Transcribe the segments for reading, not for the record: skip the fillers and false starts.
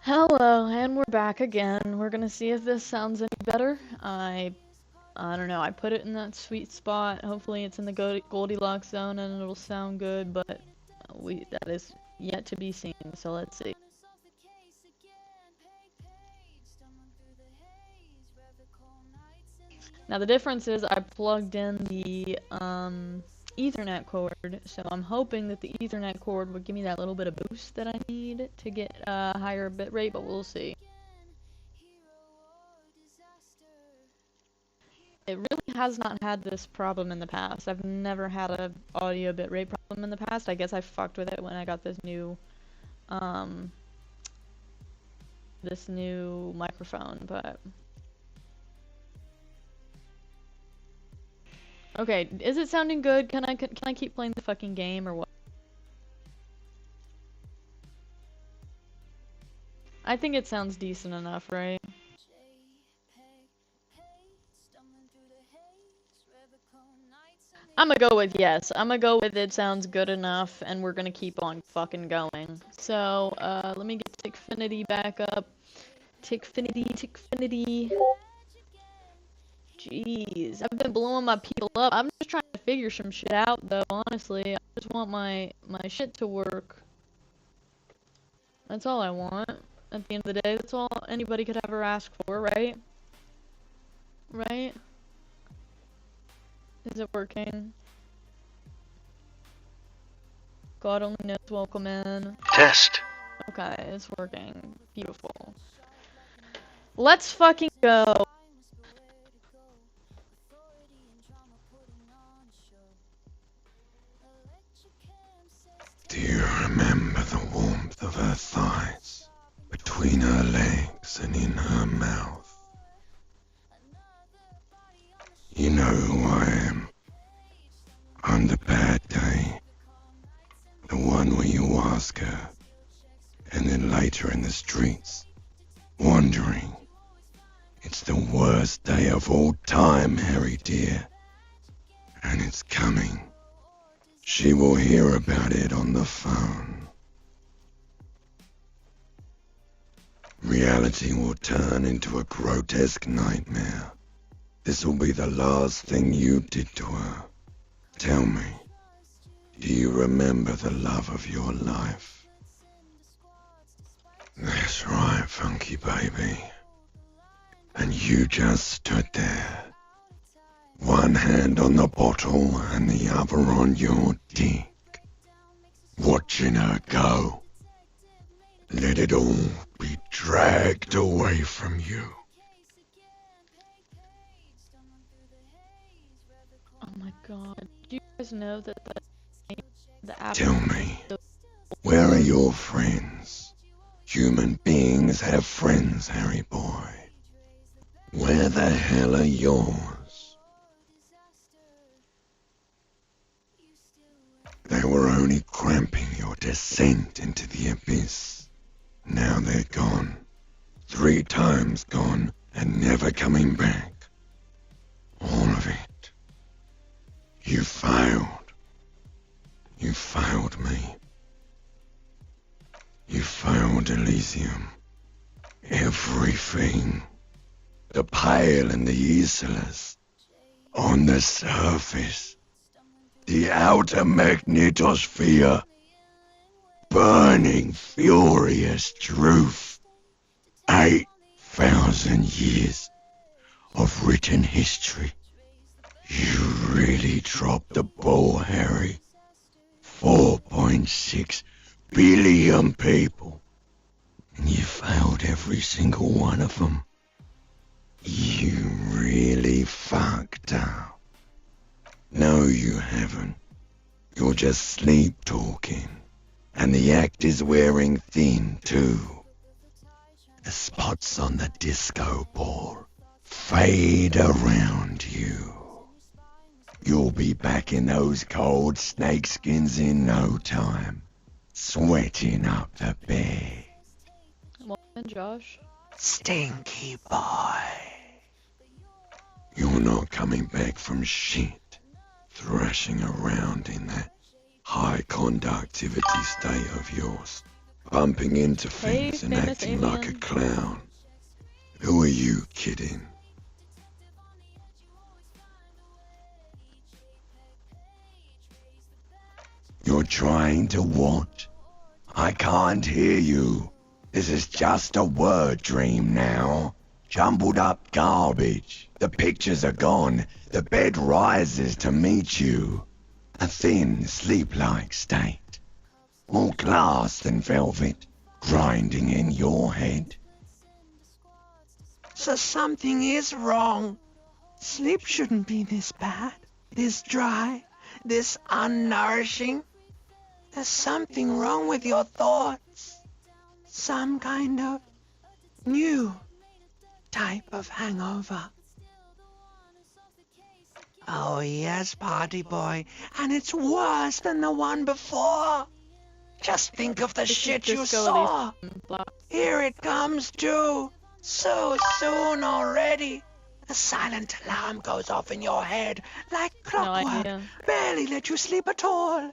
Hello, and we're back again. We're gonna see if this sounds any better. I don't know. I put it in that sweet spot. Hopefully, it's in the Goldilocks zone and it'll sound good. But that is yet to be seen. So let's see. Now the difference is I plugged in the Ethernet cord, so I'm hoping that the Ethernet cord would give me that little bit of boost that I need to get a higher bit rate. But we'll see. It really has not had this problem in the past. I've never had a audio bitrate problem in the past. I guess I fucked with it when I got um, this new microphone, but... Okay, is it sounding good? Can I keep playing the fucking game or what? I think it sounds decent enough, right? I'm gonna go with yes. I'm gonna go with it sounds good enough, and we're gonna keep on fucking going. So, let me get Tickfinity back up. Tickfinity. Jeez, I've been blowing my people up. I'm just trying to figure some shit out, though, honestly. I just want my shit to work. That's all I want. At the end of the day, that's all anybody could ever ask for, right? Right? Is it working? God only knows, welcome in. Test. Okay, it's working. Beautiful. Let's fucking go. Do you remember the warmth of her thighs, between her legs and in her mouth? You know who I am. I'm the bad day. The one where you ask her, and then later in the streets, wandering. It's the worst day of all time, Harry dear. And it's coming. She will hear about it on the phone. Reality will turn into a grotesque nightmare. This will be the last thing you did to her. Tell me, do you remember the love of your life? That's right, funky baby. And you just stood there. One hand on the bottle and the other on your dick. Watching her go. Let it all be dragged away from you. Oh my god. Do you guys know that the app... Tell me, where are your friends? Human beings have friends, Harry boy. Where the hell are yours? They were only cramping your descent into the abyss. Now they're gone. 3 times gone and never coming back. All of it. You failed. You failed me. You failed Elysium. Everything. The pale and the Islas. On the surface. The outer magnetosphere. Burning, furious truth. 8,000 years of written history. You really dropped the ball, Harry. 4.6 billion people. And you failed every single one of them. You really fucked up. No, you haven't. You're just sleep talking. And the act is wearing thin, too. The spots on the disco ball fade around you. You'll be back in those cold snakeskins in no time, sweating up the bed. Welcome, Josh. Stinky boy. You're not coming back from shit, thrashing around in that high conductivity state of yours. bumping into Hey, things and famous acting like a alien. clown. Who are you kidding? You're trying to what? I can't hear you. This is just a word dream now. Jumbled up garbage. The pictures are gone. The bed rises to meet you. A thin, sleep-like state. More glass than velvet, grinding in your head. So something is wrong. Sleep shouldn't be this bad, this dry, this unnourishing. There's something wrong with your thoughts. Some kind of new type of hangover. Oh yes, party boy, and it's worse than the one before. Just think of the This is shit you Disco saw. Elysium. Blah. Here it comes too. So soon already. The silent alarm goes off in your head like No clockwork. idea. Barely let you sleep at all.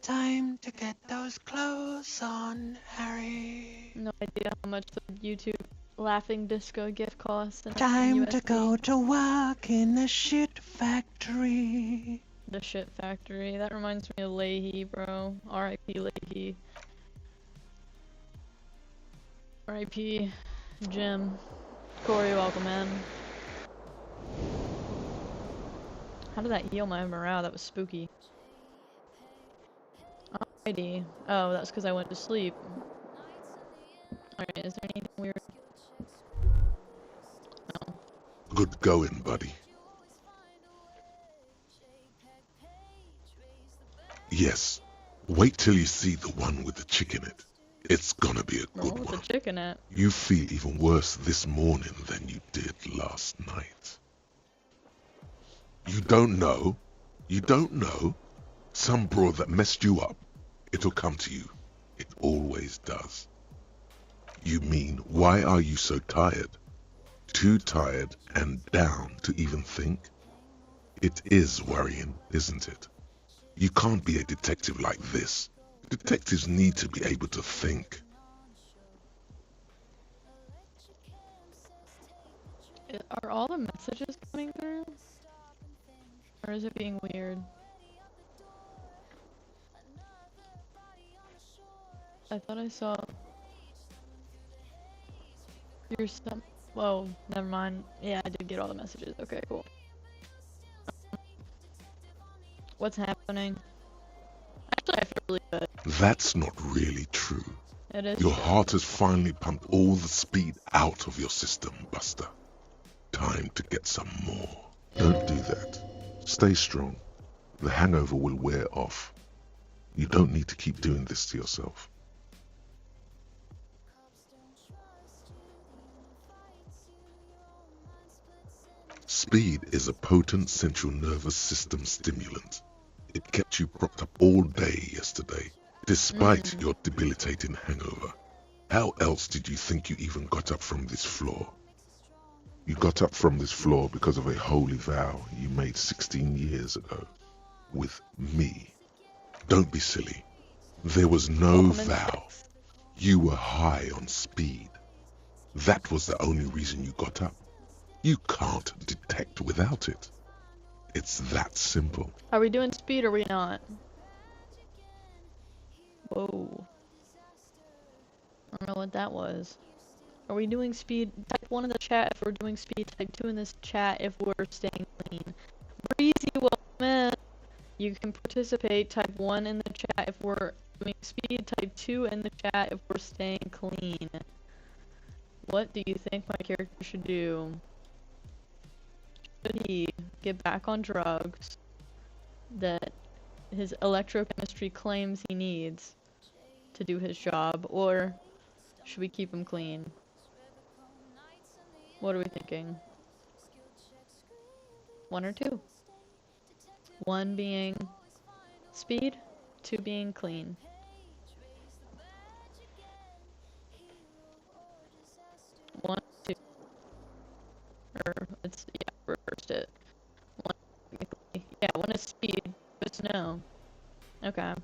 Time to get those clothes on, Harry. No idea how much the YouTube laughing disco gift costs. And Time to USD. go to work in the shit factory. The shit factory. That reminds me of Leahy, bro. R.I.P. Leahy. R.I.P. Jim. Corey, welcome in. How did that heal my morale? That was spooky. Alrighty. Oh, that's because I went to sleep. Alright, is there anything weird? No. Good going, buddy. Yes. Wait till you see the one with the chick in it. It's gonna be a Oh, good what's one. a chicken at? You feel even worse this morning than you did last night. You don't know? You don't know? Some broad that messed you up. It'll come to you. It always does. You mean, why are you so tired? Too tired and down to even think? It is worrying, isn't it? You can't be a detective like this. Detectives need to be able to think. Are all the messages coming through? Or is it being weird? I thought I saw... Your some... Whoa, never mind. Yeah, I did get all the messages. Okay, cool. What's happening? Actually, I feel really good. That's not really true. It is Your true. heart has finally pumped all the speed out of your system, Buster. Time to get some more. Don't do that. Stay strong. The hangover will wear off. You don't need to keep doing this to yourself. Speed is a potent central nervous system stimulant. It kept you propped up all day yesterday, despite your debilitating hangover. How else did you think you even got up from this floor? You got up from this floor because of a holy vow you made 16 years ago. With me. Don't be silly. There was no Welcome in, vow. Six. You were high on speed. That was the only reason you got up. You can't detect without it. It's that simple. Are we doing speed or are we not? Whoa. I don't know what that was. Are we doing speed? Type 1 in the chat if we're doing speed. Type 2 in this chat if we're staying clean. Breezy, welcome in. You can participate. Type 1 in the chat if we're doing speed. Type 2 in the chat if we're staying clean. What do you think my character should do? Should he get back on drugs that his electrochemistry claims he needs to do his job, or should we keep him clean? What are we thinking? 1 or 2? 1 being speed, 2 being clean. One, 2. Or it's reversed it. 1 technically. Yeah, 1 is speed, 2 is no. Okay.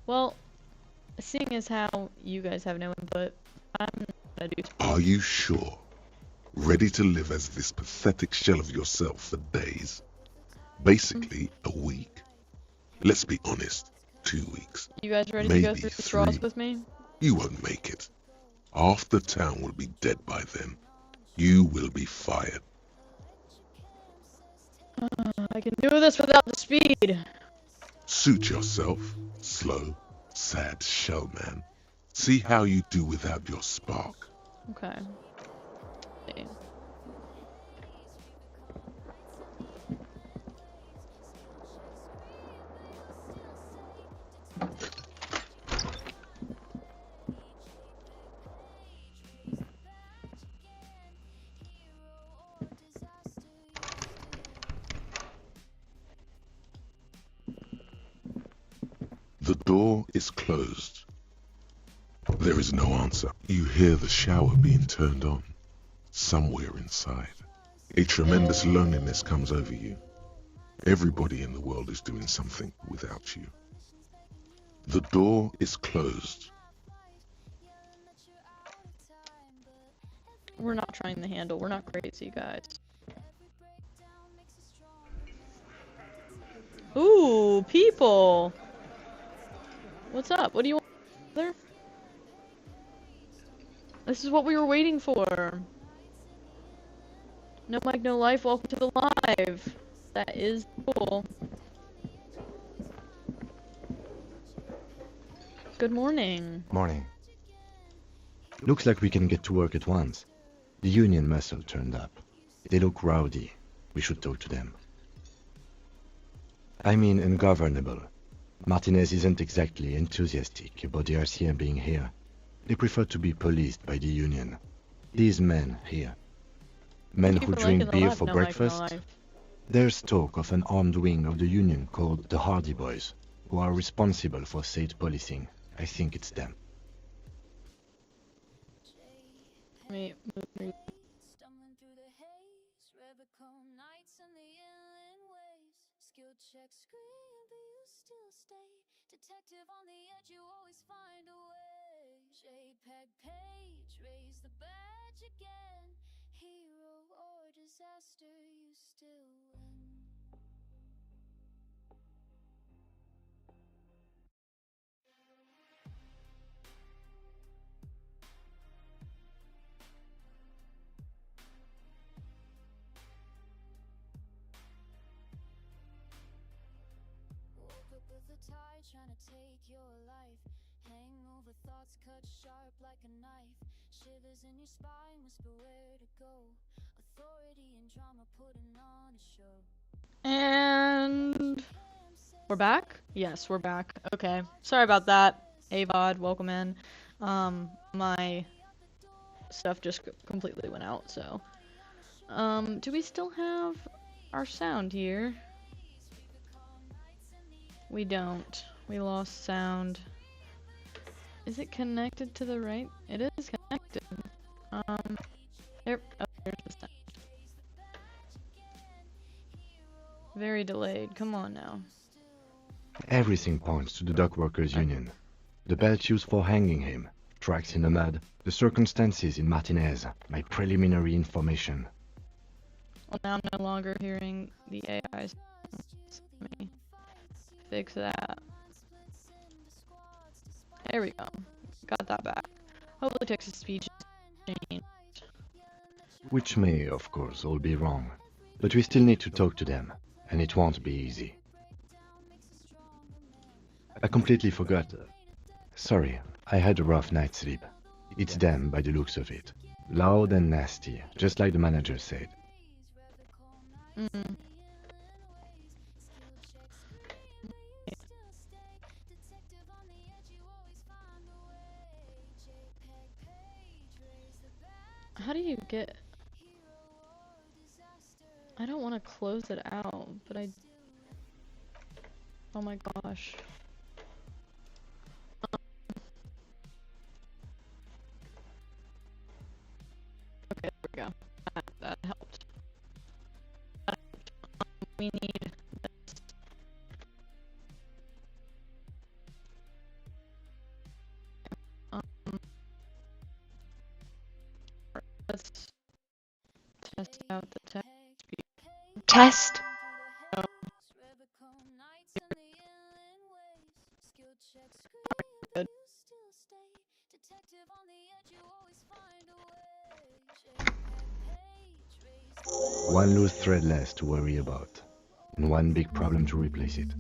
Well, seeing as how you guys have no input, I'm gonna do. Are you sure? Ready to live as this pathetic shell of yourself for days? Basically, a week. Let's be honest, 2 weeks. You guys ready to Maybe go through the straws 3. with me? You won't make it. Half the town will be dead by then. You will be fired. I can do this without the speed. Suit yourself, slow, sad shell man. See how you do without your spark. Okay. Okay. The door is closed. There is no answer. You hear the shower being turned on. Somewhere inside, a tremendous loneliness comes over you. Everybody in the world is doing something without you. The door is closed. We're not trying the handle. We're not crazy, guys. Ooh, people! What's up? What do you want, brother? This is what we were waiting for. No mic, no life. Welcome to the live. That is cool. Good morning. Morning. Looks like we can get to work at once. The union muscle turned up. They look rowdy. We should talk to them. I mean ungovernable. Martinaise isn't exactly enthusiastic about the RCM being here. They prefer to be policed by the union. These men here. Men who drink beer for breakfast. There's talk of an armed wing of the union called the Hardy Boys, who are responsible for state policing. I think it's them. Wait, Stumbling through the haze, Rebecca nights and the inland waves. Skill check screen, but you still stay. Detective on the edge, you always find a way. JPEG page, raise the badge again. Hero or disaster, you still win. Woke up with a tide trying to take your life. Hangover thoughts cut sharp like a knife. Shivers in your spine, whisper where to go. Authority and drama putting on a show. and we're back? Yes, we're back. Okay. Sorry about that. AVOD, welcome in. My stuff just completely went out, so. Do we still have our sound here? We don't. We lost sound. Is it connected to the right? It is connected. There. Oh, there's the sound. Very delayed. Come on now. Everything points to the dock workers' union. The belt used for hanging him, tracks in the mud, the circumstances in Martinaise, my preliminary information. Well, now I'm no longer hearing the AI. Let me fix that. There we go. Got that back. Hopefully Texas speech is changed. Which may, of course, all be wrong. But we still need to talk to them, and it won't be easy. I completely forgot. Sorry, I had a rough night's sleep. It's them by the looks of it. Loud and nasty, just like the manager said. Mm. How do you get... I don't want to close it out, but I... Oh my gosh. Okay, there we go. That helped. We need this. Let's test out the tech. Test. Good. One loose thread less to worry about, and one big problem to replace it.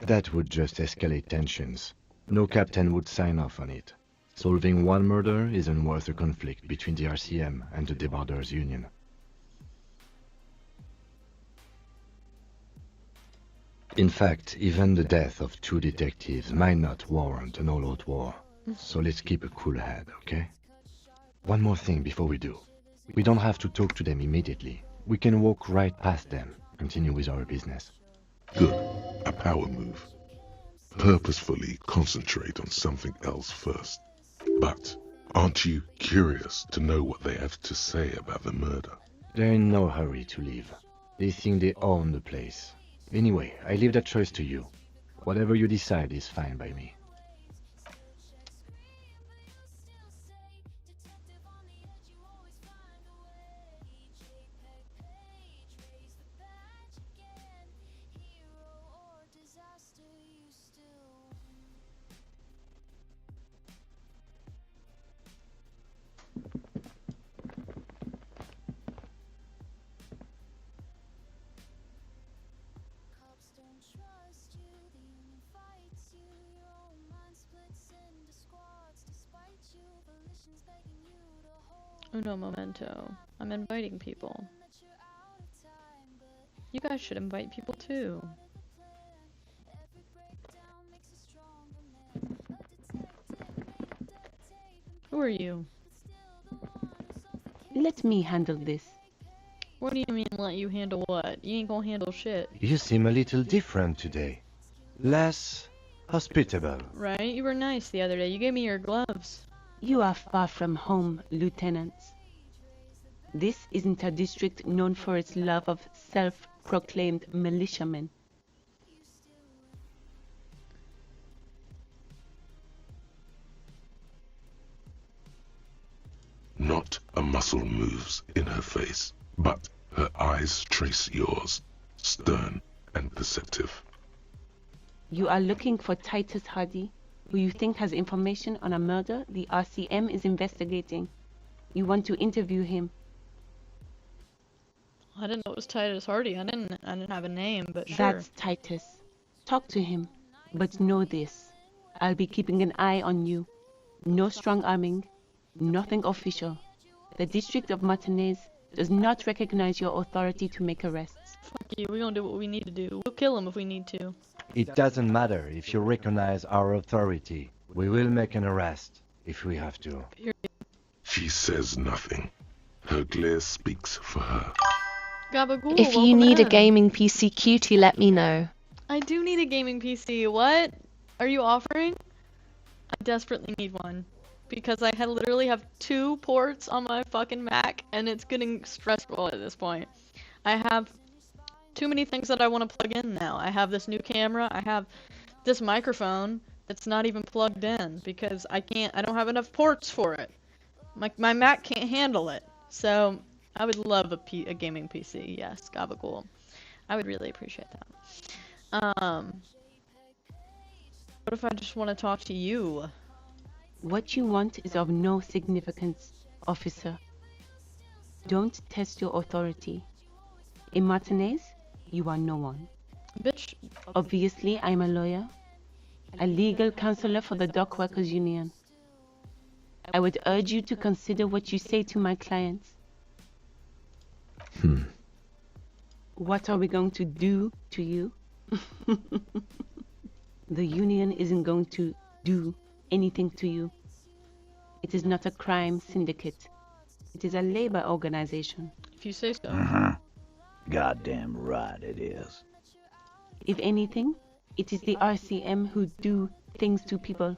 That would just escalate tensions. No captain would sign off on it. Solving one murder isn't worth a conflict between the RCM and the Debarders Union. In fact, even the death of 2 detectives might not warrant an all-out war. So let's keep a cool head, okay? One more thing before we do. We don't have to talk to them immediately. We can walk right past them, continue with our business. Good. A power move. Purposefully concentrate on something else first. But aren't you curious to know what they have to say about the murder? They're in no hurry to leave. They think they own the place. Anyway, I leave that choice to you. Whatever you decide is fine by me. Uno momento. I'm inviting people. You guys should invite people too. Who are you? Let me handle this. What do you mean let you handle what? You ain't gonna handle shit. You seem a little different today. Less hospitable. Right? You were nice the other day. You gave me your gloves. You are far from home, Lieutenant. This isn't a district known for its love of self-proclaimed militiamen. Not a muscle moves in her face, but her eyes trace yours, stern and perceptive. You are looking for Titus Hardy, who you think has information on a murder the RCM is investigating. You want to interview him. I didn't know it was Titus Hardy. I didn't have a name, but sure. That's Titus. Talk to him. But know this. I'll be keeping an eye on you. No strong arming. Nothing official. The district of Martinaise does not recognize your authority to make arrests. Fuck you. We're gonna do what we need to do. We'll kill him if we need to. It doesn't matter if you recognize our authority. We will make an arrest if we have to. Period. She says nothing. Her glare speaks for her. Gabagool, If you welcome need a in. gaming PC cutie, let me know. I do need a gaming PC. What are you offering? I desperately need one. Because I literally have 2 ports on my fucking Mac, and it's getting stressful at this point. I have too many things that I want to plug in now. I have this new camera, I have this microphone that's not even plugged in, because I don't have enough ports for it. My Mac can't handle it. So, I would love a gaming PC, yes, gabagool. I would really appreciate that. What if I just want to talk to you? What you want is of no significance, officer. Don't test your authority. In Martinaise, you are no one. Bitch. Obviously, I'm a lawyer, a legal counselor for the Dock Workers Union. I would urge you to consider what you say to my clients. What are we going to do to you? The union isn't going to do anything to you. It is not a crime syndicate. It is a labor organization. If you say so. Goddamn right it is. If anything, it is the RCM who do things to people.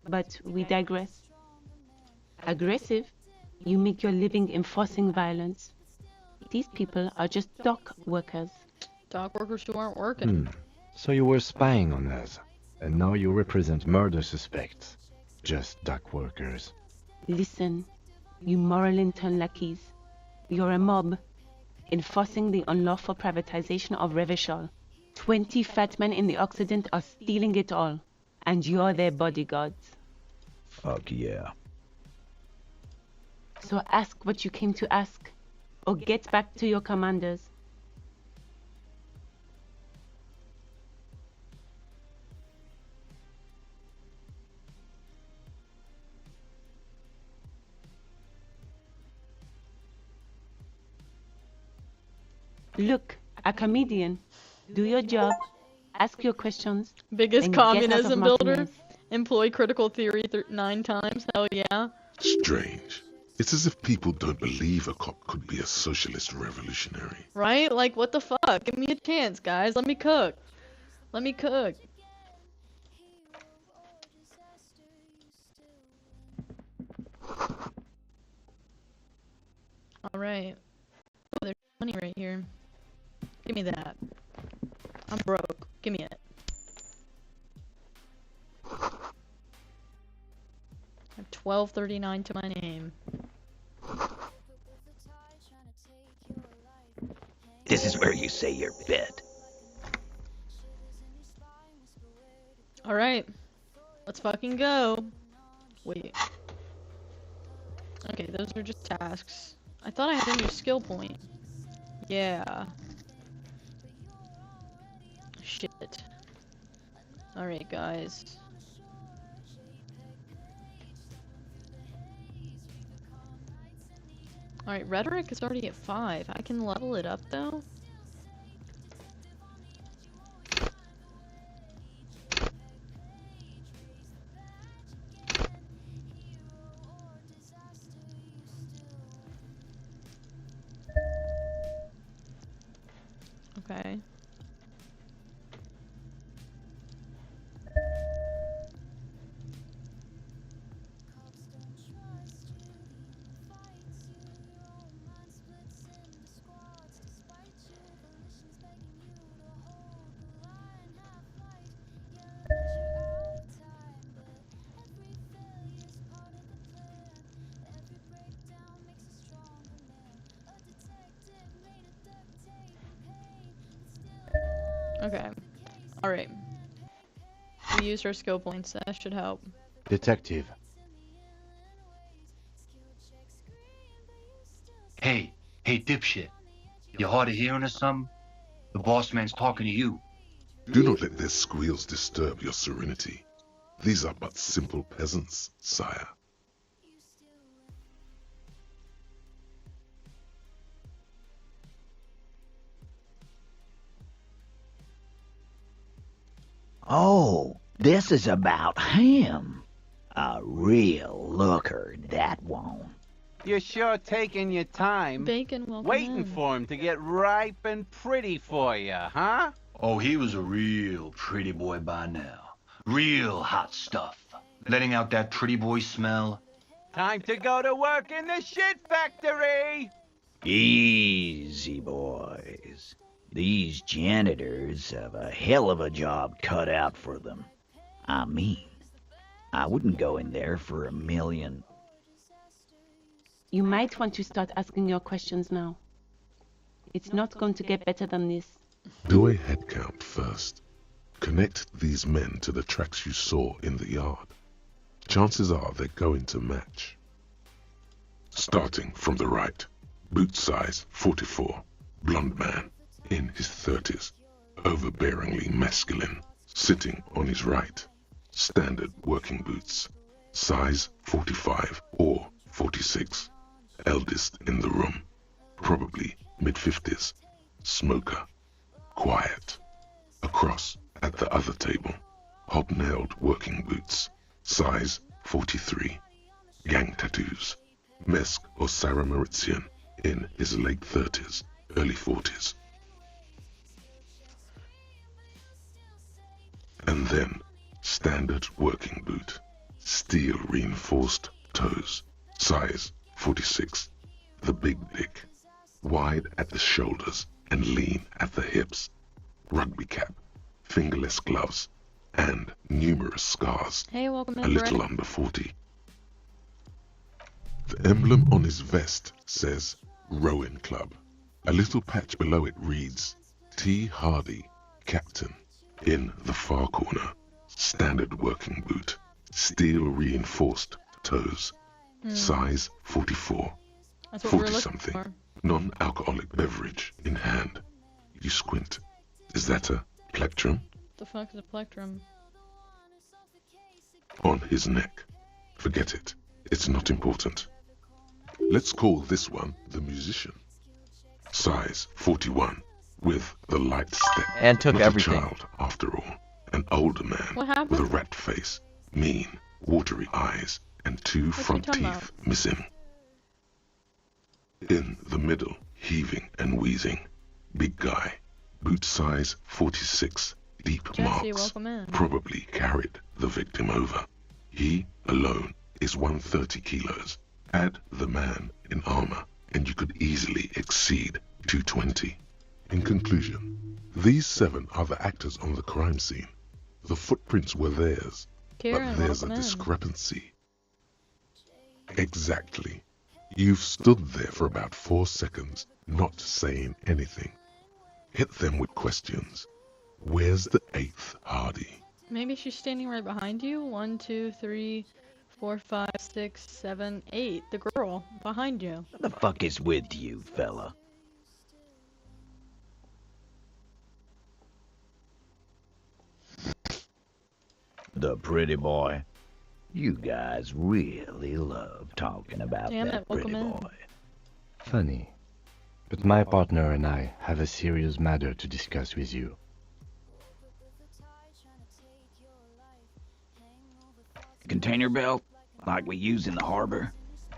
But we digress. Aggressive? You make your living enforcing violence. These people are just dock workers. Dock workers who aren't working. So you were spying on us, and now you represent murder suspects. Just dock workers. Listen, you moral intern lackeys. You're a mob, enforcing the unlawful privatization of Revachol. 20 fat men in the Occident are stealing it all, and you're their bodyguards. Fuck yeah. So ask what you came to ask, or get back to your commanders. Look, a comedian. Do your job, ask your questions. Biggest then get out of communism builder. Martinaise. Employ critical theory 9 times. Hell yeah. Strange. It's as if people don't believe a cop could be a socialist revolutionary. Right? Like, what the fuck? Give me a chance, guys. Let me cook. Let me cook. Alright. Oh, there's money right here. Give me that. I'm broke. Give me it. I have 1239 to my name. This is where you say your bit. Alright. Let's fucking go. Wait. Okay, those are just tasks. I thought I had a new skill point. Yeah. Shit. Alright, guys. Alright, rhetoric is already at 5. I can level it up though. Okay. Okay. Alright. We used our skill points. That should help. Detective, Hey, dipshit. You hard of hearing or something? The boss man's talking to you. Do not let their squeals disturb your serenity. These are but simple peasants, sire. Oh, this is about him. A real looker, that one. You're sure taking your time, Bacon, welcome waiting in. for him to get ripe and pretty for you, huh? Oh, he was a real pretty boy by now. Real hot stuff. Letting out that pretty boy smell. Time to go to work in the shit factory! Easy, boys. These janitors have a hell of a job cut out for them. I mean, I wouldn't go in there for $1 million. You might want to start asking your questions now. It's not going to get better than this. Do a head count first. Connect these men to the tracks you saw in the yard. Chances are they're going to match. Starting from the right, boot size 44, blonde man, in his 30s, overbearingly masculine, sitting on his right. Standard working boots, size 45 or 46, eldest in the room, probably mid-50s, smoker, quiet. Across at the other table, hobnailed working boots, size 43, gang tattoos, Mesk or Sarah Mauritian, in his late 30s, early 40s. And then, standard working boot, steel reinforced toes, size 46, the big dick, wide at the shoulders and lean at the hips, rugby cap, fingerless gloves, and numerous scars, Hey, welcome in, a little Brett. under 40. emblem on his vest says Rowing Club. A little patch below it reads T. Hardy, Captain. In the far corner, standard working boot, steel reinforced toes, size 44, That's what we're 40 looking something, for. non-alcoholic beverage in hand. You squint. Is that a plectrum? The fuck is a plectrum? On his neck. Forget it. It's not important. Let's call this one the musician. Size 41, with the light step. And took not everything. A child, after all. An older man What happened? with a rat face, mean, watery eyes, and two What's he front talking teeth about? missing. In the middle, heaving and wheezing, big guy, boot size 46, deep Jesse, marks, welcome in. probably carried the victim over. He alone is 130 kilos. Add the man in armor, and you could easily exceed 220. In conclusion, these 7 are the actors on the crime scene. The footprints were theirs, Karen, but there's a welcome in. discrepancy. Exactly. You've stood there for about 4 seconds, not saying anything. Hit them with questions. Where's the 8th Hardy? Maybe she's standing right behind you. 1, 2, 3, 4, 5, 6, 7, 8. The girl behind you. What the fuck is with you, fella? The pretty boy. You guys really love talking about Damn that it, welcome pretty in. boy. Funny. But my partner and I have a serious matter to discuss with you. Container belt, like we use in the harbor?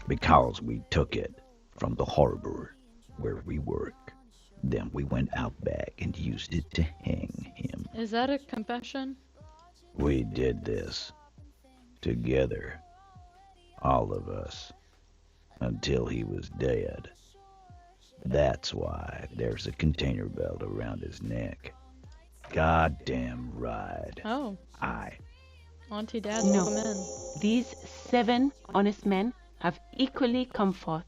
Because we took it from the harbor where we work. Then we went out back and used it to hang him. Is that a confession? We did this together, all of us, until he was dead. That's why there's a container belt around his neck. Goddamn right. Oh, Auntie Dad, No. welcome in. These 7 honest men have equally come forth.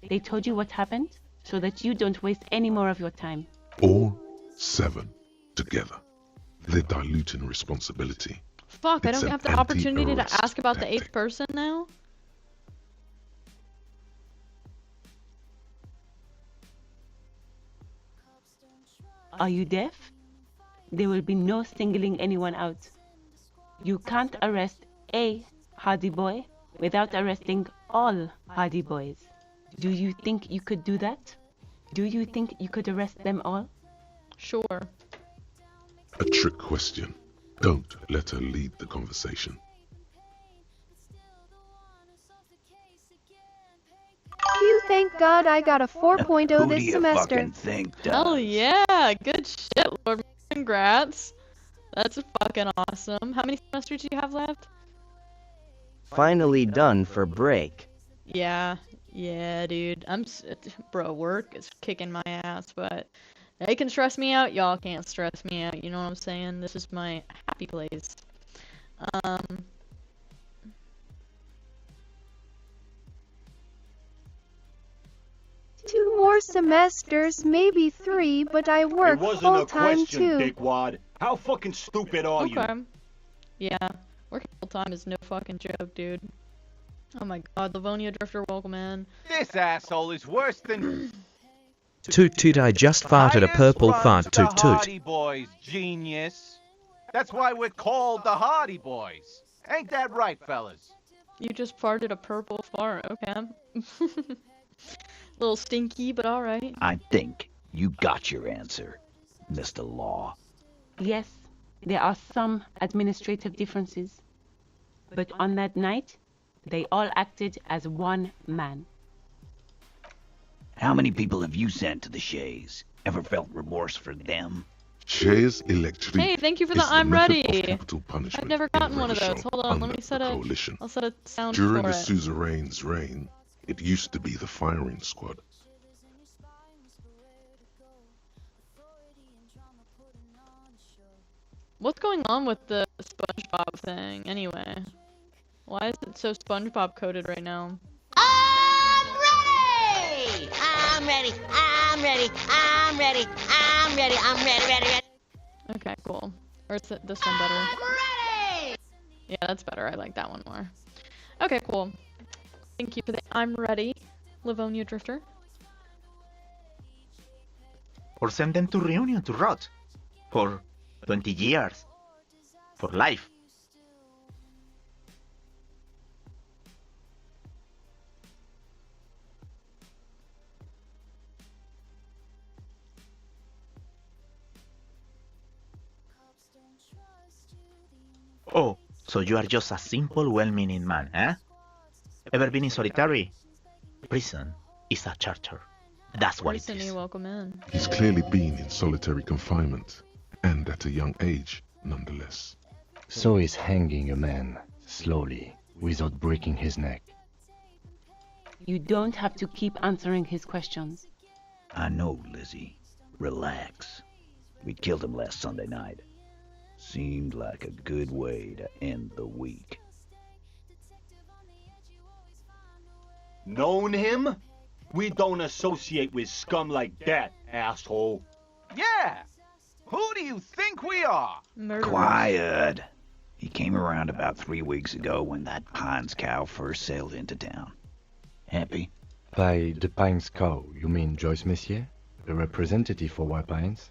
They told you what happened so that you don't waste any more of your time. All 7 together. They're diluting responsibility. Fuck, I It's don't an have the opportunity to anti-arrest ask about the tactic. 8th person now? Are you deaf? There will be no singling anyone out. You can't arrest a Hardy boy without arresting all Hardy boys. Do you think you could do that? Do you think you could arrest them all? Sure. A trick question. Don't let her lead the conversation. You thank God I got a 4.0 Who do this you semester. fucking think does? Hell yeah, good shit, Lord. Congrats. That's fucking awesome. How many semesters do you have left? Finally done for break. Yeah, dude. Bro, work is kicking my ass, but they can stress me out. Y'all can't stress me out. You know what I'm saying? This is my happy place. 2 more semesters, maybe 3, but I work It wasn't a full-time question, too. dickwad. How fucking stupid are you? Okay. Yeah, working full time is no fucking joke, dude. Oh my god, Livonia Drifter, welcome in. This asshole is worse than... Toot toot, I just farted a purple fart, toot The toot. Hardy Boys, genius. That's why we're called the Hardy Boys. Ain't that right, fellas? You just farted a purple fart, okay. Little stinky, but alright. I think you got your answer, Mr. Law. Yes, there are some administrative differences. But on that night, they all acted as one man. How many people have you sent to the Shays? Ever felt remorse for them? Shares electric. Hey, thank you for the is I'm method ready. Of capital punishment I've never in gotten one of those. Revachol Hold on, let under me set the a... coalition. I'll set a sound During for the it. suzerain's reign, it used to be the firing squad. What's going on with the SpongeBob thing, anyway? Why is it so SpongeBob coded right now? I'm ready. I'm ready. I'm ready. I'm ready. I'm ready, ready, ready. Okay, cool. Or is this one better? I'm ready! Yeah, that's better. I like that one more. Okay, cool. Thank you for the I'm ready, Livonia Drifter. Or send them to reunion to rot. For 20 years. For life. Oh, so you are just a simple, well-meaning man, eh? Ever been in solitary? Prison is a charter. That's what it Recently, is. welcome in. He's clearly been in solitary confinement, and at a young age, nonetheless. So he's hanging a man, slowly, without breaking his neck. You don't have to keep answering his questions. I know, Lizzie. Relax. We killed him last Sunday night. Seemed like a good way to end the week. Known him? We don't associate with scum like that, asshole. Yeah! Who do you think we are? Murderers. Quiet. He came around about 3 weeks ago when that Pines cow first sailed into town. Happy? By the Pines cow, you mean Joyce Messier? The representative for White Pines?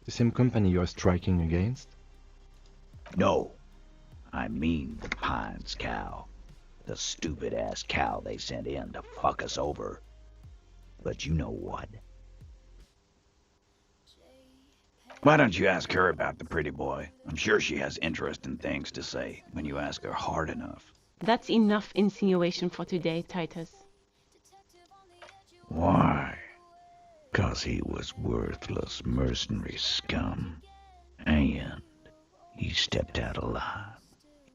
The same company you're striking against? No. I mean the Pines cow. The stupid-ass cow they sent in to fuck us over. But you know what? Why don't you ask her about the pretty boy? I'm sure she has interesting things to say when you ask her hard enough. That's enough insinuation for today, Titus. Why? 'Cause he was worthless mercenary scum. And he stepped out of line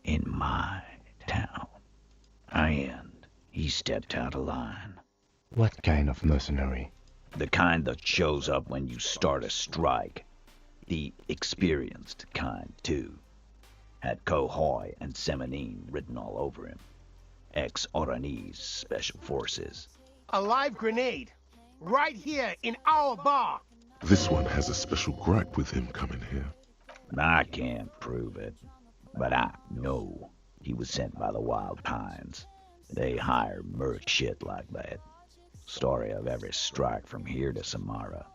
in my town. And he stepped out of line. What kind of mercenary? The kind that shows up when you start a strike. The experienced kind, too. Had Cohoy and Semenine written all over him. Ex-Oranese Special Forces. A live grenade. Right here in our bar. This one has a special gripe with him coming here. I can't prove it, but I know he was sent by the Wild Pines. They hire merc shit like that. Story of every strike from here to Samara.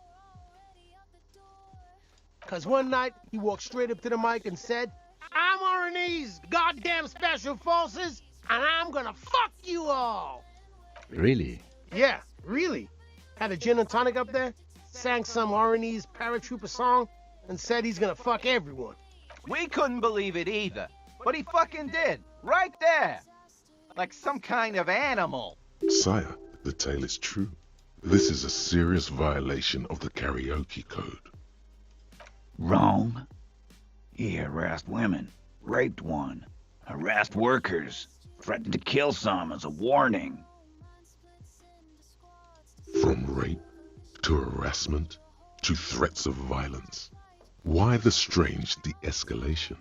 'Cause one night, he walked straight up to the mic and said, I'm Martinaise, goddamn Special Forces, and I'm gonna fuck you all. Really? Yeah, really. Had a gin and tonic up there, sang some Martinaise paratrooper song, and said he's gonna fuck everyone. We couldn't believe it either. But he fucking did. Right there. Like some kind of animal. Sire, the tale is true. This is a serious violation of the karaoke code. Wrong. He harassed women, raped one, harassed workers, threatened to kill some as a warning. From rape to harassment to threats of violence. Why the strange de-escalation?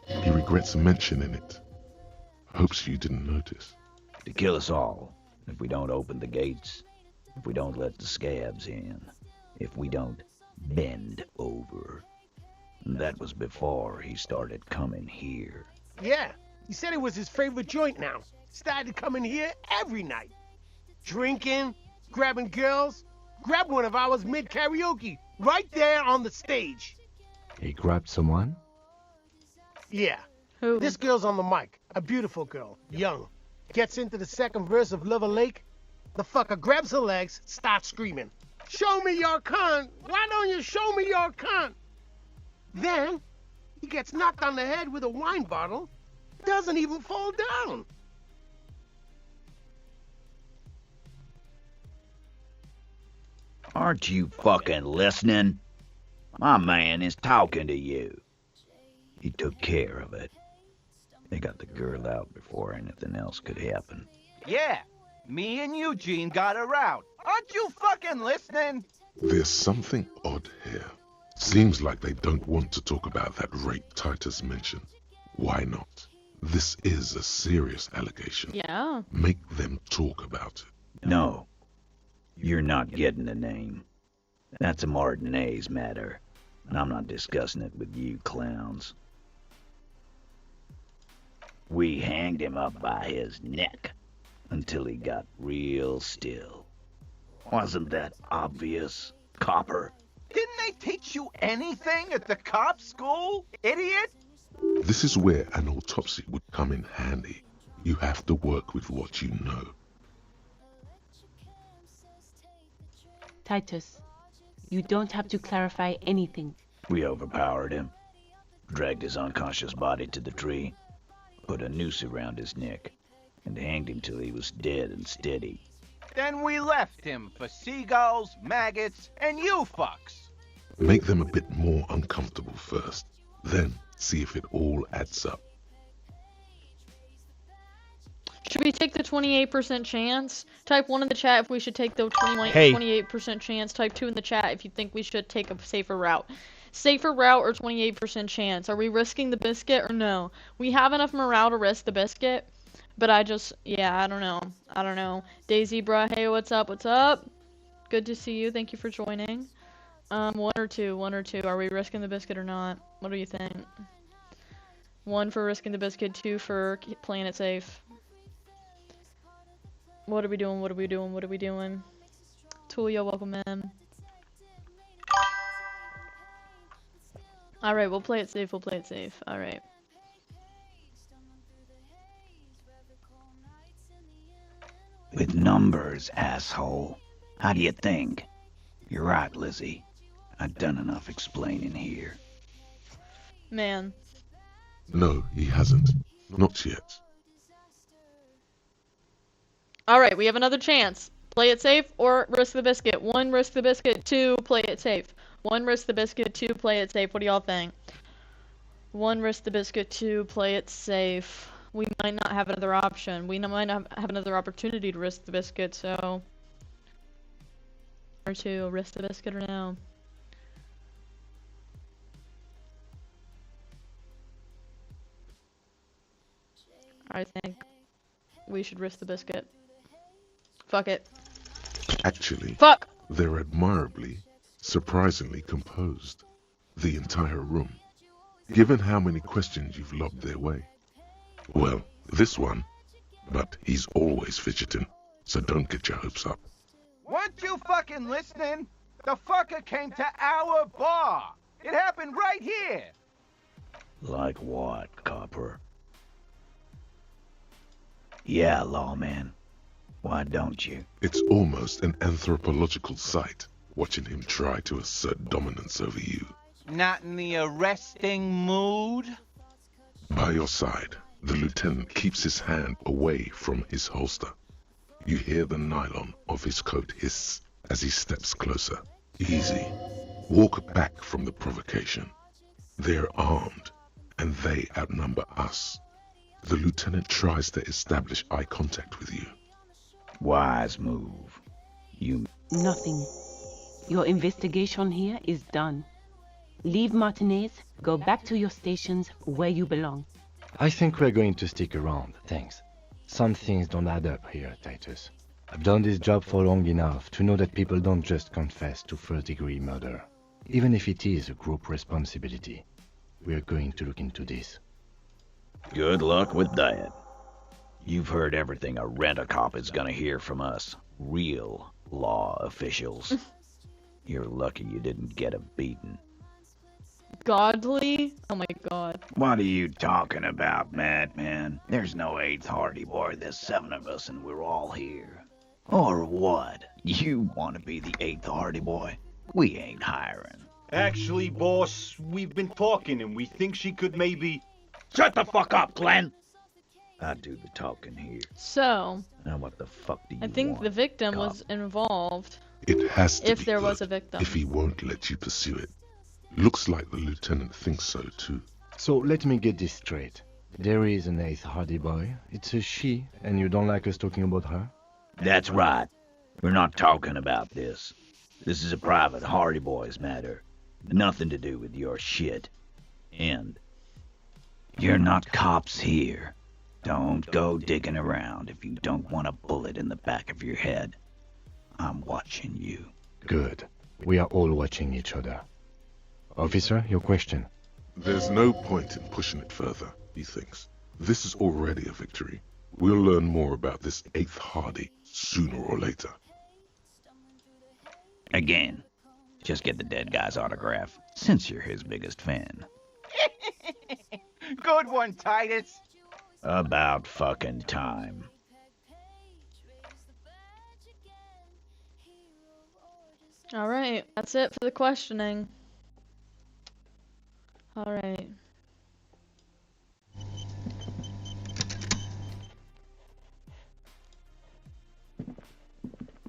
He regrets mentioning it. Hopes you didn't notice. To kill us all, if we don't open the gates, if we don't let the scabs in, if we don't bend over. That was before he started coming here. Yeah, he said it was his favorite joint now. Started coming here every night. Drinking, grabbing girls. Grabbed one of ours mid-karaoke, right there on the stage. He grabbed someone? Yeah. Who? This girl's on the mic. A beautiful girl, young. Gets into the second verse of Lover Lake. The fucker grabs her legs, starts screaming. Show me your cunt! Why don't you show me your cunt? Then, he gets knocked on the head with a wine bottle. Doesn't even fall down. Aren't you fucking listening? My man is talking to you. He took care of it. They got the girl out before anything else could happen. Yeah, me and Eugene got around. Aren't you fucking listening? There's something odd here. Seems like they don't want to talk about that rape Titus mentioned. Why not? This is a serious allegation. Yeah. Make them talk about it. No. You're not getting the name. That's a Martinaise matter, and I'm not discussing it with you clowns. We hanged him up by his neck until he got real still. Wasn't that obvious, Copper? Didn't they teach you anything at the cop school, idiot? This is where an autopsy would come in handy. You have to work with what you know. Titus, you don't have to clarify anything. We overpowered him, dragged his unconscious body to the tree, put a noose around his neck, and hanged him till he was dead and steady. Then we left him for seagulls, maggots, and you fucks. Make them a bit more uncomfortable first, then see if it all adds up. Should we take the 28% chance? Type 1 in the chat if we should take the 28% chance. Type 2 in the chat if you think we should take a safer route. Safer route or 28% chance? Are we risking the biscuit or no? We have enough morale to risk the biscuit, but I don't know. I don't know. Daisy, bruh, hey, what's up? What's up? Good to see you. Thank you for joining. 1 or 2. Are we risking the biscuit or not? What do you think? 1 for risking the biscuit, 2 for playing it safe. What are we doing? Tulia, welcome in. Alright, we'll play it safe, Alright. With numbers, asshole. How do you think? You're right, Lizzie. I've done enough explaining here. Man. No, he hasn't. Not yet. Alright, we have another chance. Play it safe or risk the biscuit. 1, risk the biscuit. 2, play it safe. 1, risk the biscuit. 2, play it safe. What do y'all think? 1, risk the biscuit. 2, play it safe. We might not have another option. We might not have another opportunity to risk the biscuit, so... Or 2, risk the biscuit or no? I think we should risk the biscuit. Fuck it. Actually, Fuck! They're admirably, surprisingly composed. The entire room. Given how many questions you've lobbed their way. Well, this one. But he's always fidgeting, so don't get your hopes up. Weren't you fucking listening? The fucker came to our bar. It happened right here. Like what, Copper? Yeah, lawman. Why don't you? It's almost an anthropological sight, watching him try to assert dominance over you. Not in the arresting mood? By your side, the lieutenant keeps his hand away from his holster. You hear the nylon of his coat hiss as he steps closer. Easy. Walk back from the provocation. They're armed, and they outnumber us. The lieutenant tries to establish eye contact with you. Wise move. You... Nothing. Your investigation here is done. Leave Martinaise, go back to your stations where you belong. I think we're going to stick around, thanks. Some things don't add up here, Titus. I've done this job for long enough to know that people don't just confess to first-degree murder. Even if it is a group responsibility. We're going to look into this. Good luck with that. You've heard everything a rent-a-cop is gonna hear from us. Real law officials. You're lucky you didn't get a beating. Godly? Oh my god. What are you talking about, madman? There's no 8th Hardy Boy, there's 7 of us and we're all here. Or what? You want to be the 8th Hardy Boy? We ain't hiring. Actually, boss, we've been talking and we think she could maybe... Shut the fuck up, Glenn! I do the talking here. So... Now what the fuck do you I think want, the victim cop? was involved. It has to If be there good, was a victim. if he won't let you pursue it. Looks like the lieutenant thinks so too. So let me get this straight. There is an 8th Hardy Boy. It's a she, and you don't like us talking about her? That's right. We're not talking about this. This is a private Hardy Boys matter. Nothing to do with your shit. And you're not cops here. Don't go digging around if you don't want a bullet in the back of your head. I'm watching you. Good. We are all watching each other. Officer, your question. There's no point in pushing it further, he thinks. This is already a victory. We'll learn more about this 8th Hardy sooner or later. Again, just get the dead guy's autograph, since you're his biggest fan. Good one, Titus. About fucking time. Alright, that's it for the questioning. Alright.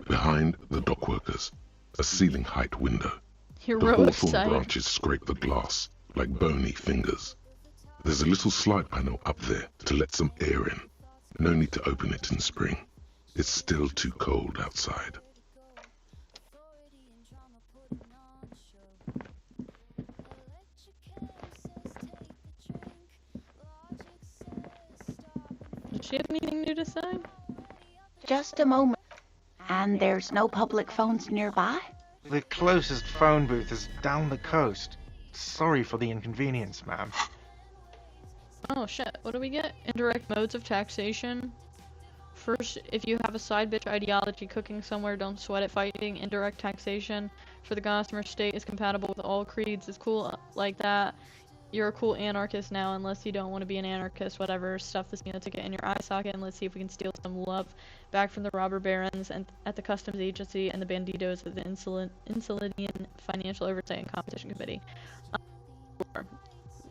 Behind the dockworkers, a ceiling-height window. The Heroic hawthorn sight. branches scrape the glass like bony fingers. There's a little slide panel up there to let some air in. No need to open it in spring. It's still too cold outside. Does she have anything new to say? Just a moment. And there's no public phones nearby? The closest phone booth is down the coast. Sorry for the inconvenience, ma'am. Oh shit, what do we get? Indirect modes of taxation. First, if you have a side bitch ideology cooking somewhere, don't sweat it fighting. Indirect taxation for the Gossamer state is compatible with all creeds. It's cool like that. You're a cool anarchist now, unless you don't want to be an anarchist, whatever. Stuff this ticket in your eye socket and let's see if we can steal some love back from the robber barons and at the customs agency and the banditos of the Insulidian Financial Oversight and Competition Committee.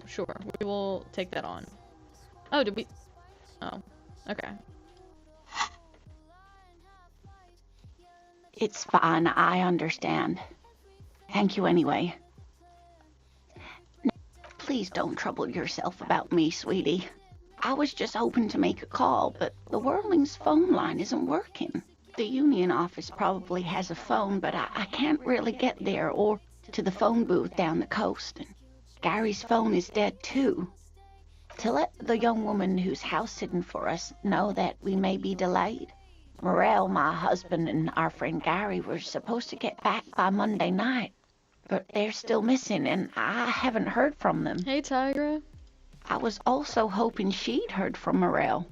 Sure, we will take that on. Oh, did we? Oh, okay. It's fine, I understand. Thank you anyway. Please don't trouble yourself about me, sweetie. I was just hoping to make a call, but the Whirling's phone line isn't working. The union office probably has a phone, but I can't really get there or to the phone booth down the coast. And Gary's phone is dead too. To let the young woman who's house-sitting for us know that we may be delayed. Morel, my husband, and our friend Gary were supposed to get back by Monday night. But they're still missing, and I haven't heard from them. Hey, Tigra. I was also hoping she'd heard from Morel.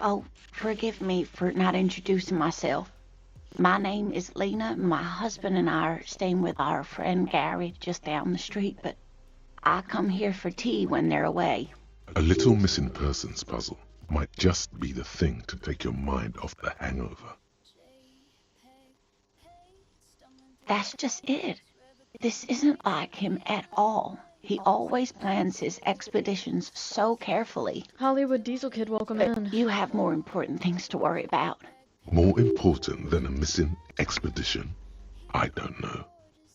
Oh, forgive me for not introducing myself. My name is Lena. My husband and I are staying with our friend Gary just down the street, but I come here for tea when they're away. A little missing persons puzzle might just be the thing to take your mind off the hangover. That's just it. This isn't like him at all. He always plans his expeditions so carefully. Hollywood Diesel Kid, welcome in. You have more important things to worry about. More important than a missing expedition? I don't know.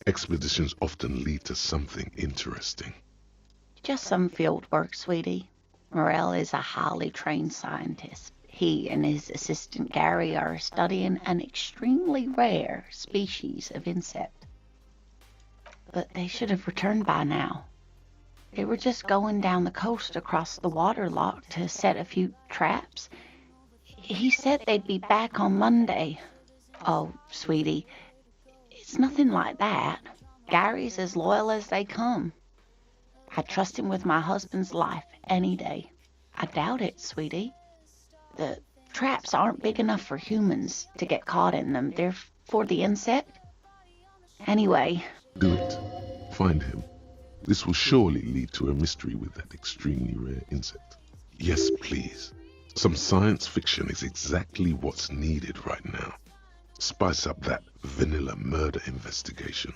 Expeditions often lead to something interesting. Just some field work, sweetie. Morel is a highly trained scientist. He and his assistant Gary are studying an extremely rare species of insect. But they should have returned by now. They were just going down the coast across the water lock to set a few traps. He said they'd be back on Monday. Oh, sweetie, it's nothing like that. Gary's as loyal as they come. I trust him with my husband's life any day. I doubt it, sweetie. The traps aren't big enough for humans to get caught in them. They're for the insect. Anyway. Do it. Find him. This will surely lead to a mystery with that extremely rare insect. Yes, please. Some science fiction is exactly what's needed right now. Spice up that vanilla murder investigation.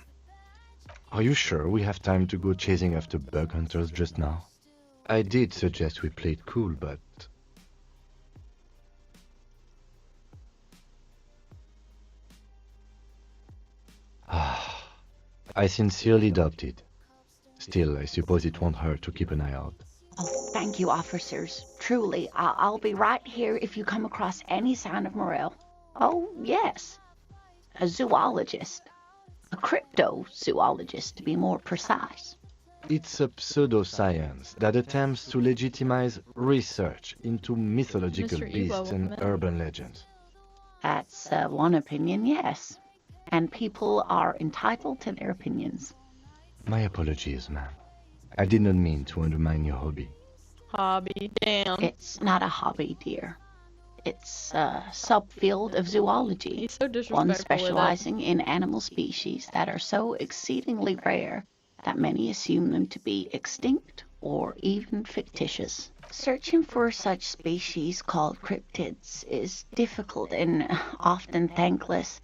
Are you sure we have time to go chasing after bug hunters just now? I did suggest we play it cool, but... I sincerely doubt it. Still, I suppose it won't hurt to keep an eye out. Oh, thank you, officers. Truly, I'll be right here if you come across any sign of Morel. Oh, yes. A zoologist. A cryptozoologist, to be more precise. It's a pseudoscience that attempts to legitimize research into mythological Mr. beasts Evo, and welcome in. urban legends. That's one opinion, yes. And people are entitled to their opinions. My apologies, ma'am. I did not mean to undermine your hobby. Hobby, damn. It's not a hobby, dear. It's a subfield of zoology. He's so disrespectful One with it. specializing in animal species that are so exceedingly rare that many assume them to be extinct or even fictitious. Searching for such species called cryptids is difficult and often thankless.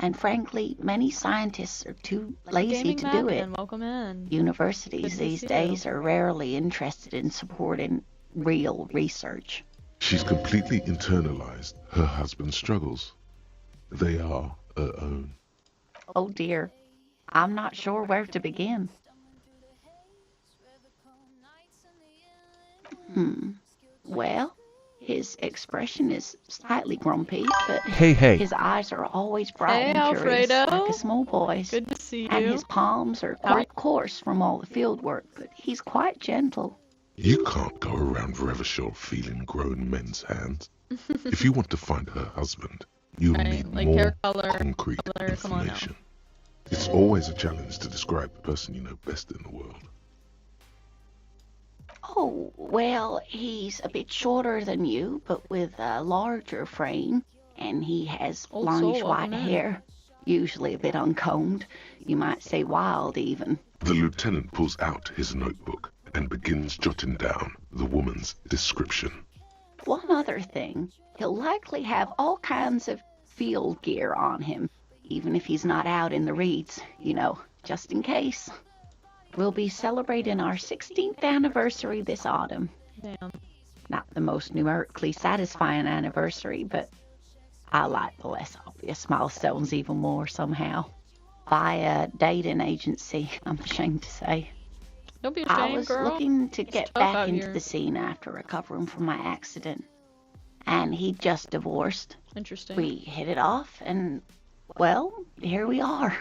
And frankly, many scientists are too lazy to do it. Welcome in. Universities these days are rarely interested in supporting real research. She's completely internalized her husband's struggles. They are her own. Oh dear, I'm not sure where to begin. Well, his expression is slightly grumpy, but Hey. his eyes are always bright Hey, and curious, Alfredo. like a small boy's. Good to see you. And his palms are quite coarse from all the field work, but he's quite gentle. You can't go around Revachol feeling grown men's hands. If you want to find her husband, you'll need like more hair color, concrete come on now. information. It's always a challenge to describe the person you know best in the world. Oh, well, he's a bit shorter than you, but with a larger frame, and he has Old blondish soul, white welcome in. hair, usually a bit uncombed. You might say wild, even. The lieutenant pulls out his notebook and begins jotting down the woman's description. One other thing, he'll likely have all kinds of field gear on him, even if he's not out in the reeds, you know, just in case. We'll be celebrating our 16th anniversary this autumn. Damn. Not the most numerically satisfying anniversary, but I like the less obvious milestones even more somehow. By a dating agency, I'm ashamed to say. Don't be I ashamed, was girl. looking to It's get tough back out into here. the scene after recovering from my accident. And he'd just divorced. Interesting. We hit it off, and, well, here we are.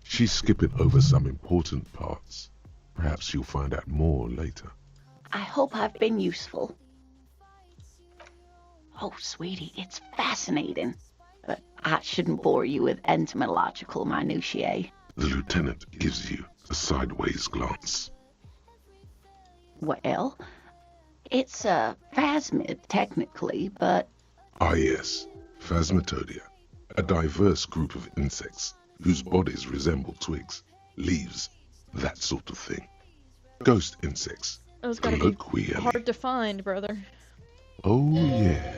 She's skipping over some important parts. Perhaps you'll find out more later. I hope I've been useful. Oh, sweetie, it's fascinating. But I shouldn't bore you with entomological minutiae. The lieutenant gives you a sideways glance. Well, it's a phasmid, technically, but Ah yes, Phasmatodia, a diverse group of insects whose bodies resemble twigs, leaves, that sort of thing. Ghost insects, Those gotta be colloquially. hard to find, brother. Oh yeah.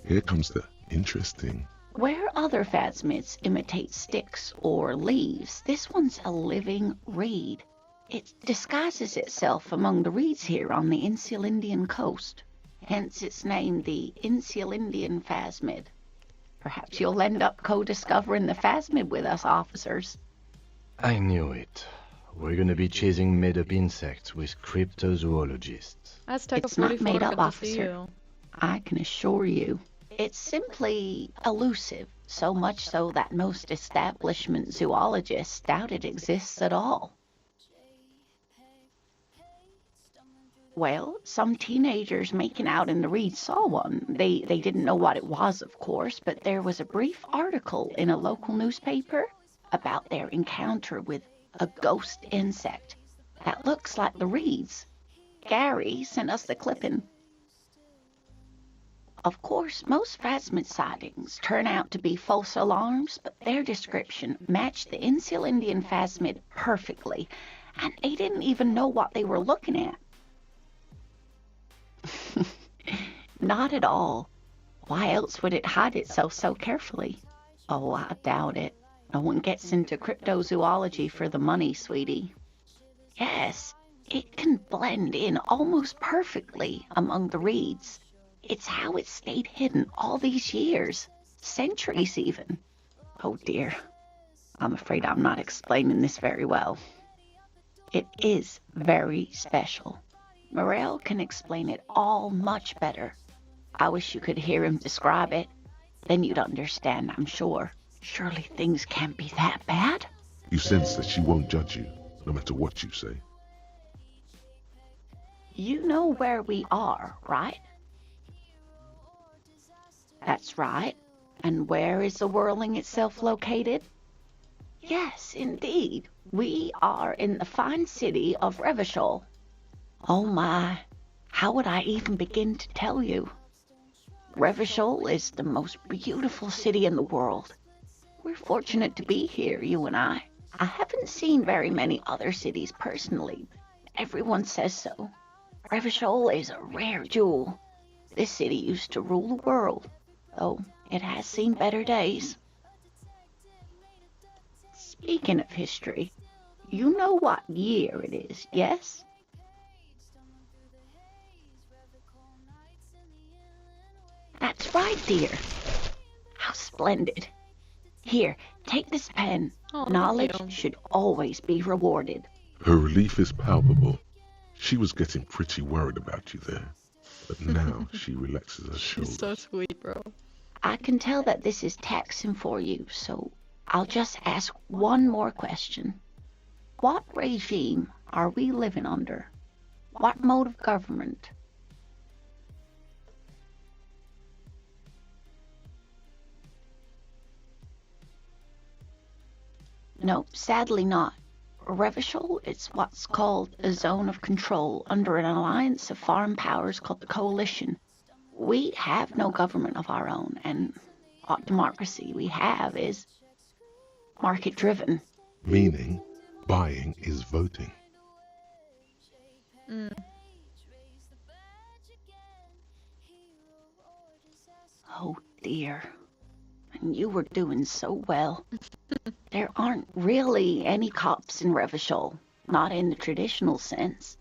Here comes the interesting. where other phasmids imitate sticks or leaves, this one's a living reed. It disguises itself among the reeds here on the Insular Indian coast. Hence its name, the Insular Indian phasmid. Perhaps you'll end up co-discovering the phasmid with us officers. I knew it. We're gonna be chasing made-up insects with cryptozoologists. Aztec It's not 44, made up, good to see officer. you. I can assure you. It's simply elusive, so much so that most establishment zoologists doubt it exists at all. Well, some teenagers making out in the reeds saw one. They didn't know what it was, of course, but there was a brief article in a local newspaper about their encounter with a ghost insect that looks like the reeds. Gary sent us the clipping. Of course, most phasmid sightings turn out to be false alarms, but their description matched the Insular Indian phasmid perfectly, and they didn't even know what they were looking at. Not at all. Why else would it hide itself so carefully? Oh, I doubt it. No one gets into cryptozoology for the money, sweetie. Yes, it can blend in almost perfectly among the reeds. It's how it stayed hidden all these years, centuries even. Oh dear, I'm afraid I'm not explaining this very well. It is very special. Morel can explain it all much better. I wish you could hear him describe it. Then you'd understand, I'm sure. Surely things can't be that bad? You sense that she won't judge you, no matter what you say. You know where we are, right? That's right. And where is the whirling itself located? Yes, indeed. We are in the fine city of Revachol. Oh my, how would I even begin to tell you? Revachol is the most beautiful city in the world. We're fortunate to be here, you and I. I haven't seen very many other cities personally. Everyone says so. Revachol is a rare jewel. This city used to rule the world, though it has seen better days. Speaking of history, you know what year it is, yes? That's right, dear. How splendid. Here, take this pen. Oh, Knowledge should always be rewarded. Her relief is palpable. She was getting pretty worried about you there, but now she relaxes her shoulders. She's so sweet, bro. I can tell that this is taxing for you, so I'll just ask one more question. What regime are we living under? What mode of government? No, sadly not. Revachol is what's called a zone of control under an alliance of foreign powers called the Coalition. We have no government of our own, and what democracy we have is market-driven. Meaning, buying is voting. Oh dear. And you were doing so well. There aren't really any cops in Revachol, not in the traditional sense.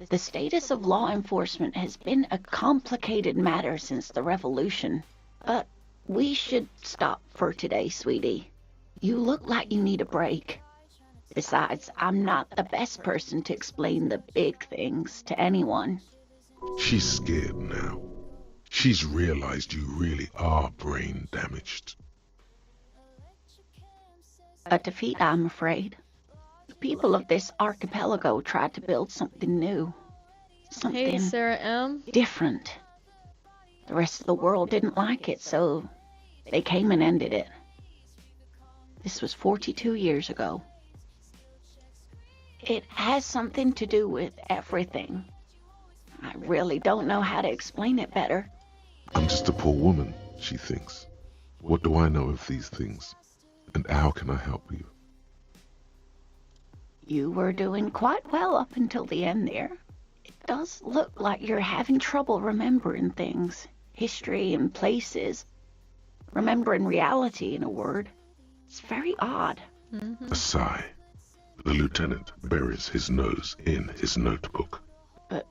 The status of law enforcement has been a complicated matter since the revolution. But we should stop for today, sweetie. You look like you need a break. Besides, I'm not the best person to explain the big things to anyone. She's scared now. She's realized you really are brain damaged. A defeat, I'm afraid. The people of this archipelago tried to build something new. Something Hey, Sarah M. different. The rest of the world didn't like it, so they came and ended it. This was 42 years ago. It has something to do with everything. I really don't know how to explain it better. I'm just a poor woman, she thinks. What do I know of these things? And how can I help you? You were doing quite well up until the end there. It does look like you're having trouble remembering things, history and places. Remembering reality, in a word. It's very odd. A sigh. The lieutenant buries his nose in his notebook. But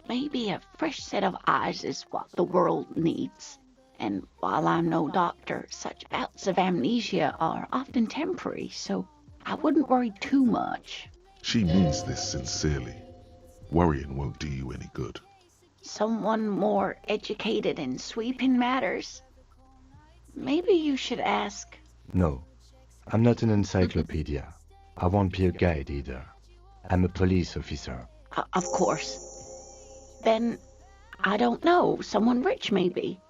maybe a fresh set of eyes is what the world needs. And while I'm no doctor, such bouts of amnesia are often temporary, so I wouldn't worry too much. She means this sincerely. Worrying won't do you any good. Someone more educated in sweeping matters? Maybe you should ask. No, I'm not an encyclopedia. I won't be a guide either. I'm a police officer. Of course. Then, I don't know, someone rich maybe.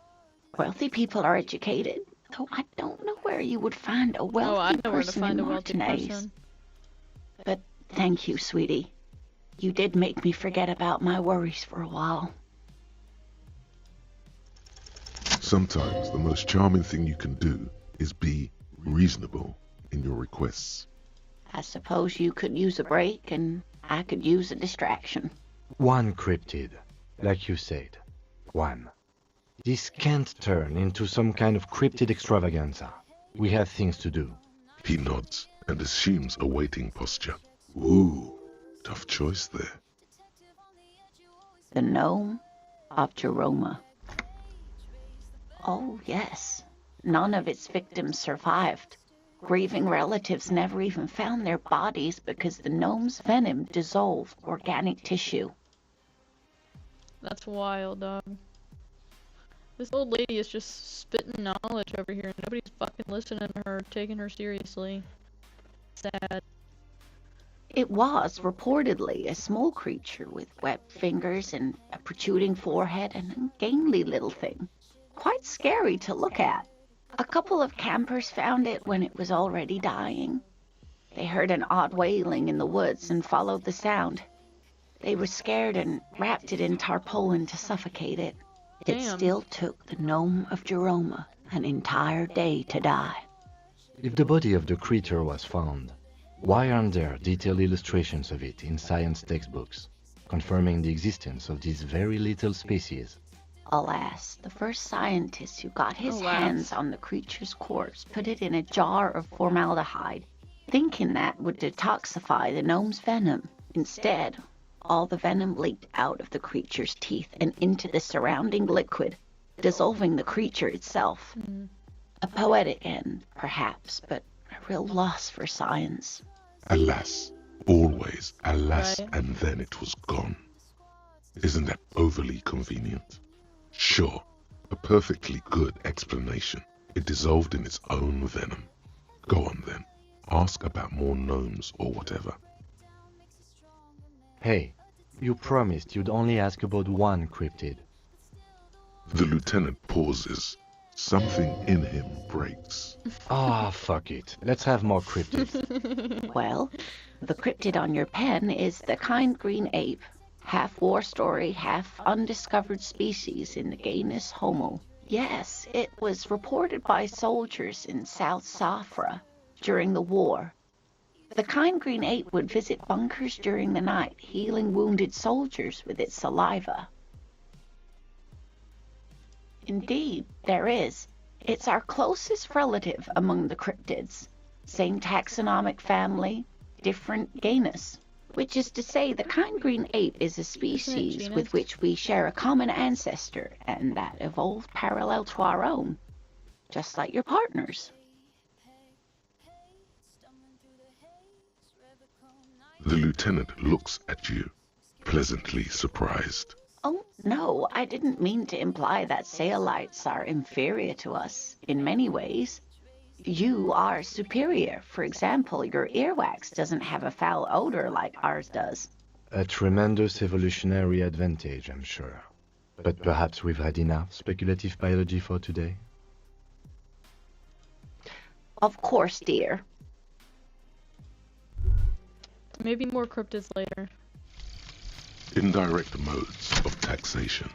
Wealthy people are educated, though I don't know where you would find a wealthy person in Martinaise. But thank you, sweetie. You did make me forget about my worries for a while. Sometimes the most charming thing you can do is be reasonable in your requests. I suppose you could use a break, and I could use a distraction. One cryptid, like you said. One. This can't turn into some kind of cryptid extravaganza. We have things to do. He nods and assumes a waiting posture. Ooh, tough choice there. The gnome of Jeroma. Oh, yes. None of its victims survived. Grieving relatives never even found their bodies because the gnome's venom dissolved organic tissue. That's wild, dog. This old lady is just spitting knowledge over here. Nobody's fucking listening to her, taking her seriously. Sad. It was, reportedly, a small creature with webbed fingers and a protruding forehead and a ungainly little thing. quite scary to look at. A couple of campers found it when it was already dying. They heard an odd wailing in the woods and followed the sound. They were scared and wrapped it in tarpaulin to suffocate it. It still took the gnome of Jeroma an entire day to die. If the body of the creature was found, why aren't there detailed illustrations of it in science textbooks, confirming the existence of this very little species? Alas, the first scientist who got his hands on the creature's corpse put it in a jar of formaldehyde, thinking that would detoxify the gnome's venom. Instead, all the venom leaked out of the creature's teeth and into the surrounding liquid, dissolving the creature itself. A poetic end, perhaps, but a real loss for science. Alas, always alas, and then it was gone. Isn't that overly convenient? Sure, a perfectly good explanation. It dissolved in its own venom. Go on then, ask about more gnomes or whatever. Hey, you promised you'd only ask about one cryptid. The lieutenant pauses. Something in him breaks. Ah, fuck it. Let's have more cryptids. Well, the cryptid on your pen is the kind green ape, half war story, half undiscovered species in the genus Homo. Yes, it was reported by soldiers in South Safra during the war. The kind green ape would visit bunkers during the night, healing wounded soldiers with its saliva. Indeed, there is. It's our closest relative among the cryptids. Same taxonomic family, different genus. Which is to say, the kind green ape is a species with which we share a common ancestor, and that evolved parallel to our own. Just like your partners. The lieutenant looks at you, pleasantly surprised. Oh, no, I didn't mean to imply that Saolites are inferior to us in many ways. You are superior. For example, your earwax doesn't have a foul odor like ours does. A tremendous evolutionary advantage, I'm sure. But perhaps we've had enough speculative biology for today? Of course, dear. Maybe more cryptids later. Indirect modes of taxation.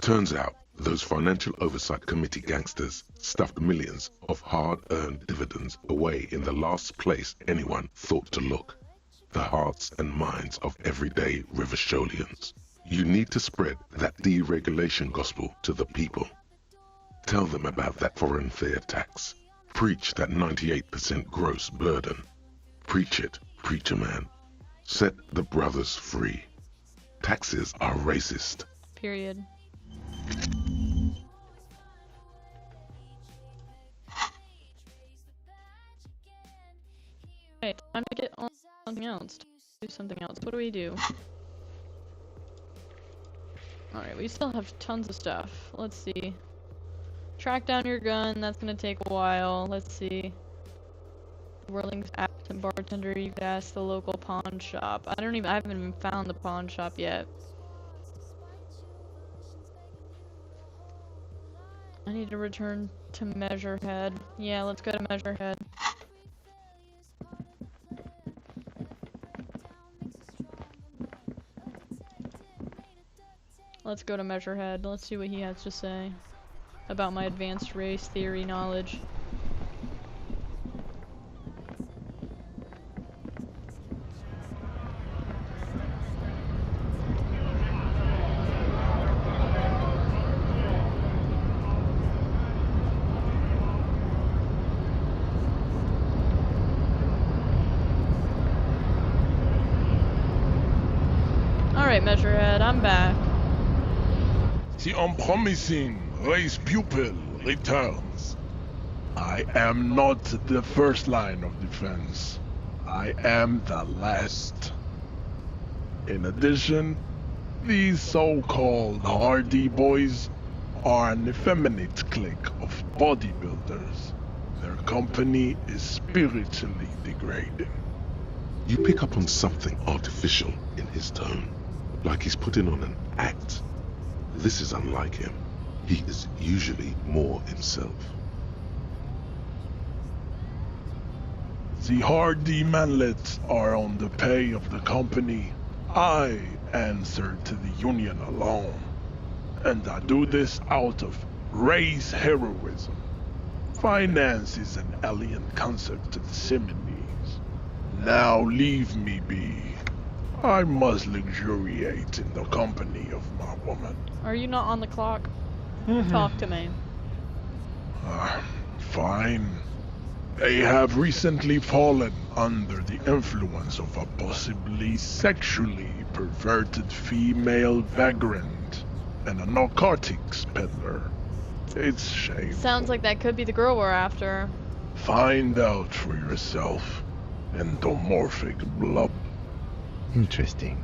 Turns out, those Financial Oversight Committee gangsters stuffed millions of hard-earned dividends away in the last place anyone thought to look. The hearts and minds of everyday Rivasholians. You need to spread that deregulation gospel to the people. Tell them about that foreign fare tax. Preach that 98% gross burden. Preach it, preacher man. Set the brothers free. Taxes are racist. Period. Okay, time to get on something else. Do something else. What do we do? Alright, we still have tons of stuff. Let's see. Track down your gun, that's gonna take a while. Let's see. Whirling's absent bartender, you could ask the local pawn shop. I haven't even found the pawn shop yet. I need to return to Measurehead. Yeah, let's go to Measurehead. Let's go to Measurehead. Let's see what he has to say about my advanced race theory knowledge. Alright, Measurehead, I'm back. The unpromising race pupil returns. I am not the first line of defense. I am the last. In addition, these so-called Hardy Boys are an effeminate clique of bodybuilders. Their company is spiritually degrading. You pick up on something artificial in his tone, like he's putting on an act. This is unlike him. He is usually more himself. The hardy manlets are on the pay of the company. I answer to the union alone. And I do this out of race heroism. Finance is an alien concept to the Seminoles. Now leave me be. I must luxuriate in the company of my woman. Are you not on the clock? Talk to me. Fine. They have recently fallen under the influence of a possibly sexually perverted female vagrant and a narcotics peddler. It's shameful. Sounds like that could be the girl we're after. Find out for yourself. Endomorphic blob. Interesting.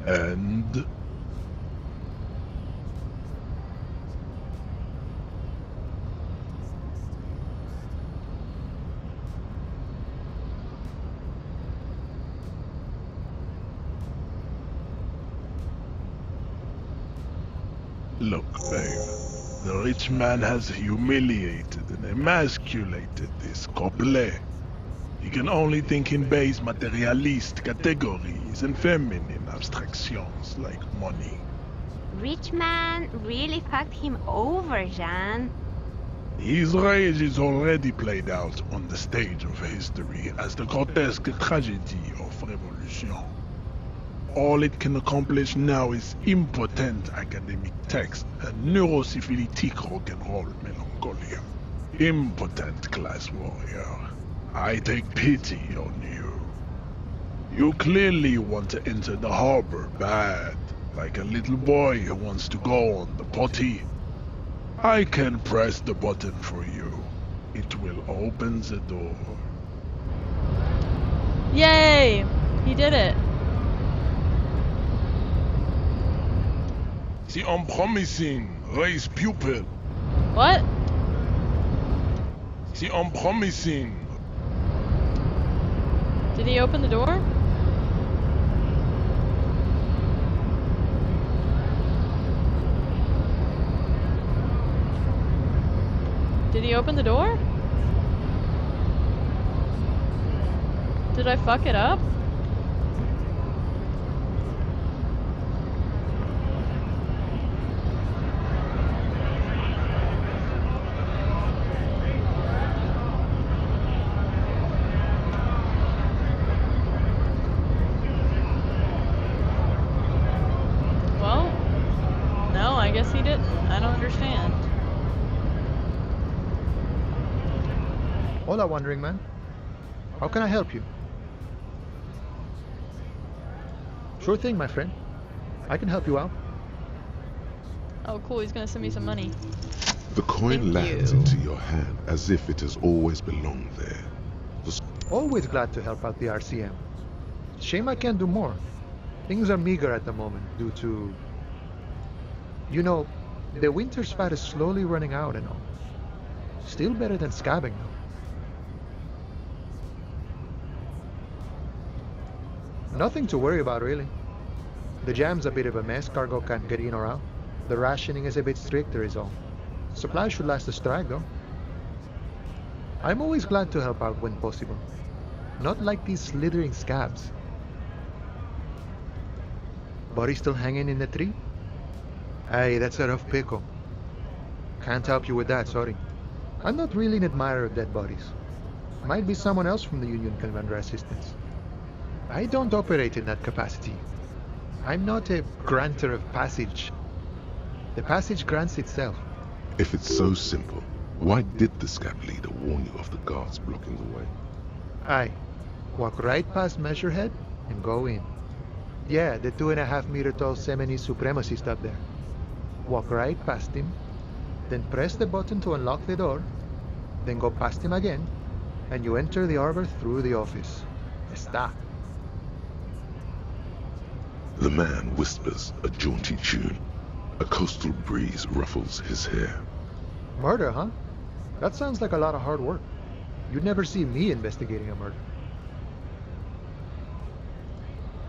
And look, babe, the rich man has humiliated and emasculated this couple. He can only think in base materialist categories and feminine abstractions like money. Rich man really fucked him over, Jean. His rage is already played out on the stage of history as the grotesque tragedy of revolution. All it can accomplish now is impotent academic text and neurosyphilitic rock and roll melancholia. Impotent class warrior. I take pity on you. You clearly want to enter the harbor bad, like a little boy who wants to go on the potty. I can press the button for you. It will open the door. Yay! He did it. The unpromising race pupil. What? The unpromising. Did he open the door? Did he open the door? Did I fuck it up? Well, no, I guess he didn't. I don't understand. Hola, Wandering Man. How can I help you? Sure thing, my friend. I can help you out. Oh, cool, he's gonna send me some money. The coin Thank lands you. into your hand as if it has always belonged there. Always glad to help out the RCM. Shame I can't do more. Things are meager at the moment due to... You know, the winter's fat is slowly running out and all. Still better than scabbing, though. Nothing to worry about, really. The jam's a bit of a mess, cargo can't get in or out. The rationing is a bit stricter is all. Supplies should last the strike, though. I'm always glad to help out when possible. Not like these slithering scabs. Body still hanging in the tree? Aye, that's a rough pickle. Can't help you with that, sorry. I'm not really an admirer of dead bodies. Might be someone else from the Union can render assistance. I don't operate in that capacity. I'm not a granter of passage. The passage grants itself. If it's so simple, why did the scab leader warn you of the guards blocking the way? Aye. Walk right past Measurehead and go in. Yeah, the 2.5 meter tall Seminese supremacist up there. Walk right past him, then press the button to unlock the door, then go past him again, and you enter the arbor through the office. Está. The man whispers a jaunty tune. A coastal breeze ruffles his hair. Murder, huh? That sounds like a lot of hard work. You'd never see me investigating a murder.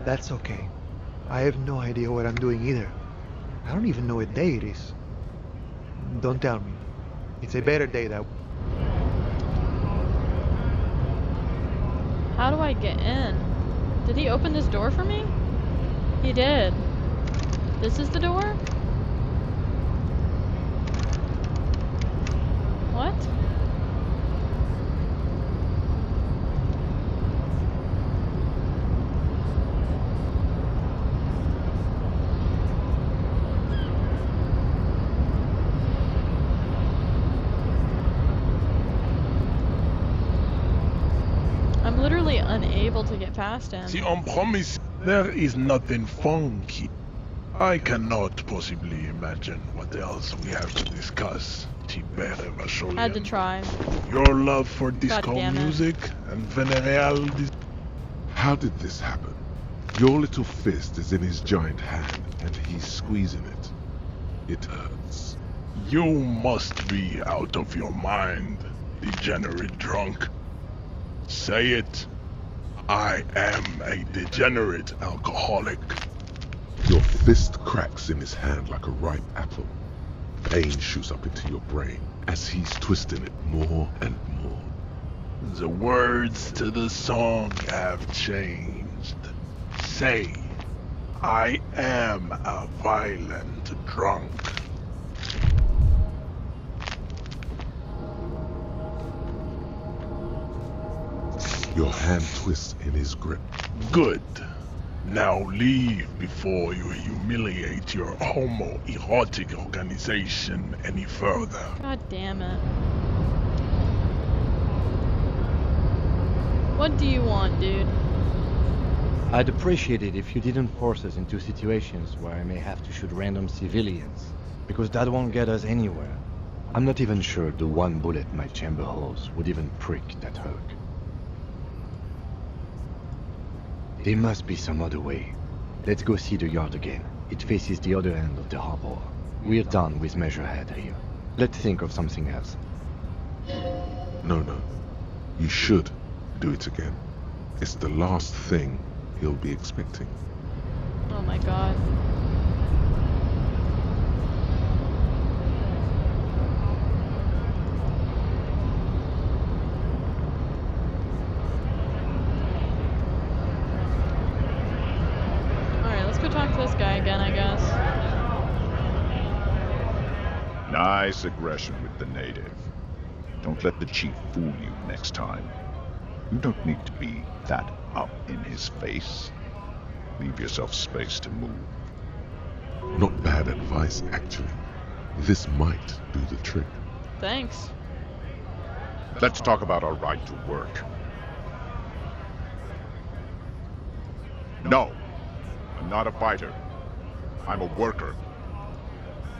That's okay. I have no idea what I'm doing either. I don't even know what day it is. Don't tell me. It's a better day that... How do I get in? Did he open this door for me? He did. This is the door? What? I'm literally unable to get past him. See, on promise, there is nothing funky. I cannot possibly imagine what else we have to discuss. Had to try. Your love for disco damn it. music and venereal How did this happen? Your little fist is in his giant hand, and he's squeezing it. It hurts. You must be out of your mind, degenerate drunk. Say it. I am a degenerate alcoholic. Your fist cracks in his hand like a ripe apple. Pain shoots up into your brain as he's twisting it more and more. The words to the song have changed. Say, I am a violent drunk. Your hand twists in his grip. Good. Now leave before you humiliate your homoerotic organization any further. God damn it. What do you want, dude? I'd appreciate it if you didn't force us into situations where I may have to shoot random civilians, because that won't get us anywhere. I'm not even sure the one bullet my chamber holds would even prick that hook. There must be some other way. Let's go see the yard again. It faces the other end of the harbor. We're done with Measurehead here. Let's think of something else. No. You should do it again. It's the last thing he'll be expecting. Oh my god. Talk to this guy again, I guess. Nice aggression with the native. Don't let the chief fool you next time. You don't need to be that up in his face. Leave yourself space to move. Not bad advice, actually. This might do the trick. Thanks. Let's talk about our right to work. No. I'm not a fighter. I'm a worker.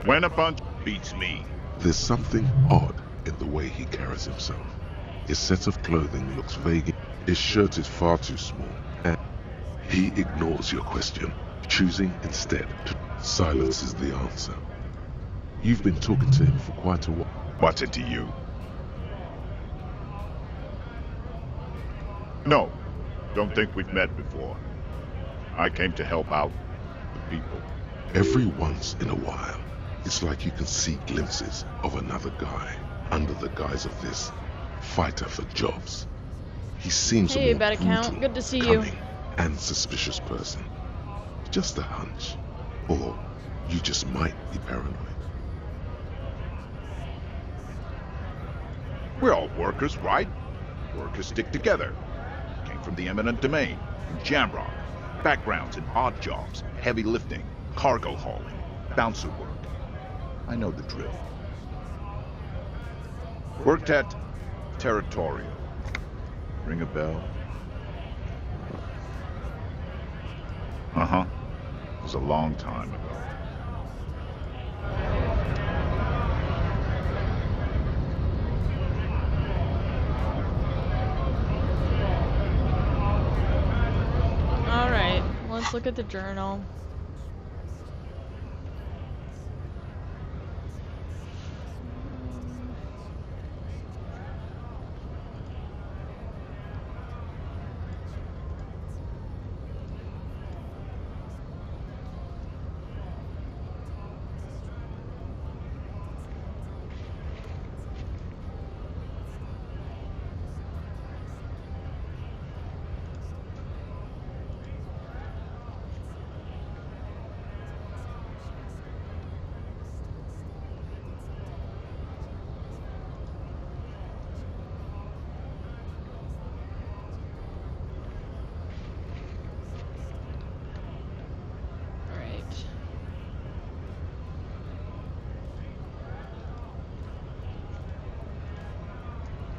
When a bunch beats me. There's something odd in the way he carries himself. His set of clothing looks vague. His shirt is far too small. And he ignores your question, choosing instead to silence is the answer. You've been talking to him for quite a while. What's it to you? No. Don't think we've met before. I came to help out the people. Every once in a while, it's like you can see glimpses of another guy under the guise of this fighter for jobs. He seems hey, a more bad account. brutal, Good to see you. cunning, and suspicious person. Just a hunch. Or you just might be paranoid. We're all workers, right? Workers stick together. Came from the eminent domain, from Jamrock. Backgrounds in odd jobs, heavy lifting, cargo hauling, bouncer work. I know the drill. Worked at Territorial. Ring a bell? Uh-huh. It was a long time ago. Alright, let's look at the journal.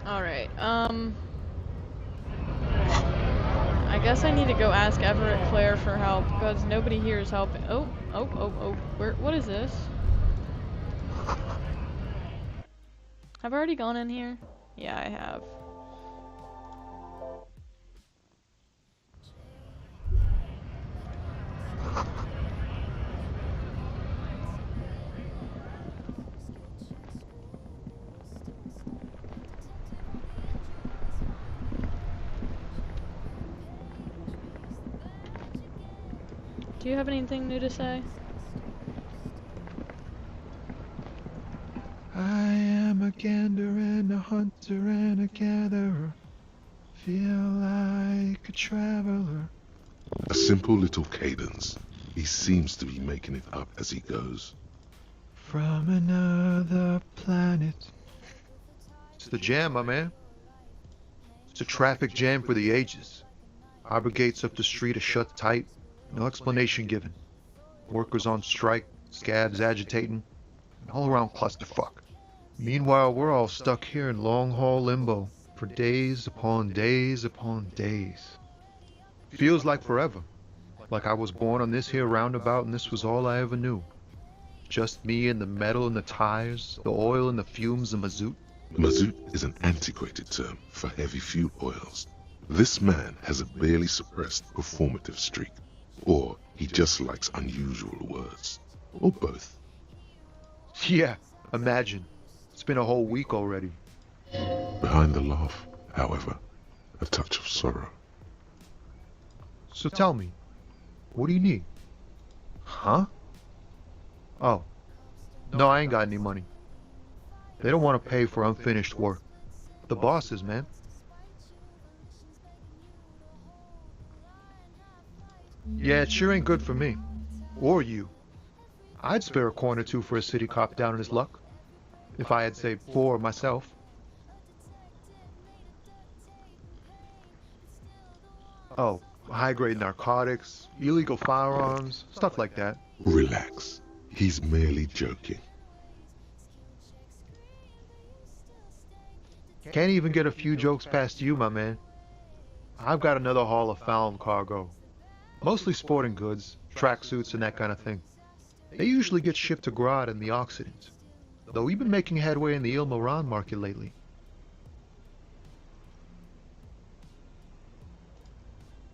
Alright, I guess I need to go ask Everett Claire for help, because nobody here is helping. Oh. What is this? Have I already gone in here? Yeah, I have. Do you have anything new to say? I am a gander and a hunter and a gatherer. Feel like a traveler. A simple little cadence. He seems to be making it up as he goes. From another planet. It's the jam, my man. It's a traffic jam for the ages. Harbor gates up the street are shut tight. No explanation given. Workers on strike, scabs agitating, an all-around clusterfuck. Meanwhile, we're all stuck here in long-haul limbo for days upon days upon days. Feels like forever. Like I was born on this here roundabout and this was all I ever knew. Just me and the metal and the tires, the oil and the fumes of mazout. Mazout is an antiquated term for heavy fuel oils. This man has a barely suppressed performative streak. Or he just likes unusual words. Or both. Yeah, imagine. It's been a whole week already. Behind the laugh, however, a touch of sorrow. So tell me, what do you need? Huh? Oh. No, I ain't got any money. They don't want to pay for unfinished work. The bosses, man. Yeah, it sure ain't good for me. Or you. I'd spare a coin or two for a city cop down in his luck. If I had saved 4 myself. Oh, high-grade narcotics, illegal firearms, stuff like that. Relax. He's merely joking. Can't even get a few jokes past you, my man. I've got another haul of found cargo. Mostly sporting goods, tracksuits and that kind of thing. They usually get shipped to Grad in the Occident. Though we've been making headway in the Il Moran market lately.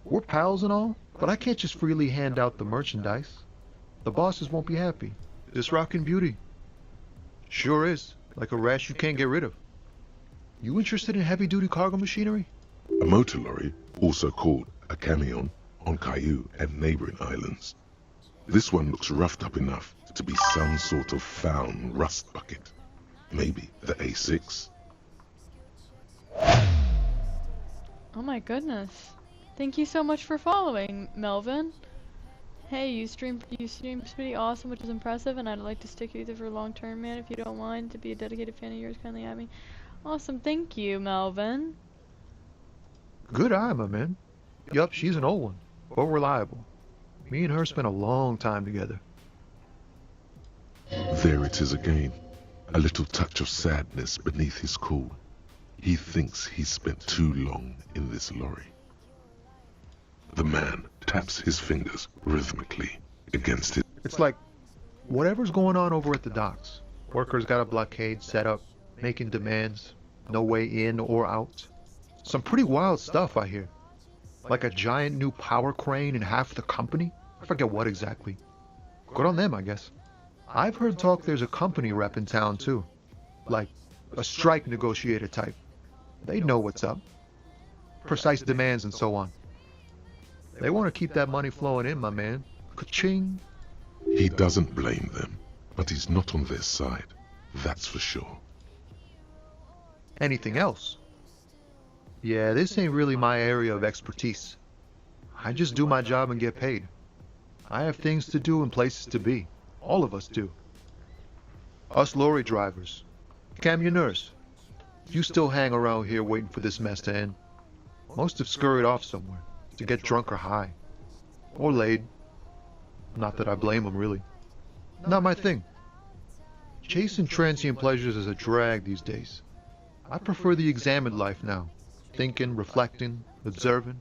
We're pals and all, but I can't just freely hand out the merchandise. The bosses won't be happy. This rockin' beauty. Sure is, like a rash you can't get rid of. You interested in heavy-duty cargo machinery? A motor lorry, also called a camion, on Caillou and neighboring islands. This one looks roughed up enough to be some sort of found rust bucket. Maybe the A6. Oh my goodness. Thank you so much for following, Melvin. Hey, you stream pretty awesome, which is impressive, and I'd like to stick with you for long term, man, if you don't mind. To be a dedicated fan of yours, kindly add me. Awesome, thank you, Melvin. Good eye, my man. Yup, she's an old one, but reliable. Me and her spent a long time together. There it is again. A little touch of sadness beneath his cool. He thinks he's spent too long in this lorry. The man taps his fingers rhythmically against it. It's like, whatever's going on over at the docks. Workers got a blockade set up, making demands, no way in or out. Some pretty wild stuff, I hear. Like a giant new power crane in half the company? I forget what exactly. Good on them, I guess. I've heard talk there's a company rep in town, too. Like, a strike negotiator type. They know what's up. Precise demands and so on. They want to keep that money flowing in, my man. Ka-ching. He doesn't blame them, but he's not on their side. That's for sure. Anything else? Yeah, this ain't really my area of expertise. I just do my job and get paid. I have things to do and places to be. All of us do. Us lorry drivers. Camionneurs. You still hang around here waiting for this mess to end. Most have scurried off somewhere. To get drunk or high. Or laid. Not that I blame them, really. Not my thing. Chasing transient pleasures is a drag these days. I prefer the examined life now. Thinking, reflecting, observing.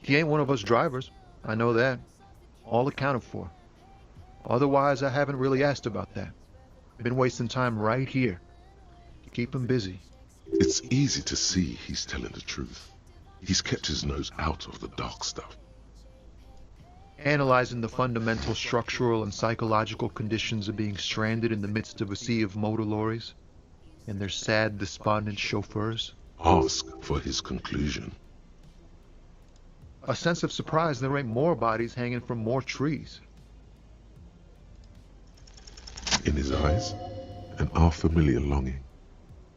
He ain't one of us drivers. I know that. All accounted for. Otherwise, I haven't really asked about that. Been wasting time right here. Keep him busy. It's easy to see he's telling the truth. He's kept his nose out of the dark stuff. Analyzing the fundamental structural and psychological conditions of being stranded in the midst of a sea of motor lorries and their sad, despondent chauffeurs. Ask for his conclusion. A sense of surprise there ain't more bodies hanging from more trees. In his eyes, an unfamiliar longing.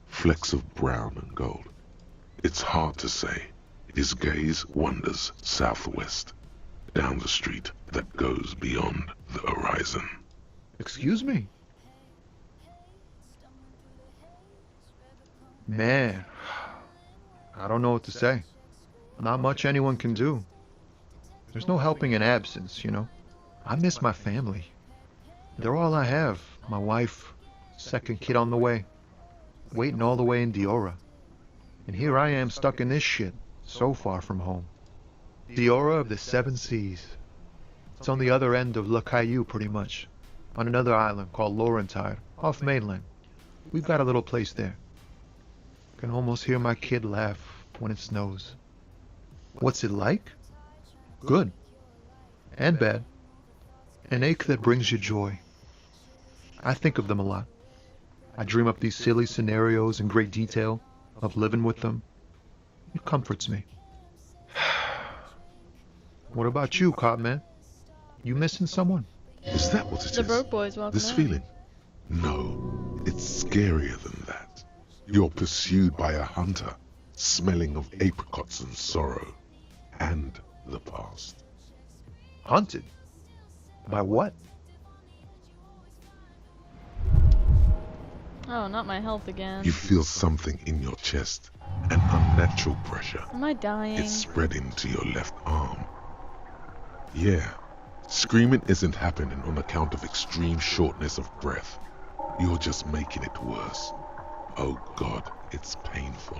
Flecks of brown and gold. It's hard to say. His gaze wanders southwest, down the street that goes beyond the horizon. Excuse me? Man, I don't know what to say. Not much anyone can do. There's no helping in absence, you know. I miss my family. They're all I have. My wife, second kid on the way. Waiting all the way in Diora. And here I am stuck in this shit, so far from home. Diora of the Seven Seas. It's on the other end of Le Caillou, pretty much. On another island called Laurentide, off mainland. We've got a little place there. Can almost hear my kid laugh when it snows. What's it like? Good. And bad. An ache that brings you joy. I think of them a lot. I dream up these silly scenarios in great detail of living with them. It comforts me. What about you, Cop Man? You missing someone? Is that what it is? The broke boys welcome This out. feeling? No, it's scarier than that. You're pursued by a hunter, smelling of apricots and sorrow, and the past. Hunted? By what? Oh, not my health again. You feel something in your chest, an unnatural pressure. Am I dying? It's spreading to your left arm. Yeah, screaming isn't happening on account of extreme shortness of breath. You're just making it worse. Oh God, it's painful.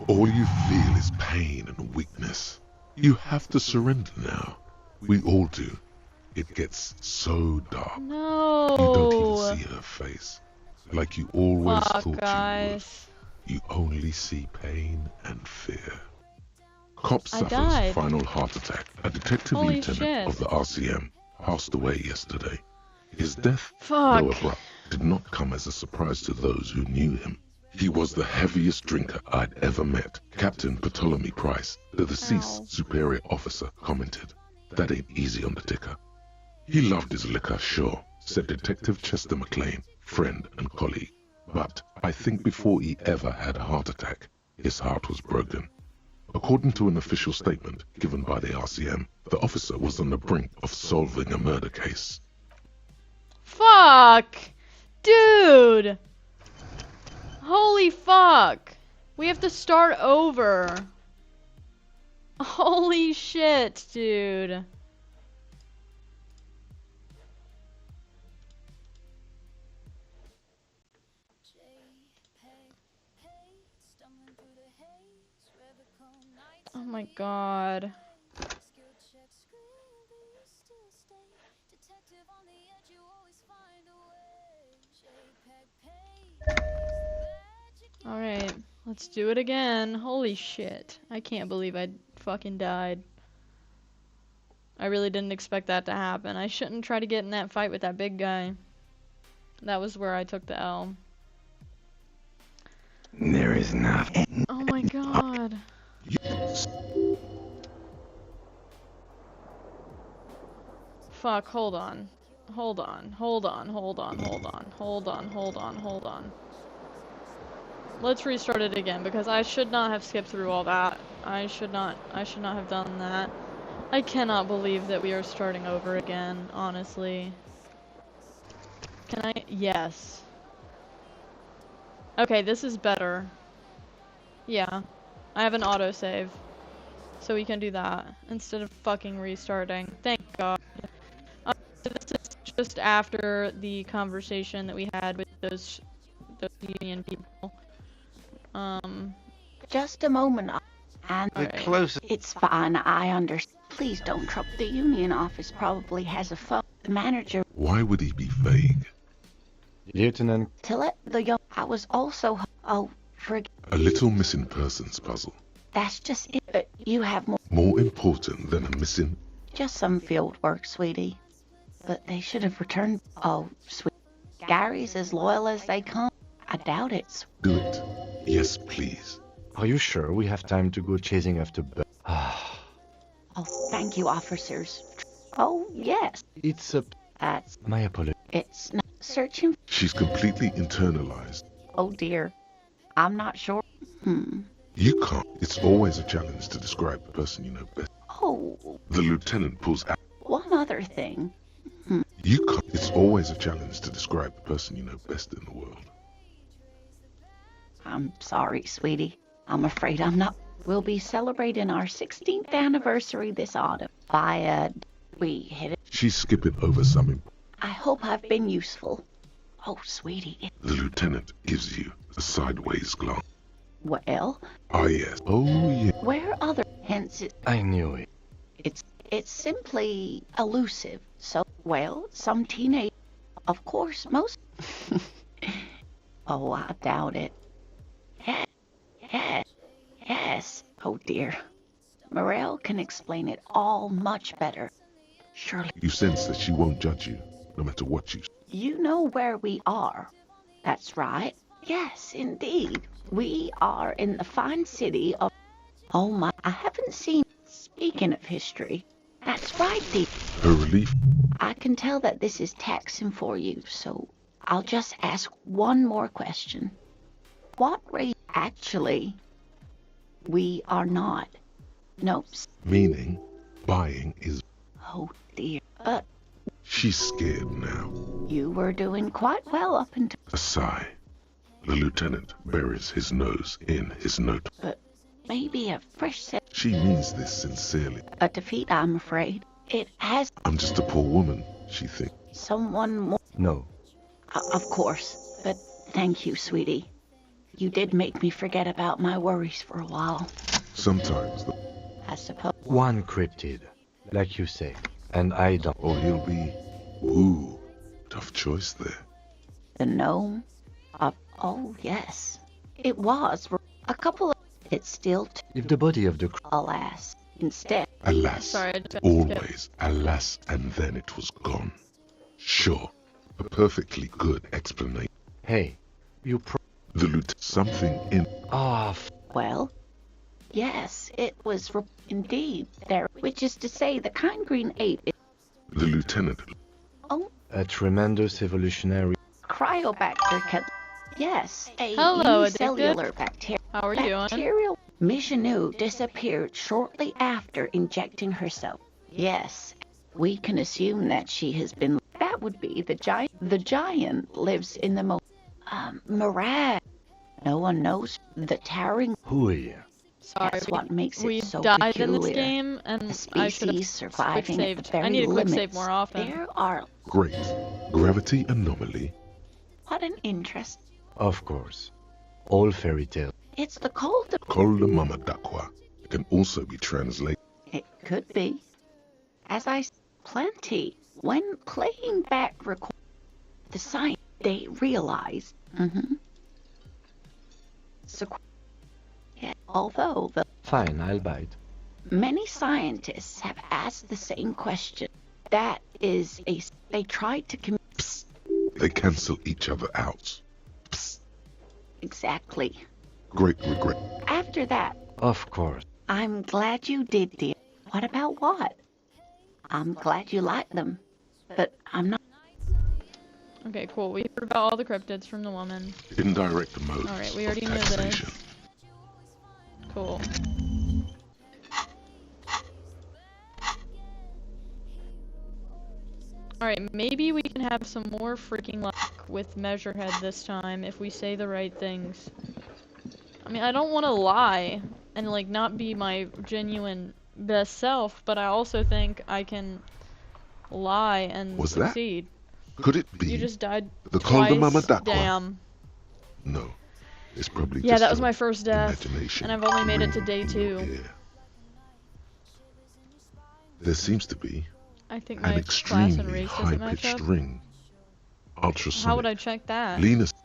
All you feel is pain and weakness. You have to surrender now. We all do. It gets so dark. No. You don't even see her face. Like you always Fuck, thought guys. you would. You only see pain and fear. Cop I suffers died. final heart attack. A detective Holy lieutenant shit. of the RCM passed away yesterday. His death, Fuck. though abrupt, did not come as a surprise to those who knew him. He was the heaviest drinker I'd ever met. Captain Ptolemy Price, the deceased superior officer, commented, "That ain't easy on the ticker." He loved his liquor, sure, said Detective Chester McLean, friend and colleague. But I think before he ever had a heart attack, his heart was broken. According to an official statement given by the RCM, the officer was on the brink of solving a murder case. Fuck! Dude! Holy fuck! We have to start over. Holy shit, dude. Oh my god. Alright, let's do it again. Holy shit. I can't believe I fucking died. I really didn't expect that to happen. I shouldn't try to get in that fight with that big guy. That was where I took the L. There is nothing. Oh my god. Fuck, hold on. Hold on, hold on, hold on, hold on, hold on, hold on, hold on. Let's restart it again, because I should not have skipped through all that. I should not have done that. I cannot believe that we are starting over again, honestly. Can I? Yes. Okay, this is better. Yeah. I have an autosave. So we can do that, instead of fucking restarting. Thank God. This is just after the conversation that we had with those Union people. Just a moment. And closest. it's fine, I understand. Please don't trouble. The Union office probably has a phone. The manager. Why would he be vague? Lieutenant. To let the young. I was also. Oh, forget. A little missing persons puzzle. That's just it. But you have more. More important than a missing. Just some field work, sweetie. But they should have returned. Oh, sweet. Gary's as loyal as they come. I doubt it. Do it. Yes, please. Are you sure we have time to go chasing after Oh, thank you, officers. Oh, yes. It's a... That's... My apologies. It's not searching... She's completely internalized. Oh, dear. I'm not sure. You can't. It's always a challenge to describe the person you know best. Oh. The lieutenant pulls out. One other thing. You can't. It's always a challenge to describe the person you know best in the world. I'm sorry, sweetie. I'm afraid I'm not. We'll be celebrating our 16th anniversary this autumn. We hit it. She's skipping over something. I hope I've been useful. Oh, sweetie. The lieutenant gives you a sideways glance. Well? Ah, yes. Oh, yeah. Where other... Hence it... I knew it. It's simply elusive. So, well, some teenage... Of course, most... Oh, I doubt it. Yes. Oh, dear. Morel can explain it all much better. Surely. You sense that she won't judge you, no matter what you... You know where we are. That's right. Yes, indeed. We are in the fine city of... Oh, my... I haven't seen... Speaking of history... That's right, dear. Her relief? I can tell that this is taxing for you, so... I'll just ask one more question. What race... Actually... We are not. Nope. Meaning, buying is... Oh, dear. But... She's scared now. You were doing quite well up until... A sigh. The lieutenant buries his nose in his note. But maybe a fresh set... She means this sincerely. A defeat, I'm afraid. It has... I'm just a poor woman, she thinks. Someone more... No. Of course. But thank you, sweetie. You did make me forget about my worries for a while. Sometimes. I suppose. One cryptid, like you say, and I don't. Or he'll be... Ooh, tough choice there. The gnome? Oh, yes. It was. A couple of... It's still... If the body of the... Alas. Instead... Alas. Sorry, Always. Alas, and then it was gone. Sure. A perfectly good explanation. Hey, you The loot... Something in... Well... Yes, it was indeed there, which is to say the kind green ape is... The lieutenant... Oh... A tremendous evolutionary... Cryobacter Yes, a Hello, unicellular bacteria. How are you doing? Bacterial Michenu disappeared shortly after injecting herself. Yes, we can assume that she has been... That would be the giant. The giant lives in the mirage. No one knows the towering... Who are you? Sorry, That's what makes it so died peculiar. in this game, and a species surviving at the very I need to quick limits. save more often. There are... Great. Gravity anomaly. What an interest. Of course. All fairy tales. It's the cold... Kolda Mama Dakwa can also be translated. It could be. As I... Plenty. When playing back the science, they realize... So, yeah, although the... Fine, I'll bite. Many scientists have asked the same question. That is a... They tried to... They cancel each other out. Exactly. Great regret. After that... Of course. I'm glad you did, dear. What about what? I'm glad you like them. But I'm not... Okay, cool. We heard about all the cryptids from the woman. Indirect modes. Alright, we already know taxation. this. Cool. Alright, maybe we can have some more freaking luck with Measurehead this time if we say the right things. I mean, I don't want to lie and, like, not be my genuine best self, but I also think I can lie and Was that? succeed. Could it be You just died the twice, Kolda Mama Dakwa? damn. No. It's probably Yeah, just that was your my first death, imagination and I've only made it to day reading in your 2. ear. There seems to be I think an my class and extremely race doesn't match high-pitched up. ring. Ultrasonic. How would I check that?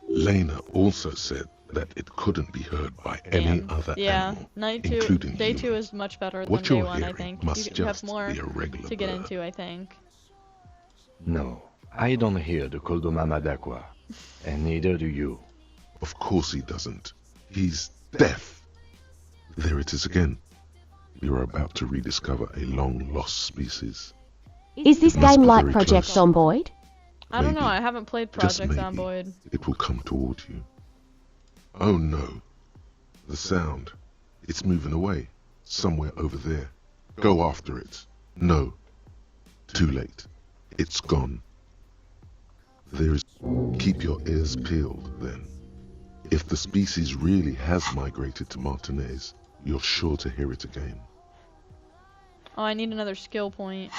Lena also said that it couldn't be heard by any other Yeah, animal, night 2, including day you. 2 is much better than What day you're 1, I hearing think. must You have just more be a regular to get bird. into, I think. No, I don't hear the Coldomama d'Aqua, and neither do you. Of course he doesn't. He's deaf. There it is again. You're about to rediscover a long-lost species. Is this It must game be like very Project close. Zomboid? I don't know, Maybe, I haven't played just Project maybe, Zomboid. it will come toward you. Oh no. The sound. It's moving away. Somewhere over there. Go after it. No. Too late. It's gone. Keep your ears peeled, then. If the species really has migrated to Martinaise, you're sure to hear it again. Oh, I need another skill point.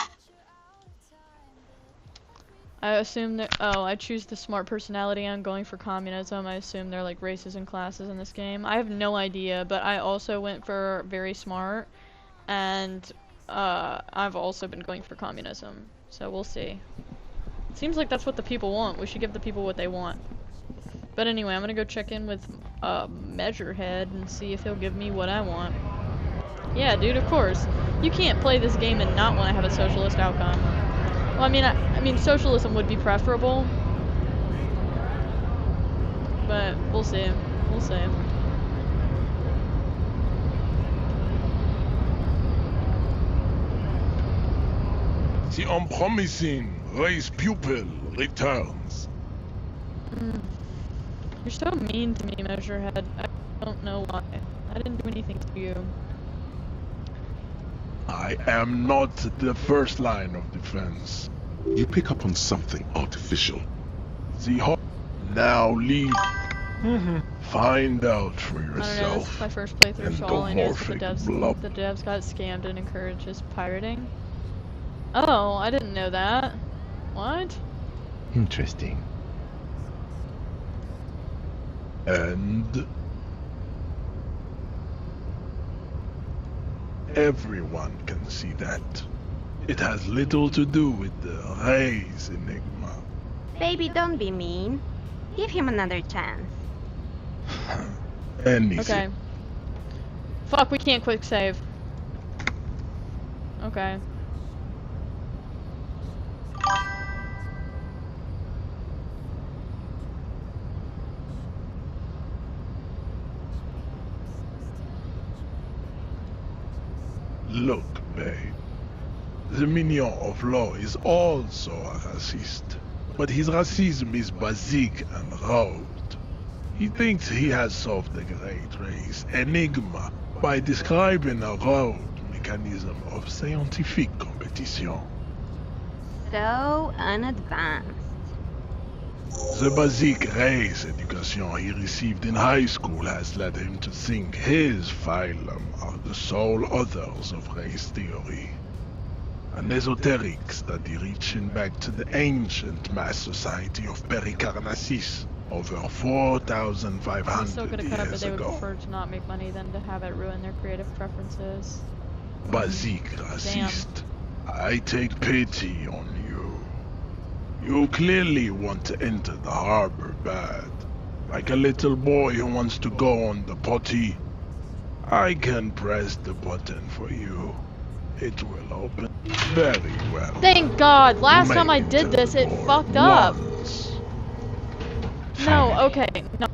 I assume that. Oh, I choose the smart personality. I'm going for communism. I assume they're like races and classes in this game. I have no idea, but I also went for very smart, and I've also been going for communism. So we'll see. Seems like that's what the people want. We should give the people what they want. But anyway, I'm gonna go check in with Measurehead and see if he'll give me what I want. Yeah, dude, of course. You can't play this game and not want to have a socialist outcome. Well, I mean, socialism would be preferable. But we'll see. We'll see. The unpromising race pupil returns. You're so mean to me, Measurehead. I don't know why. I didn't do anything to you. I am not the first line of defense. You pick up on something artificial. Now leave. Find out for I don't know, this is yourself. my first playthrough, so all I know is that Endomorphic the devs got scammed and encourages pirating. Oh, I didn't know that. What? Interesting. And everyone can see that. It has little to do with the race enigma. Baby, don't be mean. Give him another chance. Anything. Okay. Fuck, we can't quick save. Okay. Look, babe. The minion of law is also a racist. But his racism is basic and rude. He thinks he has solved the great race enigma by describing a rude mechanism of scientific competition. So unadvanced. The basic race education he received in high school has led him to think his phylum are the sole authors of race theory. An esoteric study reaching back to the ancient mass society of Pericarnassus over I'm 4,500 still gonna cut it, but years they would ago. prefer to not make money than to have it ruin their creative preferences. Basic racist, I take pity on you. You clearly want to enter the harbor bad. Like a little boy who wants to go on the potty. I can press the button for you. It will open very well. Thank God! Last time I Maybe did this, it fucked up! No, okay, no.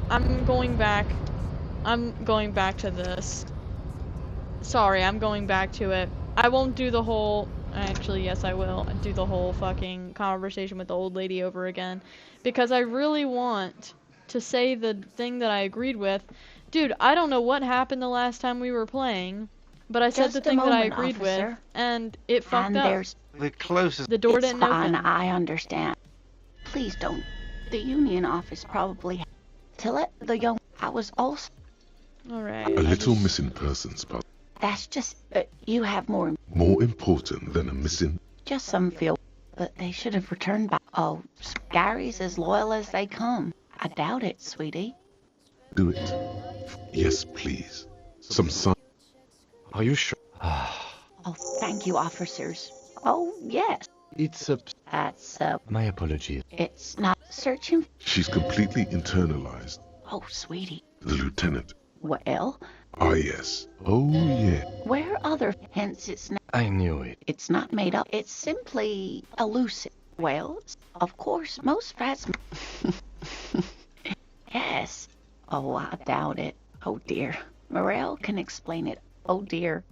I'm going back. I'm going back to this. Sorry, I'm going back to it. I won't do the whole... Actually, yes, I will do the whole fucking conversation with the old lady over again. Because I really want to say the thing that I agreed with. Dude, I don't know what happened the last time we were playing, but I said Just the a thing that I moment, agreed with, officer. and it fucked And up. there's The closest. The door it's didn't fine, open. I understand. Please don't. The union office probably to let the young. I was also. Alright. A little missing persons puzzle. That's just. You have more. More important than a missing. Just some feel. But they should have returned back. Oh, Gary's as loyal as they come. I doubt it, sweetie. Do it. Yes, please. Some sign. Are you sure? Oh, thank you, officers. Oh, yes. It's That's, my apologies. it's not searching. She's completely internalized. Oh, sweetie. The lieutenant. Well, Ah, yes. Oh, yeah. where other, hence it's not, I knew it. it's not made up. It's simply elusive. Well, of course, most rats. Yes. Oh, I doubt it. Oh, dear. Morel can explain it. Oh, dear.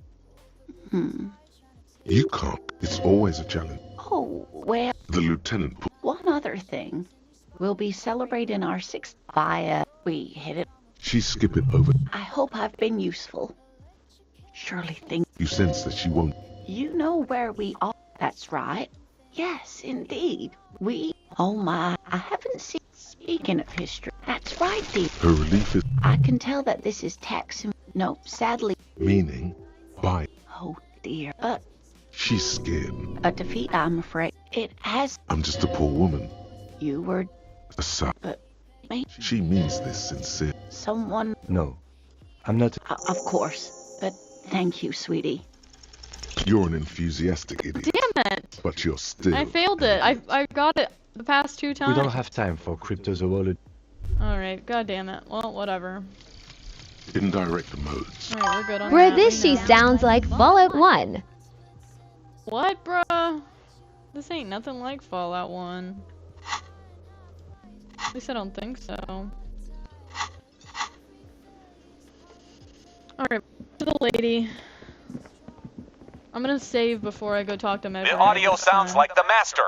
You can't. It's always a challenge. Oh, well, The lieutenant. one other thing. We'll be celebrating our 6th via. We hit it. She's skipping over. I hope I've been useful. Surely think You sense that she won't. you know where we are. That's right. Yes, indeed. We. Oh my, I haven't seen. Speaking of history, that's right, dear. Her relief is I can tell that this is taxing. No, sadly. meaning by. Oh dear. She's scared. A defeat, I'm afraid. It has. I'm just a poor woman. You were Aside. me. She means this sincere. Someone. No, I'm not. Of course. But thank you, sweetie. You're an enthusiastic idiot. Damn it! But you're still. I failed it. I got it the past 2 times. We don't have time for cryptozoology. Alright, god damn it. Well, whatever. Indirect modes. Alright, we're good on Bro, that. this we she know. sounds like Fallout 1. What, bruh? This ain't nothing like Fallout 1. At least I don't think so. Alright, to the lady. I'm gonna save before I go talk to Measure. The audio sounds like the master.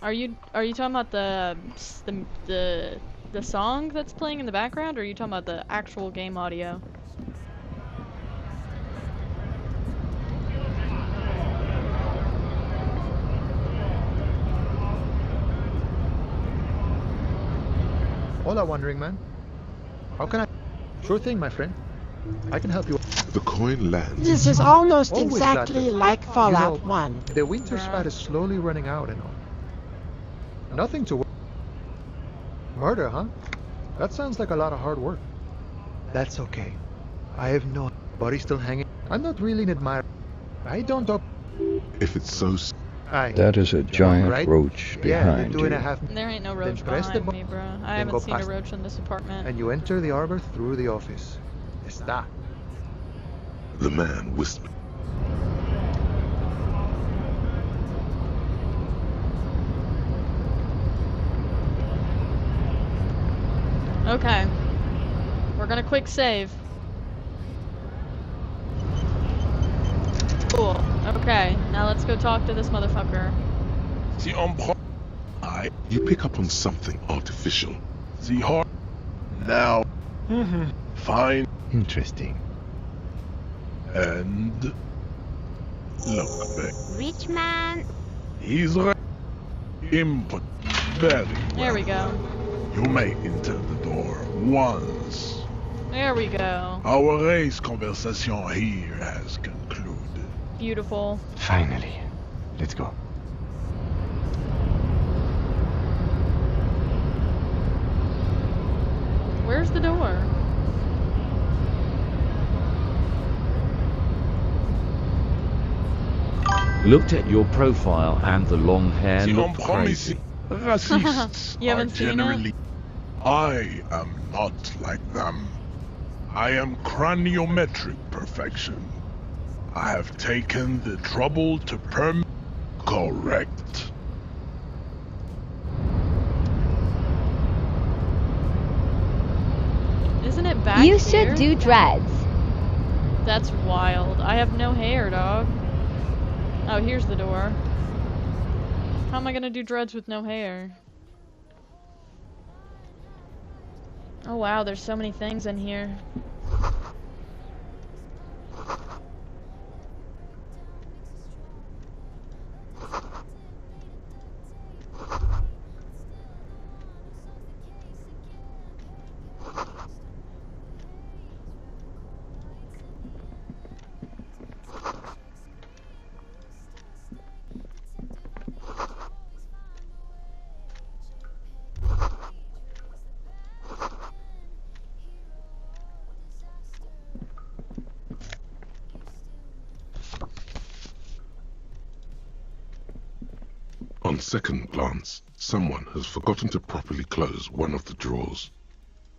Are you talking about the song that's playing in the background, or are you talking about the actual game audio? Hola, Wandering Man. How can I? Sure thing, my friend. I can help you. The coin lands. This is almost Always exactly glad to- like Fallout You know, 1. The winter spat is slowly running out and all. Nothing to worry. Murder, huh? That sounds like a lot of hard work. That's okay. I have no... Body's still hanging. I'm not really an admirer. I don't... If it's so. That is a giant Right? roach Yeah, the behind 2.5... There ain't no Then roach press the behind me, bro. I then go haven't seen a past- roach in this apartment. And you enter the arbor through the office. Está. The man whispered. Okay. We're gonna quick save. Cool. Okay, now let's go talk to this motherfucker. You pick up on something artificial. The heart. Now. Fine. Interesting. And. Look back. Rich man. He's right. Input. Very There we go. You may enter the door once. There we go. Our race conversation here has concluded. Beautiful. Finally. Let's go. Where's the door? Looked at your profile and the long hair looked crazy. Racists You haven't are seen it? generally. I am not like them. I am craniometric perfection. I have taken the trouble to correct. Isn't it back You here? should do dreads. That's wild. I have no hair, dog. Oh, here's the door. How am I gonna do dreads with no hair? Oh wow, there's so many things in here. On second glance, someone has forgotten to properly close one of the drawers.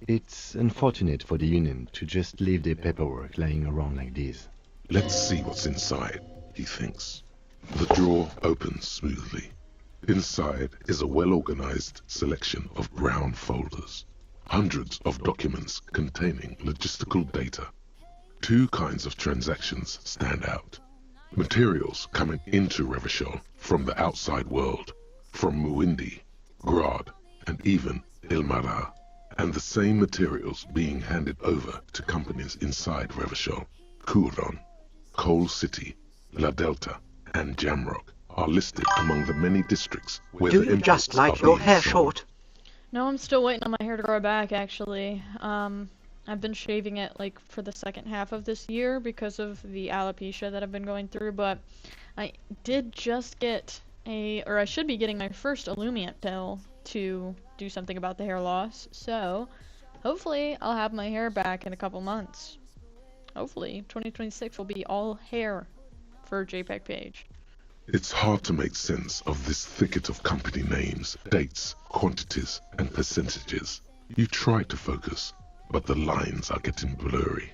It's unfortunate for the Union to just leave their paperwork lying around like this. Let's see what's inside, he thinks. The drawer opens smoothly. Inside is a well-organized selection of brown folders. Hundreds of documents containing logistical data. Two kinds of transactions stand out. Materials coming into Revachol from the outside world, from Muindi, Grad, and even Ilmara, and the same materials being handed over to companies inside Revachol. Kuron, Coal City, La Delta, and Jamrock are listed among the many districts where Do the you just like your hair short? No, I'm still waiting on my hair to grow back, actually. I've been shaving it, like, for the second half of this year because of the alopecia that I've been going through, but I did just get I should be getting my first Illumiant pill to do something about the hair loss, so hopefully I'll have my hair back in a couple months. Hopefully 2026 will be all hair for JPEG page. It's hard to make sense of this thicket of company names, dates, quantities, and percentages. You try to focus, but the lines are getting blurry.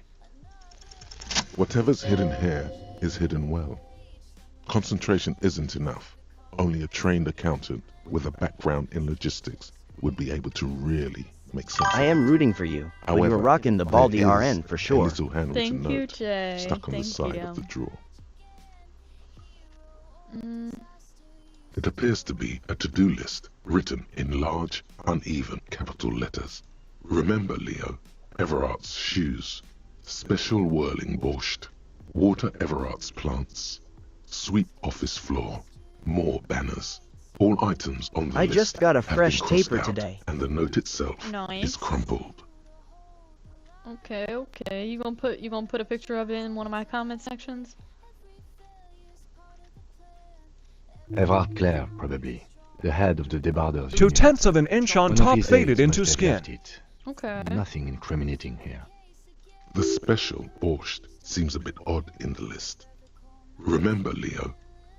Whatever's hidden here is hidden well. Concentration isn't enough. Only a trained accountant with a background in logistics would be able to really make sense of I am rooting for you. But you were rocking the Baldy there RN is for sure. a little handwritten Thank you, note Jay. stuck on the Thank side you. of the drawer. Mm. It appears to be a to-do list written in large, uneven capital letters. Remember, Leo, Everart's shoes, special whirling borscht, water Everart's plants, sweep office floor, more banners. All items on the I list just got a have been fresh crossed taper out, today. and the note itself Nice. is crumpled. Okay. You gonna put a picture of it in one of my comment sections? Everard Clare, probably. The head of the Debarders. 2/10 of an inch on One of top his faded aides into must have skin. left it. Okay. Nothing incriminating here. The special borscht seems a bit odd in the list. Remember, Leo,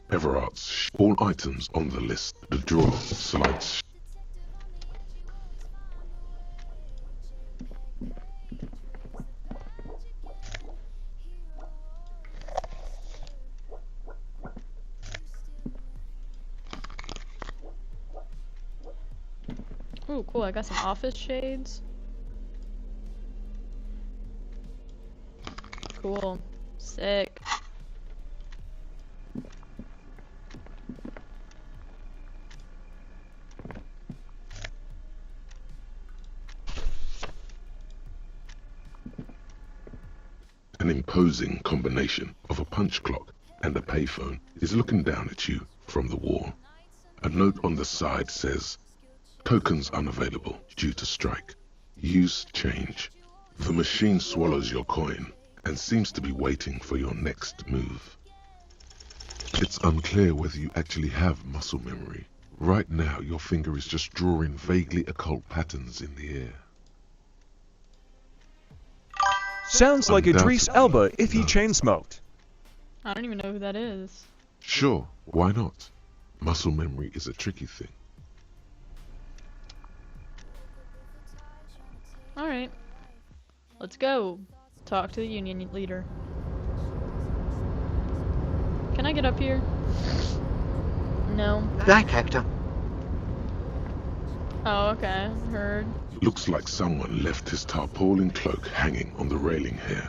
Everart's all items on the list. The drawer slides. Ooh, cool. I got some office shades. Cool. Sick. An imposing combination of a punch clock and a payphone is looking down at you from the wall. A note on the side says, "Tokens unavailable due to strike. Use change." The machine swallows your coin and seems to be waiting for your next move. It's unclear whether you actually have muscle memory. Right now, your finger is just drawing vaguely occult patterns in the air. Sounds like Idris Undoubtedly, Elba if he no. chain smoked. I don't even know who that is. Sure, why not? Muscle memory is a tricky thing. Alright. Let's go. Talk to the union leader. Can I get up here? No. Black Hector. Oh, okay. Heard. Looks like someone left his tarpaulin cloak hanging on the railing here.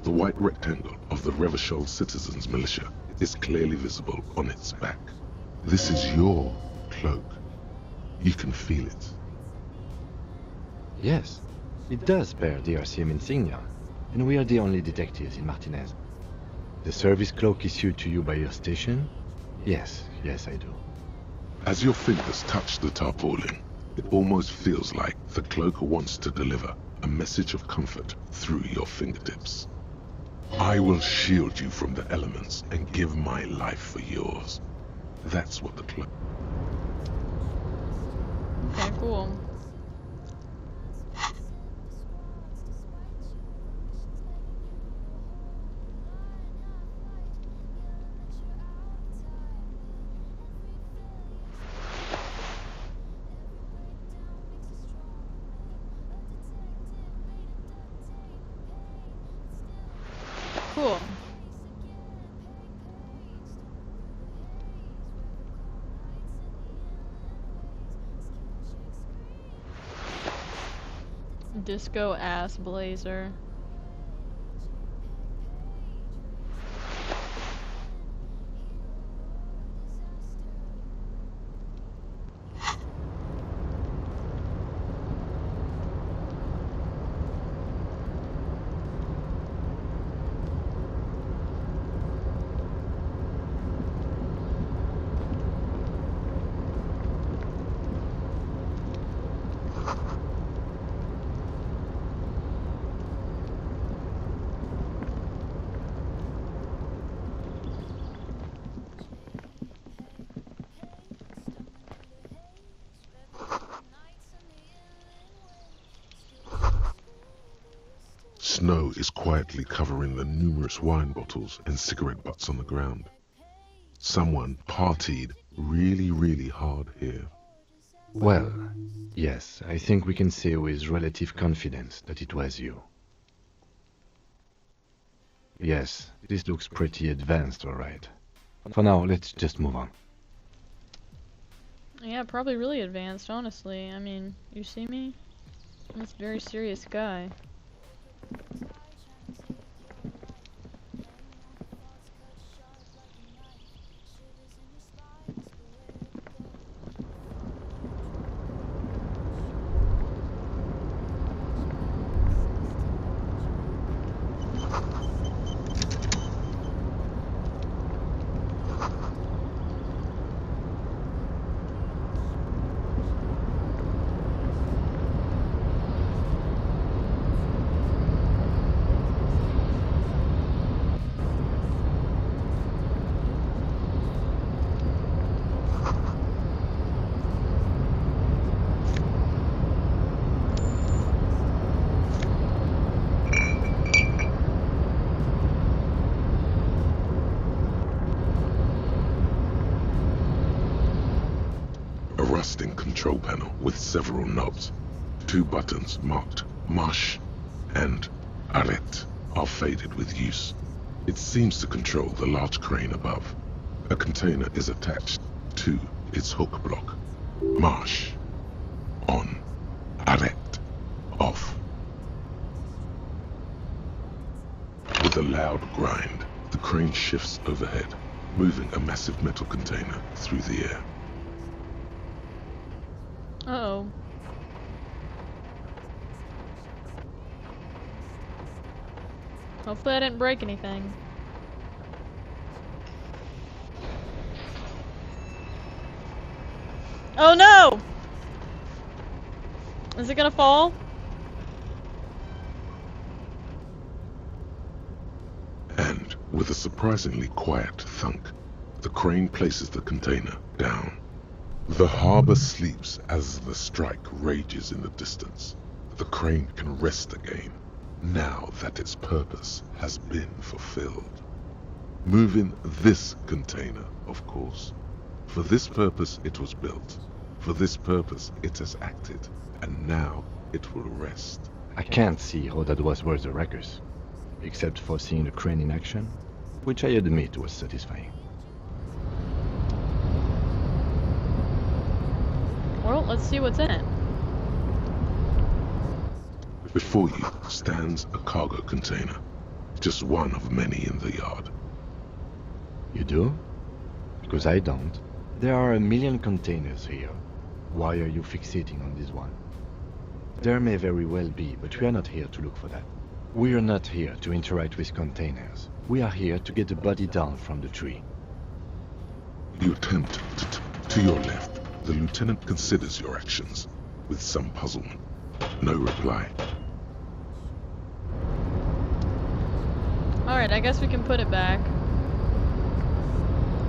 The white rectangle of the Revachol Citizens Militia is clearly visible on its back. This is your cloak. You can feel it. Yes, it does bear the RCM insignia, and we are the only detectives in Martinaise. The service cloak issued to you by your station? Yes, I do. As your fingers touch the tarpaulin, it almost feels like the cloak wants to deliver a message of comfort through your fingertips. I will shield you from the elements and give my life for yours. That's what the cloak... Okay, cool. cool. Disco ass blazer. Snow is quietly covering the numerous wine bottles and cigarette butts on the ground. Someone partied really hard here. Well, yes, I think we can say with relative confidence that it was you. Yes, this looks pretty advanced, alright. For now, let's just move on. Yeah, probably really advanced, honestly. I mean, you see me? I'm this very serious guy. Rusting control panel with several knobs. 2 buttons marked Marche and Arrête are faded with use. It seems to control the large crane above. A container is attached to its hook block. Marche. On. Arrête. Off. With a loud grind, the crane shifts overhead, moving a massive metal container through the air. Uh-oh. Hopefully I didn't break anything. Oh no! Is it gonna fall? And with a surprisingly quiet thunk, the crane places the container down. The harbor sleeps as the strike rages in the distance. The crane can rest again, now that its purpose has been fulfilled. Moving this container, of course. For this purpose it was built. For this purpose it has acted. And now it will rest. I can't see how that was worth the ruckus, except for seeing the crane in action, which I admit was satisfying. Well, let's see what's in it. Before you stands a cargo container, just one of many in the yard. You do? Because I don't. There are a million containers here. Why are you fixating on this one? There may very well be, but we are not here to look for that. We are not here to interact with containers. We are here to get the body down from the tree. You attempt to your left. The lieutenant considers your actions with some puzzlement. No reply. Alright, I guess we can put it back.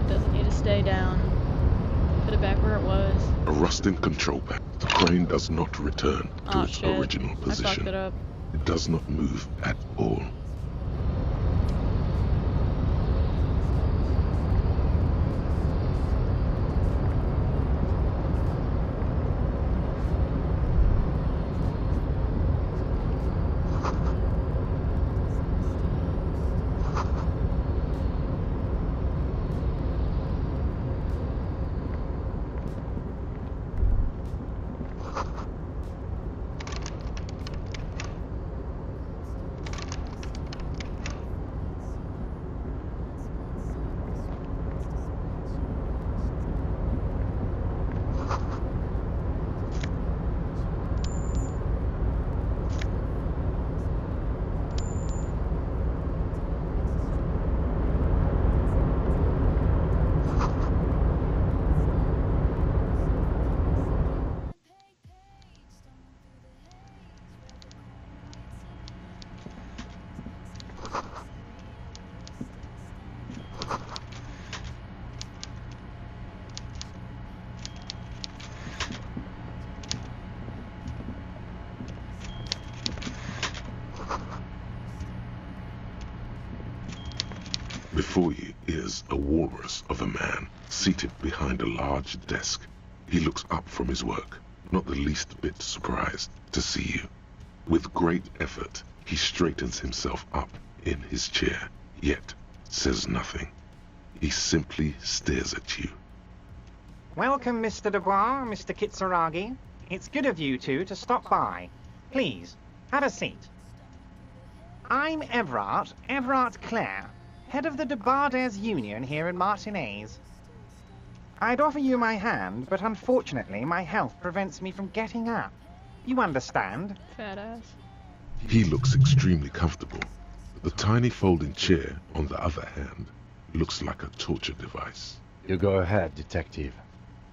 It doesn't need to stay down. Put it back where it was. A rusting control panel. The crane does not return to its original position. I fucked it up. It does not move at all. Before you is a walrus of a man seated behind a large desk. He looks up from his work, not the least bit surprised to see you. With great effort, he straightens himself up in his chair, yet says nothing. He simply stares at you. Welcome, Mr. Dubois, Mr. Kitsuragi. It's good of you two to stop by. Please, have a seat. I'm Everard Clare, head of the Debarders Union here in Martinaise. I'd offer you my hand, but unfortunately my health prevents me from getting up. You understand? Fat ass. He looks extremely comfortable. The tiny folding chair, on the other hand, looks like a torture device. You go ahead, detective.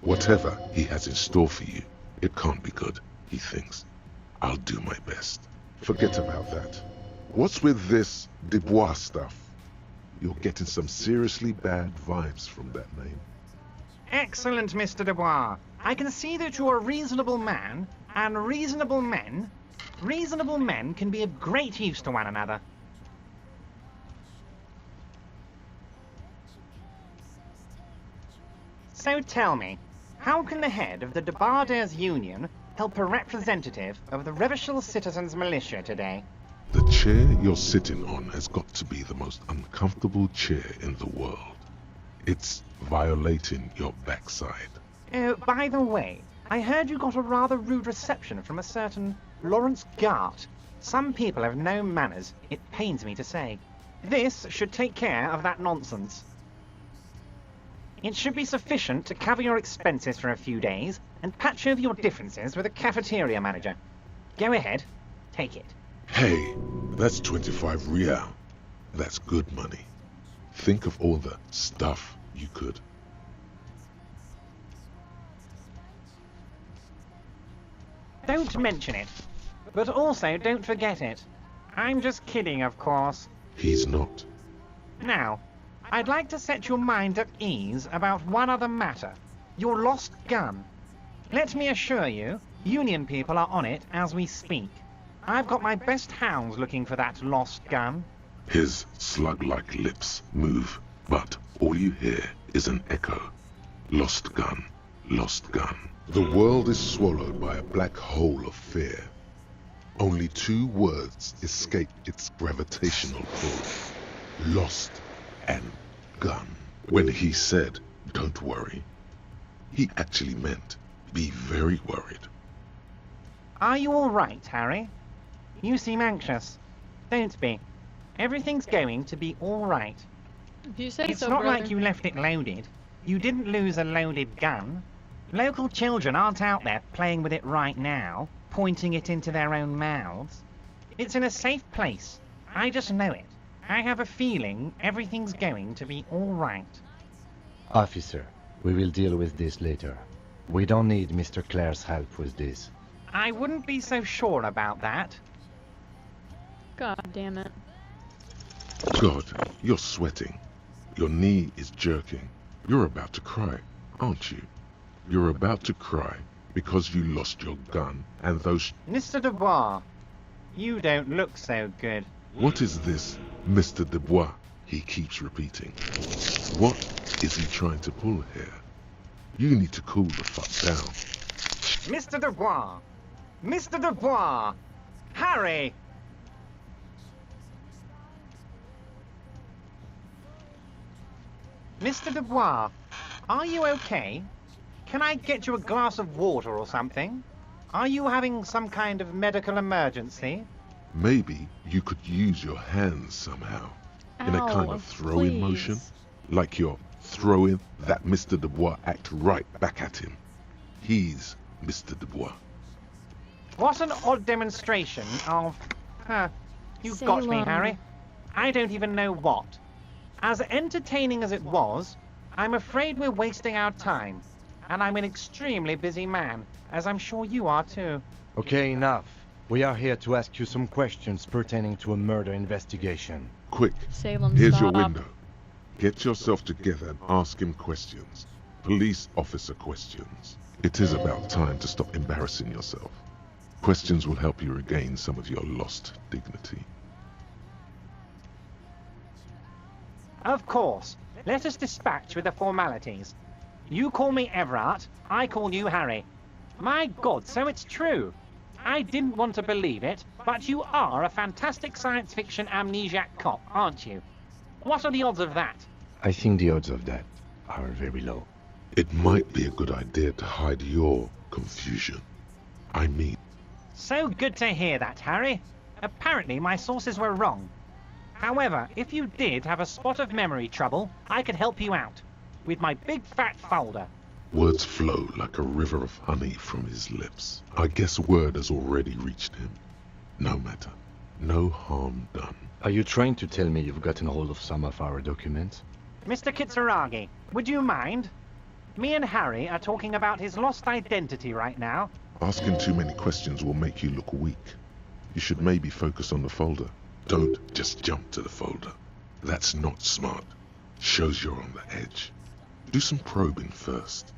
Whatever he has in store for you, it can't be good, he thinks. I'll do my best. Forget about that. What's with this Dubois stuff? You're getting some seriously bad vibes from that name. Excellent, Mr. Dubois. I can see that you're a reasonable man, and reasonable men can be of great use to one another. So tell me, how can the head of the Debarders Union help a representative of the Revachol Citizens Militia today? The chair you're sitting on has got to be the most uncomfortable chair in the world. It's violating your backside. Oh, by the way, I heard you got a rather rude reception from a certain Lawrence Gart. Some people have no manners, it pains me to say. This should take care of that nonsense. It should be sufficient to cover your expenses for a few days and patch over your differences with a cafeteria manager. Go ahead, take it. Hey, that's 25 real. That's good money. Think of all the stuff you could. Don't mention it, but also don't forget it. I'm just kidding, of course. He's not. Now, I'd like to set your mind at ease about one other matter. Your lost gun. Let me assure you, Union people are on it as we speak. I've got my best hounds looking for that lost gun. His slug-like lips move, but all you hear is an echo. Lost gun, lost gun. The world is swallowed by a black hole of fear. Only two words escape its gravitational pull. Lost and gun. When he said, "Don't worry," he actually meant, be very worried. Are you all right, Harry? You seem anxious. Don't be. Everything's going to be all right. If you say It's so, not brother. like you left it loaded. You didn't lose a loaded gun. Local children aren't out there playing with it right now, pointing it into their own mouths. It's in a safe place. I just know it. I have a feeling everything's going to be all right. Officer, we will deal with this later. We don't need Mr. Clare's help with this. I wouldn't be so sure about that. God damn it. God, you're sweating. Your knee is jerking. You're about to cry, aren't you? You're about to cry because you lost your gun and those... Mr. Dubois, you don't look so good. What is this, Mr. Dubois? He keeps repeating. What is he trying to pull here? You need to cool the fuck down. Mr. Dubois! Mr. Dubois! Harry! Mr. Dubois, are you okay? Can I get you a glass of water or something? Are you having some kind of medical emergency? Maybe you could use your hands somehow, in a kind of throwing please. motion, like you're throwing that Mr. Dubois act right back at him. He's Mr. Dubois. What an odd demonstration of... you Say got me, long. Harry. I don't even know what. As entertaining as it was, I'm afraid we're wasting our time. And I'm an extremely busy man, as I'm sure you are too. Okay, enough. We are here to ask you some questions pertaining to a murder investigation. Quick, Salem, here's stop. your window. Get yourself together and ask him questions. Police officer questions. It is about time to stop embarrassing yourself. Questions will help you regain some of your lost dignity. Of course. Let us dispatch with the formalities. You call me Everard, I call you Harry. My God, so it's true. I didn't want to believe it, but you are a fantastic science fiction amnesiac cop, aren't you? What are the odds of that? I think the odds of that are very low. It might be a good idea to hide your confusion. I mean... So good to hear that, Harry. Apparently my sources were wrong. However, if you did have a spot of memory trouble, I could help you out. With my big fat folder. Words flow like a river of honey from his lips. I guess word has already reached him. No matter. No harm done. Are you trying to tell me you've gotten hold of some of our documents? Mr. Kitsuragi, would you mind? Me and Harry are talking about his lost identity right now. Asking too many questions will make you look weak. You should maybe focus on the folder. Don't just jump to the folder. That's not smart. Shows you're on the edge. Do some probing first.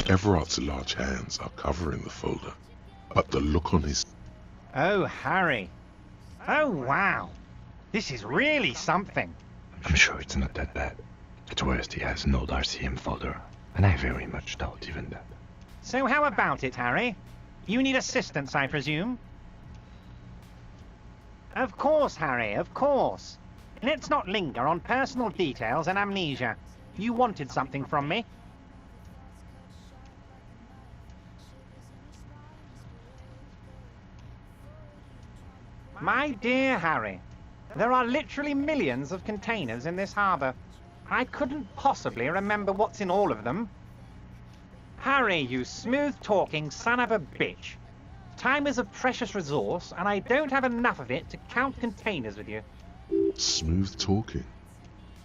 Everard's large hands are covering the folder, but the look on his... Oh, Harry. Oh, wow. This is really something. I'm sure it's not that bad. At worst, he has an old RCM folder, and I very much doubt even that. So how about it, Harry? You need assistance, I presume? Of course, Harry, of course. Let's not linger on personal details and amnesia. You wanted something from me. My dear Harry, there are literally millions of containers in this harbour. I couldn't possibly remember what's in all of them. Harry, you smooth-talking son of a bitch. Time is a precious resource, and I don't have enough of it to count containers with you. Smooth talking.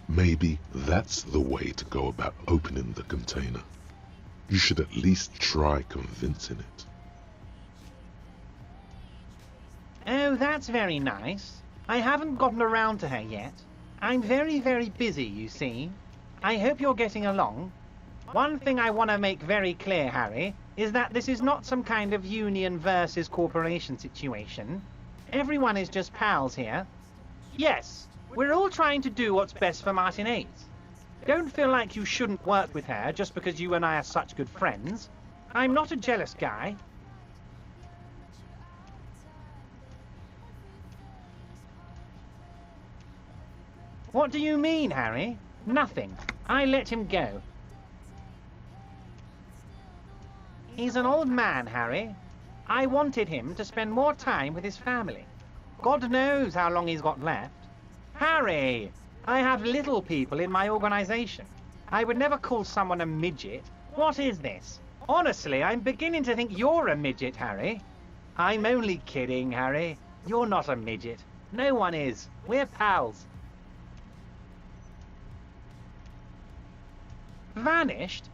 Maybe that's the way to go about opening the container. You should at least try convincing it. Oh, that's very nice. I haven't gotten around to her yet. I'm very, very busy, you see. I hope you're getting along. One thing I want to make very clear, Harry, is that this is not some kind of union versus corporation situation. Everyone is just pals here. Yes, we're all trying to do what's best for Martinaise. Don't feel like you shouldn't work with her just because you and I are such good friends. I'm not a jealous guy. What do you mean, Harry? Nothing. I let him go. He's an old man, Harry. I wanted him to spend more time with his family. God knows how long he's got left. Harry! I have little people in my organization. I would never call someone a midget. What is this? Honestly, I'm beginning to think you're a midget, Harry. I'm only kidding, Harry. You're not a midget. No one is. We're pals. Vanished?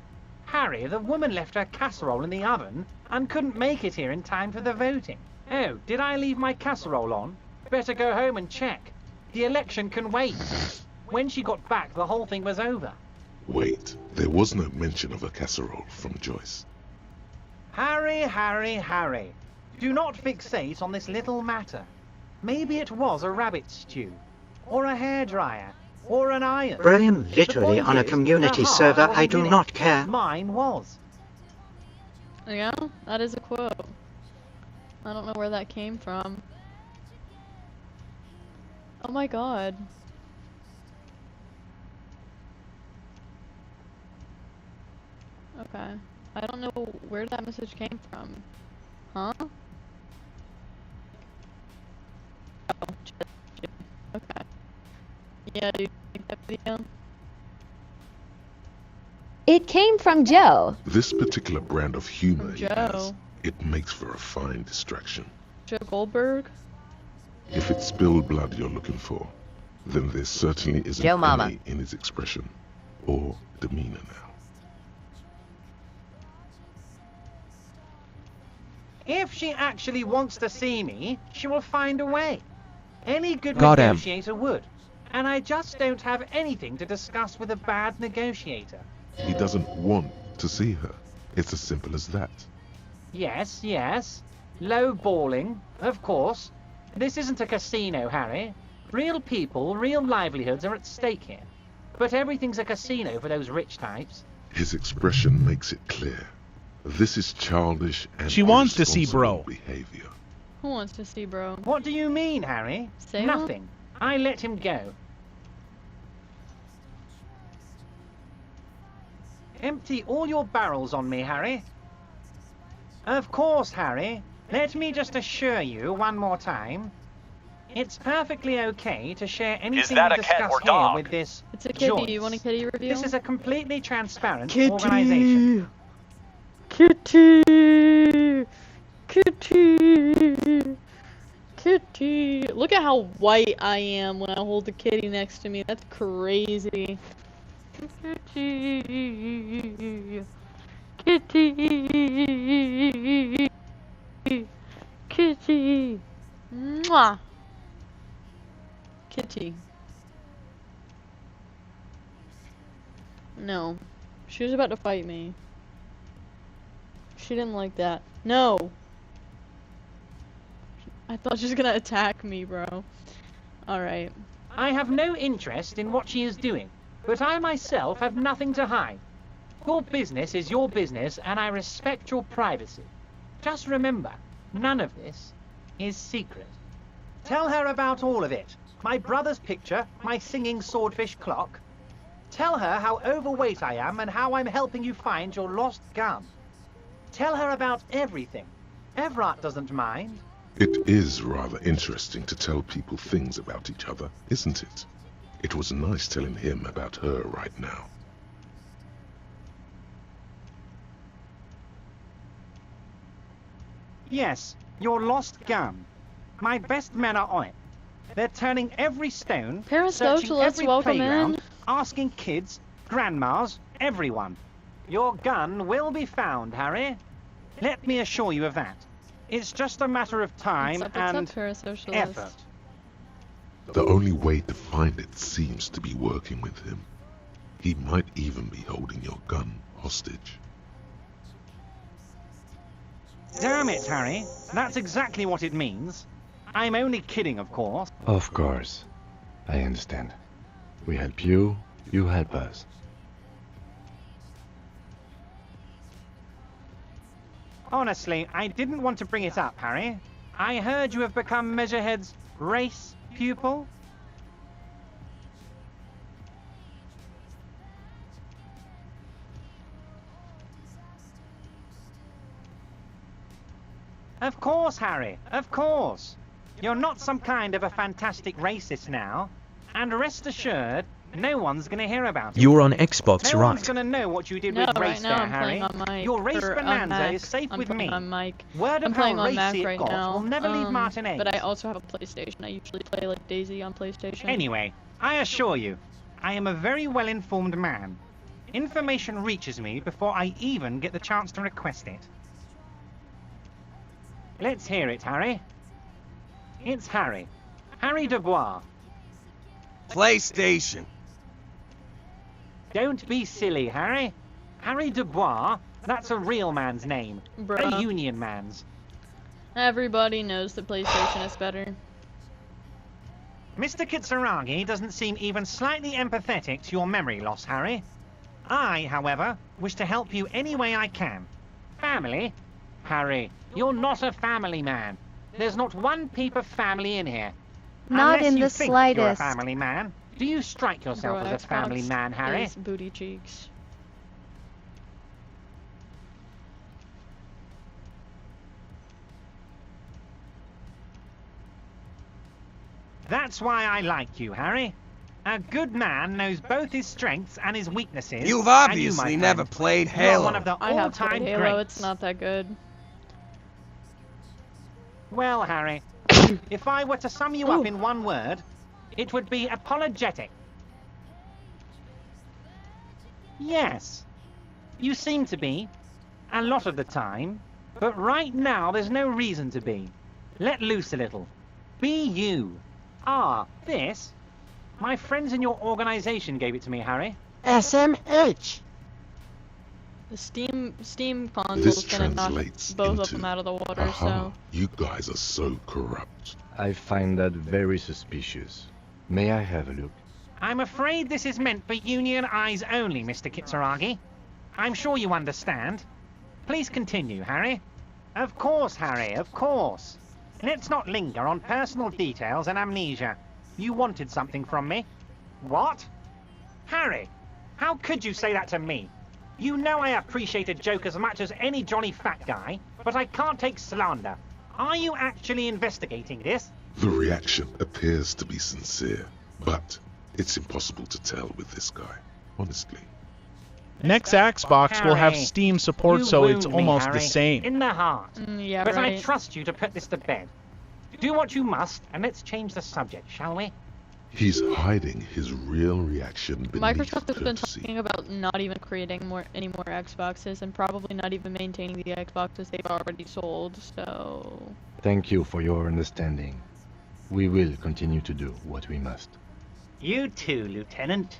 Harry, the woman left her casserole in the oven and couldn't make it here in time for the voting. Oh, did I leave my casserole on? Better go home and check. The election can wait. When she got back, the whole thing was over. Wait, there was no mention of a casserole from Joyce. Harry, Harry, Harry. Do not fixate on this little matter. Maybe it was a rabbit stew, or a hairdryer, or an iron. Brian, literally on a community server, I do not care. Mine was. Yeah, that is a quote. I don't know where that came from. Oh my god. Okay. I don't know where that message came from. Huh? Oh, shit. Okay. Yeah, do you think that video? It came from Joe. This particular brand of humor he Joe. has, it makes for a fine distraction. Joe Goldberg? If it's spilled blood you're looking for, then there certainly isn't Joe Mama. any in his expression or demeanor now. If she actually wants to see me, she will find a way. Any good Goddamn. negotiator would. And I just don't have anything to discuss with a bad negotiator. He doesn't want to see her. It's as simple as that. Yes, yes. Low balling, of course. This isn't a casino, Harry. Real people, real livelihoods are at stake here. But everything's a casino for those rich types. His expression makes it clear. This is childish and She wants to see irresponsible bro. behavior. Who wants to see, bro? What do you mean, Harry? Say Nothing. I let him go. Empty all your barrels on me, Harry. Of course, Harry. Let me just assure you one more time. It's perfectly okay to share anything that we a cat discuss or here dog? with this It's a kitty. Joyce. You want a kitty review? This is a completely transparent Kitty. organization. Kitty! Kitty! Kitty! Look at how white I am when I hold the kitty next to me. That's crazy. Kitty! Kitty! Kitty! Mwah! Kitty. No. She was about to fight me. She didn't like that. No! I thought she was gonna attack me, bro. Alright. I have no interest in what she is doing, but I myself have nothing to hide. Your business is your business, and I respect your privacy. Just remember, none of this is secret. Tell her about all of it. My brother's picture, my singing swordfish clock. Tell her how overweight I am and how I'm helping you find your lost gun. Tell her about everything. Everett doesn't mind. It is rather interesting to tell people things about each other, isn't it? It was nice telling him about her right now. Yes, your lost gun. My best men are on it. They're turning every stone, searching Parasocialists, every welcome playground, in. asking kids, grandmas, everyone. Your gun will be found, Harry. Let me assure you of that. It's just a matter of time What's and up, Parasocialist? effort. The only way to find it seems to be working with him. He might even be holding your gun hostage. Damn it, Harry. That's exactly what it means. I'm only kidding, of course. Of course. I understand. We help you, you help us. Honestly, I didn't want to bring it up, Harry. I heard you have become Measurehead's race pupil. Of course, Harry, of course. You're not some kind of a fantastic racist now. And rest assured, no one's gonna hear about it. You're on Xbox, No right? one's gonna know what you did No, with right race now there, I'm Harry. playing on mic. Your race or on bonanza Mac. is safe I'm with playing me. on mic. Word I'm of how playing on Mac racy it right got now. will never leave Martinaise. But I also have a PlayStation. I usually play like Daisy on PlayStation. Anyway, I assure you, I am a very well-informed man. Information reaches me before I even get the chance to request it. Let's hear it, Harry. It's Harry. Harry Dubois. PlayStation. Don't be silly, Harry. Harry Dubois, that's a real man's name. Bruh. A union man's. Everybody knows the PlayStation is better. Mr. Kitsuragi doesn't seem even slightly empathetic to your memory loss, Harry. I, however, wish to help you any way I can. Family? Harry, you're not a family man. There's not one peep of family in here. Not Unless in you the think you're a slightest. family man. Do you strike yourself Bro, as a family Xbox man, Harry? is booty cheeks. That's why I like you, Harry. A good man knows both his strengths and his weaknesses. You've and you, obviously my never friend, played you're Halo. one of the I have all-time played Halo. greats. It's not that good. Well, Harry, if I were to sum you up in one word, It would be apologetic. Yes. You seem to be. A lot of the time. But right now, there's no reason to be. Let loose a little. Be you. Ah, this? My friends in your organization gave it to me, Harry. SMH. The Steam console's gonna knock both of them out of the water, Aha, so... you guys are so corrupt. I find that very suspicious. May I have a look? I'm afraid this is meant for Union eyes only, Mr. Kitsuragi. I'm sure you understand. Please continue, Harry. Of course, Harry, of course. Let's not linger on personal details and amnesia. You wanted something from me. What? Harry, how could you say that to me? You know I appreciate a joke as much as any jolly fat guy, but I can't take slander. Are you actually investigating this? The reaction appears to be sincere, but it's impossible to tell with this guy, honestly. Next Xbox will have Steam support, so it's almost Harry, the same. in the heart. Yeah, but right. I trust you to put this to bed. Do what you must, and let's change the subject, shall we? He's hiding his real reaction beneath Microsoft has been courtesy. talking about not even creating any more Xboxes, and probably not even maintaining the Xboxes they've already sold, so... Thank you for your understanding. We will continue to do what we must. You too, Lieutenant.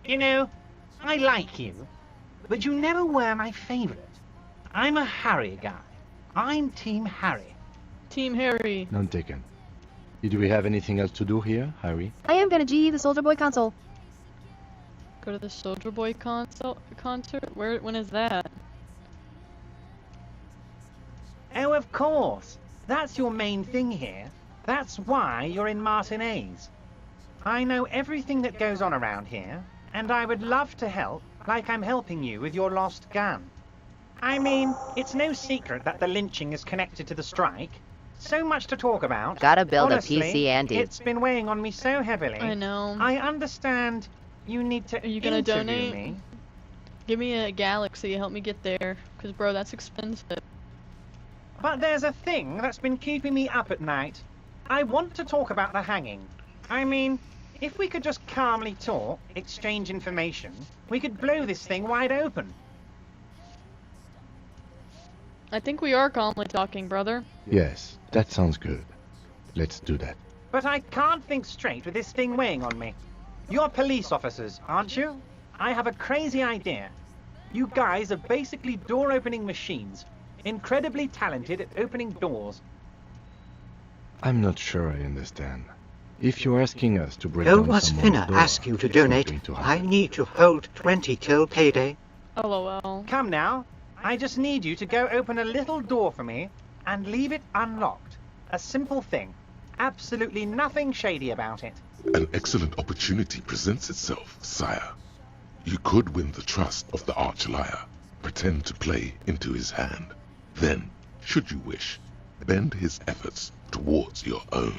You know, I like you, but you never were my favorite. I'm a Harry guy. I'm Team Harry. Team Harry. None taken. Did we have anything else to do here, Harry? I am gonna G the Soldier Boy console. Go to the Soldier Boy concert? When is that? Oh, of course. That's your main thing here. That's why you're in Martinaise. I know everything that goes on around here, and I would love to help, like I'm helping you with your lost gun. I mean, it's no secret that the lynching is connected to the strike. So much to talk about. Gotta build Honestly, a PC, Andy. It's been weighing on me so heavily. I know. I understand you need to Are you gonna interview donate? me. Give me a Galaxy, help me get there. Cause bro, that's expensive. But there's a thing that's been keeping me up at night. I want to talk about the hanging. I mean, if we could just calmly talk, exchange information, we could blow this thing wide open. I think we are calmly talking, brother. Yes, that sounds good. Let's do that. But I can't think straight with this thing weighing on me. You're police officers, aren't you? I have a crazy idea. You guys are basically door-opening machines. Incredibly talented at opening doors. I'm not sure I understand. If you're asking us to break Don't down what's someone's finna door, ask you to it's not donate. going to I happen. need to hold 20 till payday. LOL. Come now. I just need you to go open a little door for me and leave it unlocked. A simple thing. Absolutely nothing shady about it. An excellent opportunity presents itself, sire. You could win the trust of the arch-liar, pretend to play into his hand. Then, should you wish, bend his efforts towards your own.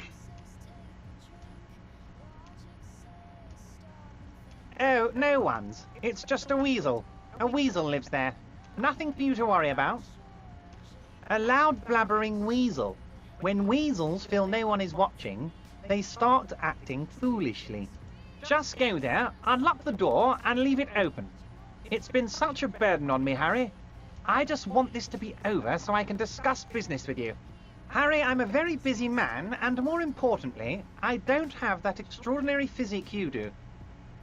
Oh, no one's. It's just a weasel. A weasel lives there. Nothing for you to worry about. A loud blabbering weasel. When weasels feel no one is watching, they start acting foolishly. Just go there, unlock the door, and leave it open. It's been such a burden on me, Harry. I just want this to be over so I can discuss business with you. Harry, I'm a very busy man, and more importantly, I don't have that extraordinary physique you do.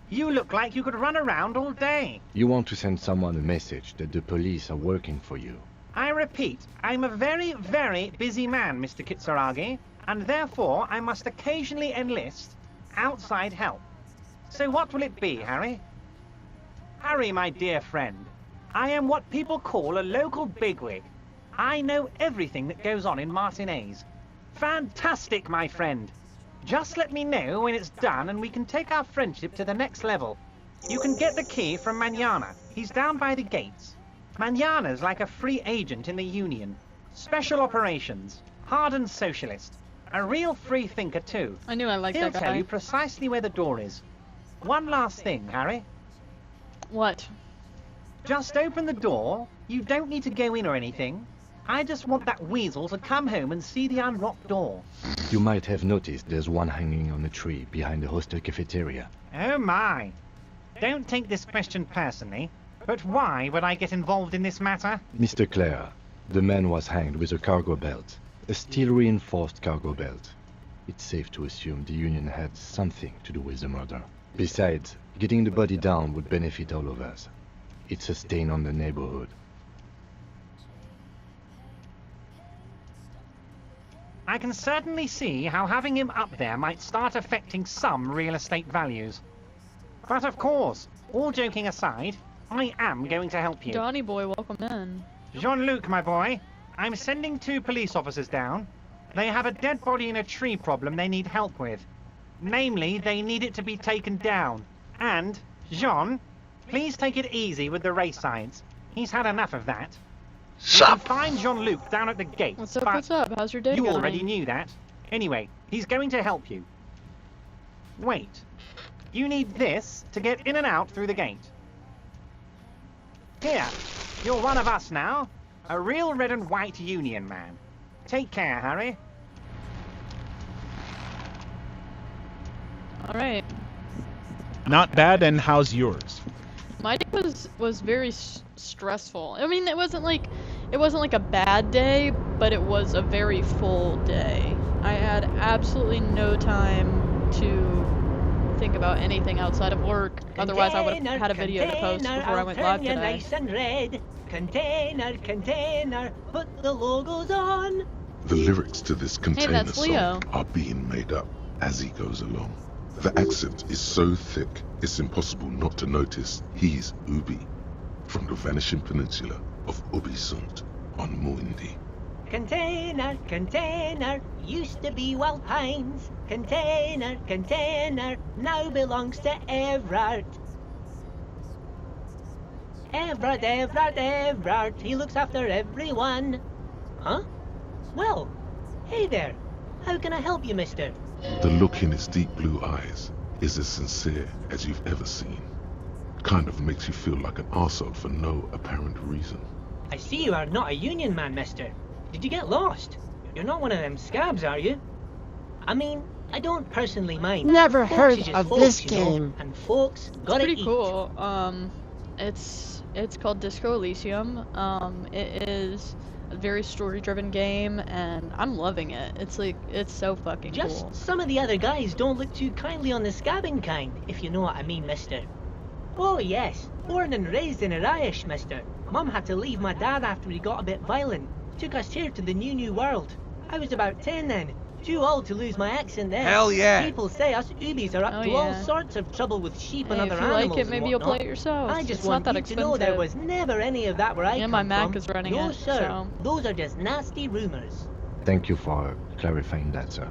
You look like you could run around all day. You want to send someone a message that the police are working for you. I repeat, I'm a very, very busy man, Mr. Kitsuragi, and therefore I must occasionally enlist outside help. So what will it be, Harry? Harry, my dear friend, I am what people call a local bigwig. I know everything that goes on in Martinaise. Fantastic, my friend. Just let me know when it's done and we can take our friendship to the next level. You can get the key from Manana. He's down by the gates. Manana's like a free agent in the Union. Special operations. Hardened socialist. A real free thinker, too. I knew I liked He'll that tell guy. you precisely where the door is. One last thing, Harry. What? Just open the door. You don't need to go in or anything. I just want that weasel to come home and see the unlocked door. You might have noticed there's one hanging on a tree behind the hostel cafeteria. Oh my. Don't take this question personally, but why would I get involved in this matter? Mr. Clare, the man was hanged with a cargo belt. A steel-reinforced cargo belt. It's safe to assume the Union had something to do with the murder. Besides, getting the body down would benefit all of us. It's a stain on the neighborhood. I can certainly see how having him up there might start affecting some real estate values. But of course, all joking aside, I am going to help you. Donny boy, welcome in. Jean-Luc, my boy, I'm sending 2 police officers down. They have a dead body in a tree problem they need help with. Namely, they need it to be taken down. And, Jean, please take it easy with the race science. He's had enough of that. You can find Jean-Luc down at the gate. What's up? How's your day You going? already knew that. Anyway, he's going to help you. Wait. You need this to get in and out through the gate. Here, you're one of us now. A real red and white Union man. Take care, Harry. Alright. Not bad, and how's yours? My day was very stressful. I mean, it wasn't like a bad day, but it was a very full day. I had absolutely no time to think about anything outside of work. Otherwise, I would have had a video to post before I went live today. Nice and red. Container, put the logos on. The lyrics to this container that's Leo. song are being made up as he goes along. The accent is so thick, it's impossible not to notice he's Ubi, from the vanishing peninsula of Ubisund on Muindi. Container, used to be Wild Pines. Container, now belongs to Everard. Everard, he looks after everyone. Huh? Well, hey there. How can I help you, mister? The look in his deep blue eyes is as sincere as you've ever seen. Kind of makes you feel like an arsehole for no apparent reason. I see you are not a Union man, mister. Did you get lost? You're not one of them scabs, are you? I mean, I don't personally mind. Never Folks heard is just of folks, this you know, game. and folks It's gotta pretty eat. cool. It's called Disco Elysium. It is a very story-driven game, and I'm loving it. It's so fucking Just cool. some of the other guys don't look too kindly on the scabbing kind, if you know what I mean, mister. Oh yes, born and raised in Irish, mister. Mum had to leave my dad after he got a bit violent. Took us here to the new world. I was about 10 then. Too old to lose my accent there. Hell yeah. People say us Ubis are up Oh, to all yeah. sorts of trouble with sheep and Hey, other if you animals like it, maybe and you'll whatnot. play it yourself. I just It's want not that you to know there expensive. was never any of that where I Yeah, come my Mac from. is running no, it, sir. so- Those are just nasty rumors. Thank you for clarifying that, sir.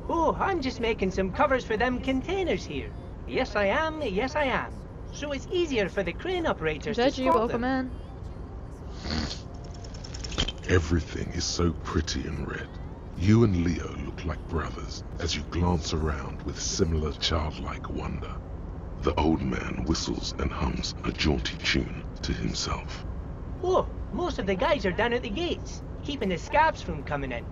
Oh, I'm just making some covers for them containers here. Yes, I am. So it's easier for the crane operators to Veggie, spot welcome them. in. Everything is so pretty and red. You and Leo look like brothers as you glance around with similar childlike wonder. The old man whistles and hums a jaunty tune to himself. Oh, most of the guys are down at the gates, keeping the scabs from coming in.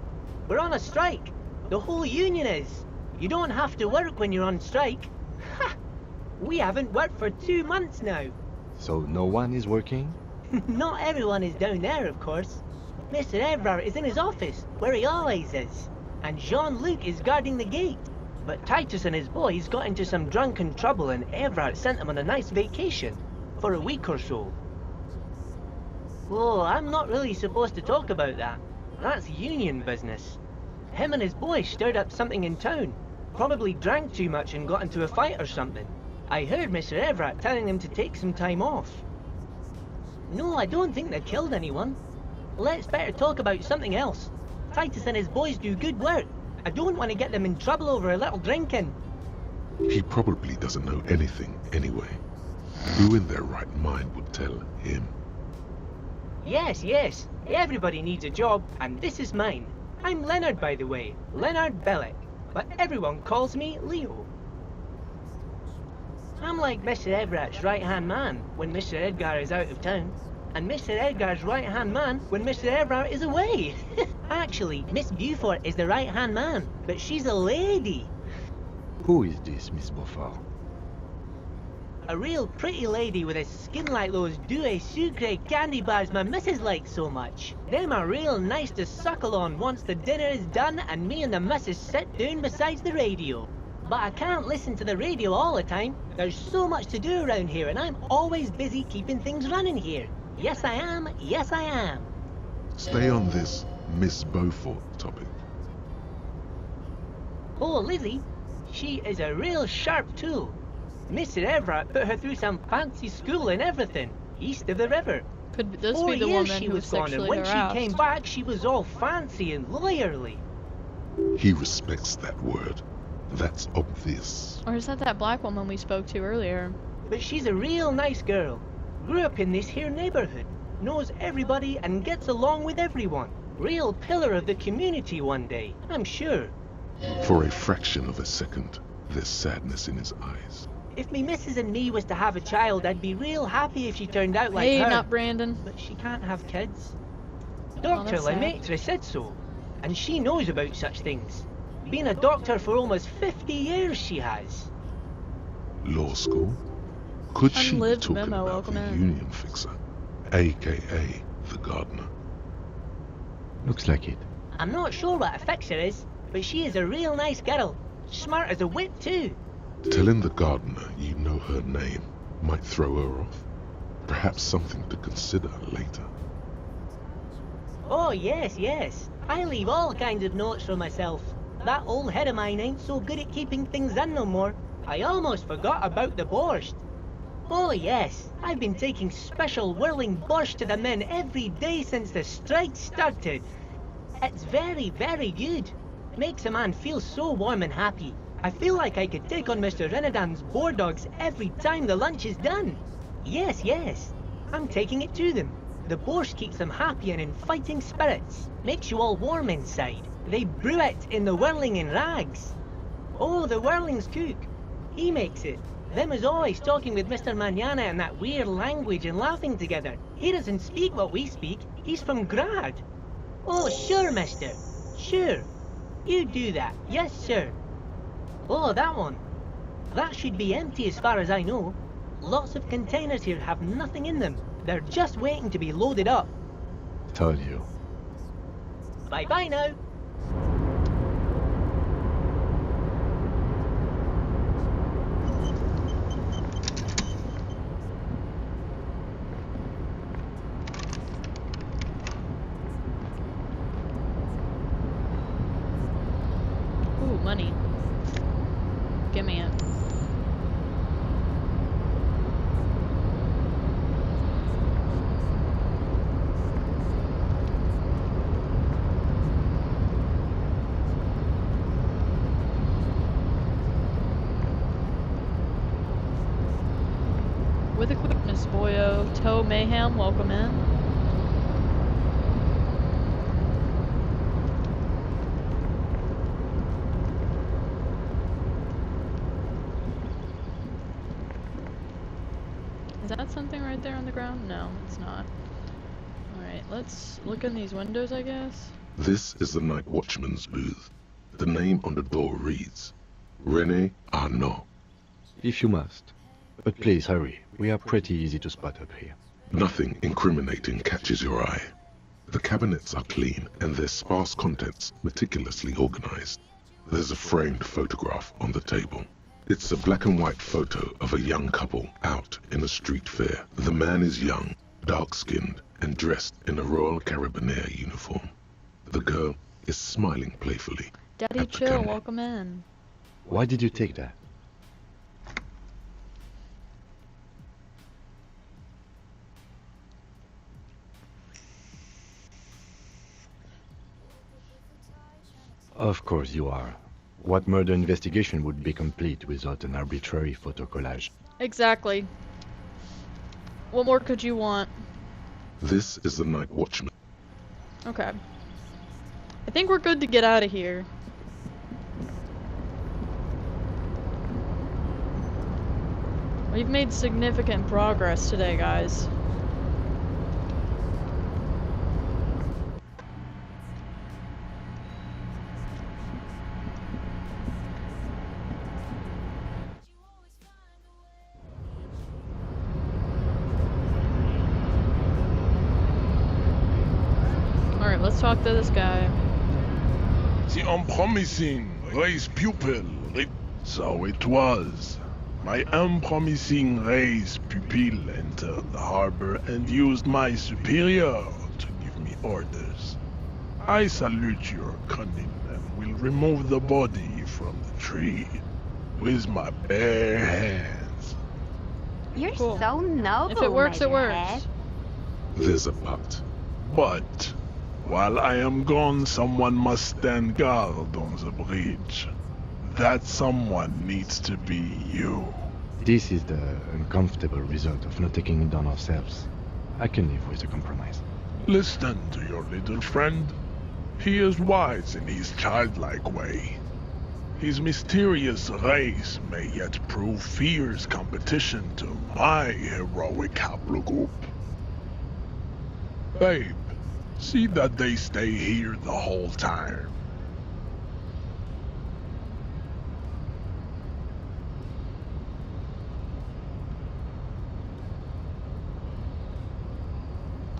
We're on a strike. The whole union is. You don't have to work when you're on strike. Ha! We haven't worked for 2 months now. So no one is working? Not everyone is down there, of course. Mr. Everard is in his office, where he always is. And Jean-Luc is guarding the gate. But Titus and his boys got into some drunken trouble and Everard sent them on a nice vacation. For a week or so. Oh, I'm not really supposed to talk about that. That's union business. Him and his boys stirred up something in town. Probably drank too much and got into a fight or something. I heard Mr. Everett telling them to take some time off. No, I don't think they killed anyone. Let's better talk about something else. Titus and his boys do good work. I don't want to get them in trouble over a little drinking. He probably doesn't know anything anyway. Who in their right mind would tell him? Yes, everybody needs a job, and this is mine. I'm Leonard, by the way, Leonard Bellick, but everyone calls me Leo. I'm like Mr. Everett's right-hand man when Mr. Edgar is out of town. and Mr. Edgar's right-hand man when Mr. Everard is away. Actually, Miss Beaufort is the right-hand man, but she's a lady. Who is this, Miss Beaufort? A real pretty lady with a skin like those Douai Sucre candy bars my missus likes so much. Them are real nice to suckle on once the dinner is done and me and the missus sit down beside the radio. But I can't listen to the radio all the time. There's so much to do around here and I'm always busy keeping things running here. Yes I am, yes I am. Stay on this Miss Beaufort topic. Oh, Lizzie, she is a real sharp tool. Mr. Everett put her through some fancy school and everything, east of the river. Could this 4 be the years woman she who was gone, and sexually when harassed? she came back, she was all fancy and lawyerly. He respects that word. That's obvious. Or is that black woman we spoke to earlier? But she's a real nice girl. Grew up in this here neighborhood, knows everybody and gets along with everyone. Real pillar of the community one day, I'm sure. For a fraction of a second, there's sadness in his eyes. If me missus and me was to have a child, I'd be real happy if she turned out like her. Hey, not Brandon. But she can't have kids. Oh, Dr. that's sad. Lemaitre said so, and she knows about such things. Been a doctor for almost 50 years she has. Law school? Could she be Unlived talking memo, about welcome the in. union fixer, aka the gardener? Looks like it. I'm not sure what a fixer is, but she is a real nice girl. Smart as a whip too. Telling the gardener you know her name might throw her off. Perhaps something to consider later. Oh yes, yes. I leave all kinds of notes for myself. That old head of mine ain't so good at keeping things in no more. I almost forgot about the borscht. Oh yes, I've been taking special whirling borscht to the men every day since the strike started. It's very, very good. Makes a man feel so warm and happy. I feel like I could take on Mr. Renadan's boar dogs every time the lunch is done. Yes, yes, I'm taking it to them. The borscht keeps them happy and in fighting spirits. Makes you all warm inside. They brew it in the whirling in rags. Oh, the whirling's cook. He makes it. Them is always talking with Mr. Manana in that weird language and laughing together. He doesn't speak what we speak. He's from Grad. Oh, sure, mister. Sure. You do that. Yes, sir. Oh, that one. That should be empty as far as I know. Lots of containers here have nothing in them. They're just waiting to be loaded up. Told you. Bye-bye now. Ooh, money. Give me it. With a quickness, boyo. Toe Mayhem, welcome in. Is that something right there on the ground? No, it's not. Alright, let's look in these windows, I guess. This is the night watchman's booth. The name on the door reads, René Arnaud. If you must. But please hurry. We are pretty easy to spot up here. Nothing incriminating catches your eye. The cabinets are clean and their sparse contents meticulously organized. There's a framed photograph on the table. It's a black and white photo of a young couple out in a street fair. The man is young, dark-skinned, and dressed in a Royal Carabinieri uniform. The girl is smiling playfully. Daddy at the chill, camera. welcome in. Why did you take that? Of course you are. What murder investigation would be complete without an arbitrary photo collage? Exactly. What more could you want? This is the night watchman. Okay. I think we're good to get out of here. We've made significant progress today, guys. let's talk to this guy. The unpromising race pupil. So it was. My unpromising race pupil entered the harbor and used my superior to give me orders. I salute your cunning and will remove the body from the tree with my bare hands. You're so noble. If it works, it works. Measurehead. There's a but. But while I am gone, someone must stand guard on the bridge. That someone needs to be you. This is the uncomfortable result of not taking it on ourselves. I can live with a compromise. Listen to your little friend. He is wise in his childlike way. His mysterious race may yet prove fierce competition to my heroic haplogroup. Babe, see that they stay here the whole time.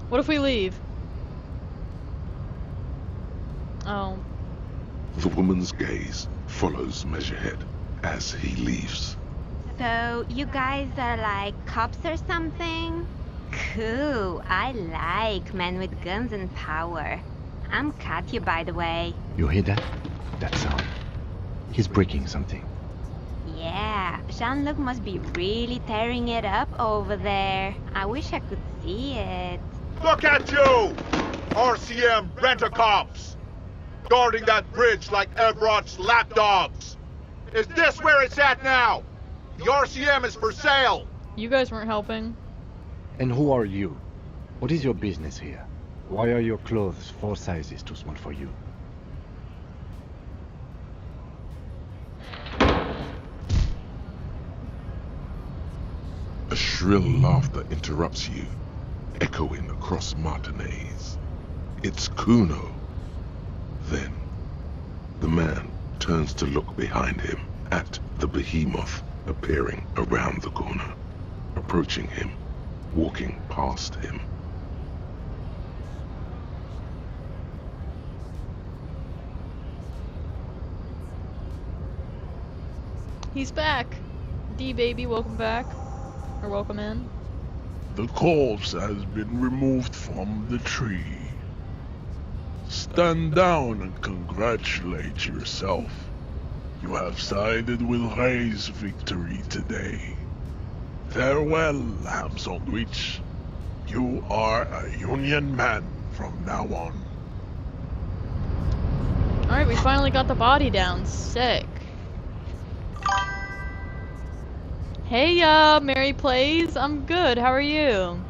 What if we leave? Oh. The woman's gaze follows Measurehead as he leaves. So, you guys are like cops or something? Cool. I like men with guns and power. I'm Katya, by the way. You hear that? That sound. He's breaking something. Yeah, Jean-Luc must be really tearing it up over there. I wish I could see it. Look at you! RCM rent-a-cops! Guarding that bridge like Everott's lapdogs! Is this where it's at now? The RCM is for sale! You guys weren't helping. And who are you? What is your business here? Why are your clothes 4 sizes too small for you? A shrill laughter interrupts you, echoing across Martinaise. It's Kuno. Then, the man turns to look behind him at the behemoth appearing around the corner, approaching him, walking past him. He's back. D-Baby, welcome back. Or welcome in. The corpse has been removed from the tree. Stand down and congratulate yourself. You have sided with Ray's victory today. Farewell, ham sandwich. You are a Union man from now on. Alright, we finally got the body down. Sick. Hey, Mary Plays. I'm good. How are you?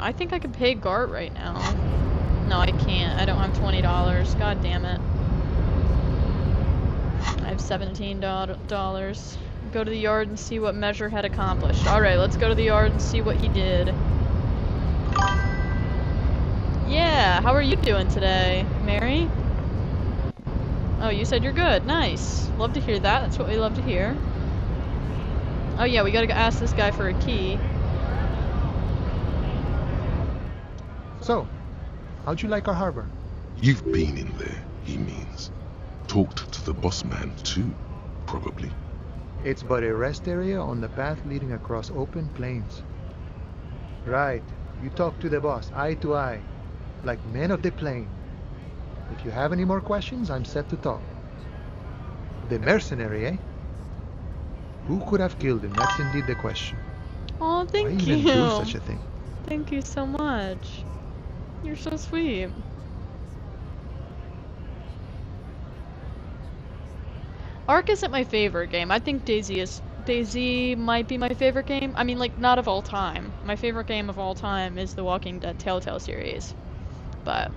I think I could pay Gart right now. No, I can't. I don't have $20. God damn it. I have $17. Go to the yard and see what Measure had accomplished. Alright, let's go to the yard and see what he did. Yeah, how are you doing today, Mary? Oh, you said you're good. Nice. Love to hear that. That's what we love to hear. Oh yeah, we gotta go ask this guy for a key. So, how'd you like our harbor? You've been in there, he means. Talked to the boss man too, probably. It's but a rest area on the path leading across open plains. Right, you talk to the boss, eye to eye, like men of the plain. If you have any more questions, I'm set to talk. The mercenary, eh? Who could have killed him? That's indeed the question. Oh, thank Why you. even do such a thing? Thank you so much. You're so sweet. Ark isn't my favorite game. I think Daisy might be my favorite game. I mean, like, not of all time. My favorite game of all time is the Walking Dead Telltale series. But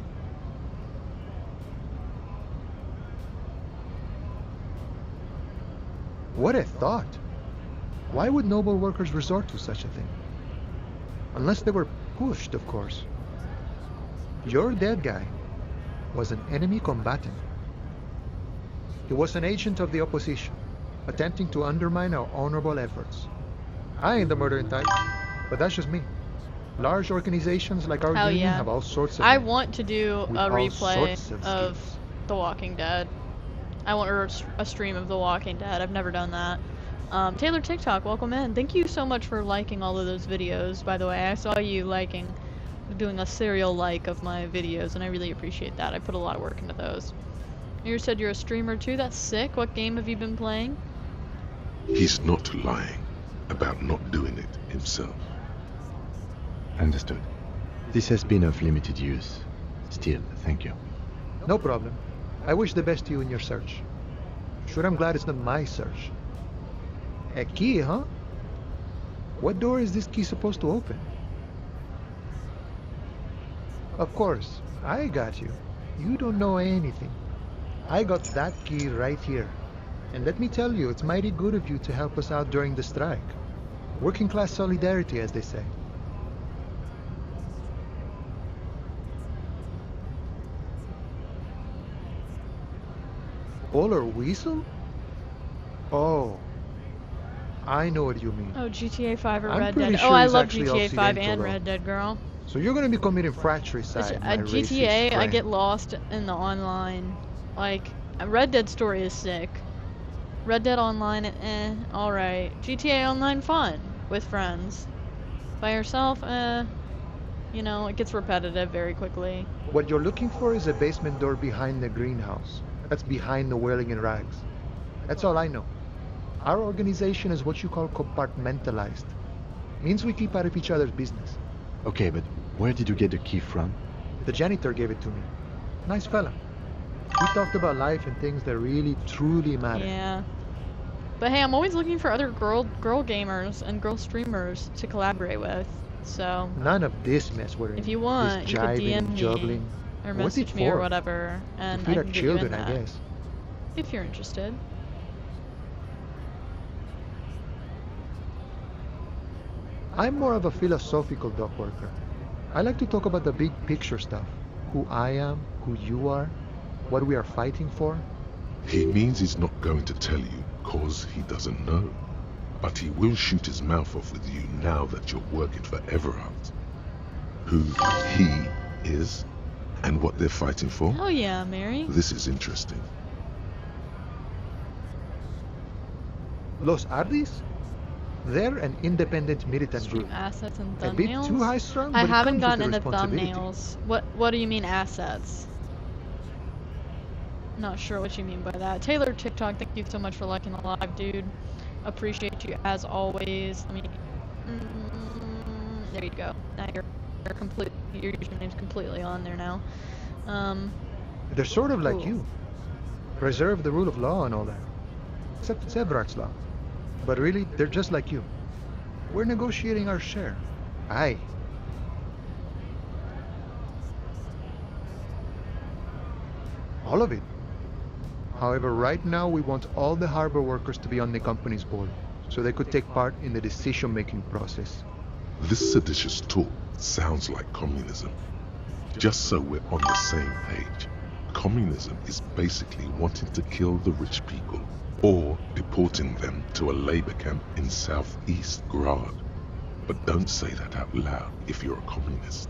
What a thought! Why would noble workers resort to such a thing? Unless they were pushed, of course. Your dead guy was an enemy combatant. He was an agent of the opposition. attempting to undermine our honorable efforts. I ain't the murdering type, but that's just me. Large organizations like our union have all sorts of I men want to do with a all replay sorts of of skills. The Walking Dead. I want a stream of The Walking Dead. I've never done that. Taylor TikTok, welcome in. Thank you so much for liking all of those videos, by the way. I saw you doing a serial like of my videos, and I really appreciate that. I put a lot of work into those. You said you're a streamer too? That's sick. What game have you been playing? He's not lying about not doing it himself. Understood. This has been of limited use. Still, thank you. No problem. I wish the best to you in your search. Sure, I'm glad it's not my search. A key, huh? What door is this key supposed to open? Of course, I got you. You don't know anything. I got that key right here. And let me tell you, it's mighty good of you to help us out during the strike. Working class solidarity, as they say. Polar Weasel? Oh, I know what you mean. Oh, GTA 5 or I'm Red pretty Dead. sure Oh, I he's love actually GTA 5 Occidental, and though. Red Dead, girl. So you're gonna be committing fratricide, my racist GTA, I friend. get lost in the online. Like, Red Dead story is sick. Red Dead Online, alright. GTA Online, fun. With friends. By yourself, you know, it gets repetitive very quickly. What you're looking for is a basement door behind the greenhouse. That's behind the Wailing in Rags. That's all I know. Our organization is what you call compartmentalized. Means we keep out of each other's business. Okay, but where did you get the key from? The janitor gave it to me. Nice fella. We talked about life and things that really, truly matter. Yeah. But hey, I'm always looking for other girl gamers and girl streamers to collaborate with. So None of this mess we're in. if you want, This you could jiving, DM me juggling. or What's it message me or for? whatever, and To feed I our can get you in children, I that. guess. If you're interested. I'm more of a philosophical dock worker. I like to talk about the big picture stuff. Who I am, who you are, what we are fighting for. He means he's not going to tell you cause he doesn't know. But he will shoot his mouth off with you now that you're working for Everard. Who he is and what they're fighting for. Oh yeah, Mary. This is interesting. Los Ardis? They're an independent militant group. Assets and A bit thumbnails? too high-strung, I but it haven't comes with gotten the into responsibility. thumbnails. What do you mean assets? Not sure what you mean by that. Taylor TikTok, thank you so much for liking the live, dude. Appreciate you as always. Let me. There you go. Now your username's completely on there now. They're sort of like Cool. you. Preserve the rule of law and all that. Except it's Everard's law. But really, they're just like you. We're negotiating our share. Aye. All of it. However, right now we want all the harbor workers to be on the company's board, so they could take part in the decision-making process. This seditious talk sounds like communism. Just so we're on the same page, communism is basically wanting to kill the rich people or deporting them to a labor camp in southeast Grad. But don't say that out loud if you're a communist.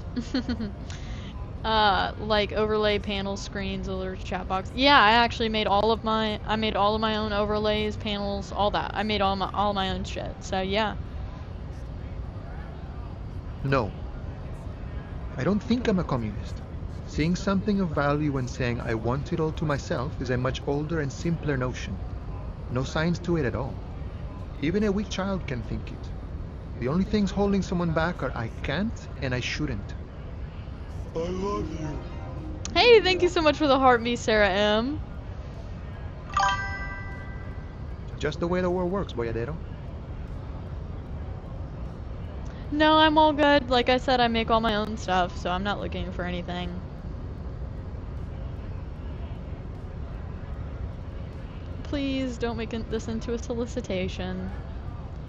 Like overlay panel screens, alerts, chat box. Yeah, I actually made all of my own overlays, panels, all that. I made all my own shit. So yeah. No. I don't think I'm a communist. Seeing something of value and saying I want it all to myself is a much older and simpler notion. No science to it at all. Even a weak child can think it. The only things holding someone back are I can't and I shouldn't. I love you. Hey, thank you so much for the heart, me, Sarah M. Just the way the world works, boyadero. No, I'm all good. Like I said, I make all my own stuff, so I'm not looking for anything. Please don't make this into a solicitation.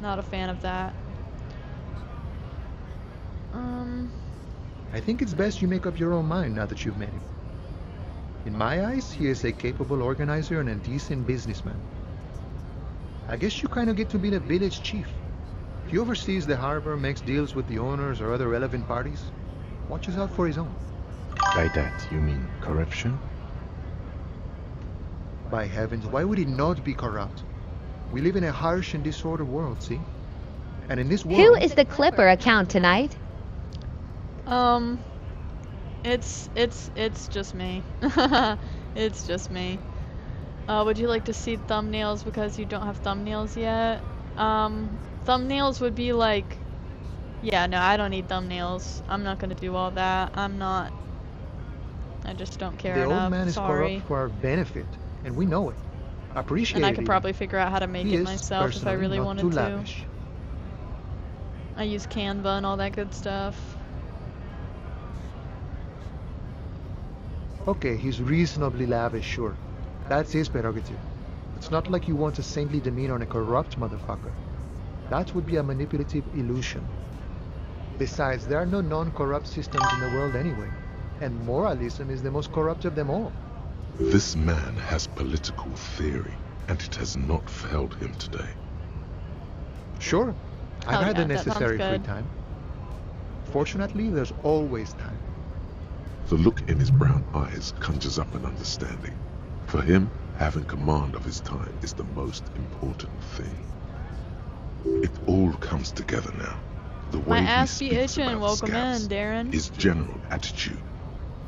Not a fan of that. I think it's best you make up your own mind now that you've met him. In my eyes, he is a capable organizer and a decent businessman. I guess you kind of get to be the village chief. He oversees the harbor, makes deals with the owners or other relevant parties, watches out for his own. By that, you mean corruption? By heavens, why would he not be corrupt? We live in a harsh and disordered world, see? And in this world... Who is the Clipper account tonight? It's just me. It's just me. Would you like to see thumbnails because you don't have thumbnails yet? Thumbnails would be like... Yeah, no, I don't need thumbnails. I'm not gonna do all that. I just don't care the enough. old man is Sorry. corrupt for our benefit, and we know it. Appreciate it. And I could probably figure out how to make He it is myself if I really personally not wanted too to. lavish. I use Canva and all that good stuff. Okay, he's reasonably lavish, sure. That's his prerogative. It's not like you want a saintly demeanor on a corrupt motherfucker. That would be a manipulative illusion. Besides, there are no non-corrupt systems in the world anyway, and moralism is the most corrupt of them all. This man has political theory, and it has not failed him today. Sure, I've had the that sounds necessary free good. time. Fortunately, there's always time. The look in his brown eyes conjures up an understanding. For him, having command of his time is the most important thing. It all comes together now. The way My he ass be speaks itching. about Welcome scabs, in, Darren. his general attitude.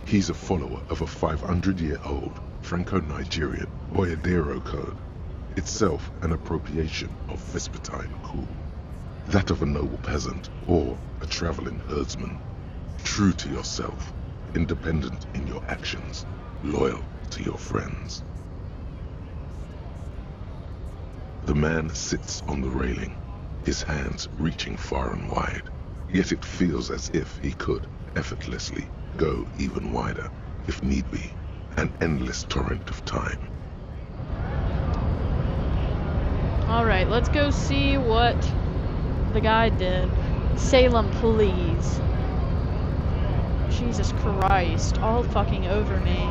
He's a follower of a 500-year-old Franco-Nigerian Boyadero code, itself an appropriation of Vespertine cool. That of a noble peasant or a traveling herdsman. True to yourself, independent in your actions, loyal to your friends. The man sits on the railing, his hands reaching far and wide, yet it feels as if he could, effortlessly, go even wider, if need be, an endless torrent of time. Alright, let's go see what the guy did. Salem, please. Jesus Christ, all fucking over me.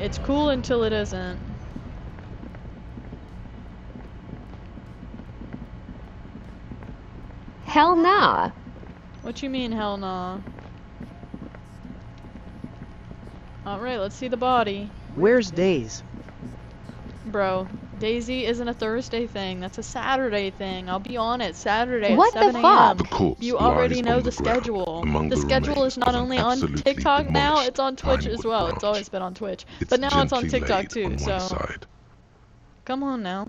It's cool until it isn't. Hell nah. What you mean, hell nah? Alright, let's see the body. Where's Days? Bro, Daisy isn't a Thursday thing. That's a Saturday thing. I'll be on it Saturday What at the 7 fuck? a.m. The corpse You already lies know on the the ground schedule. among The the schedule is remains not of an only on absolutely TikTok now, demolished it's on Twitch as pinewood well. branch. It's always been on Twitch. It's But now it's on gently TikTok laid too, on so one side. come on now.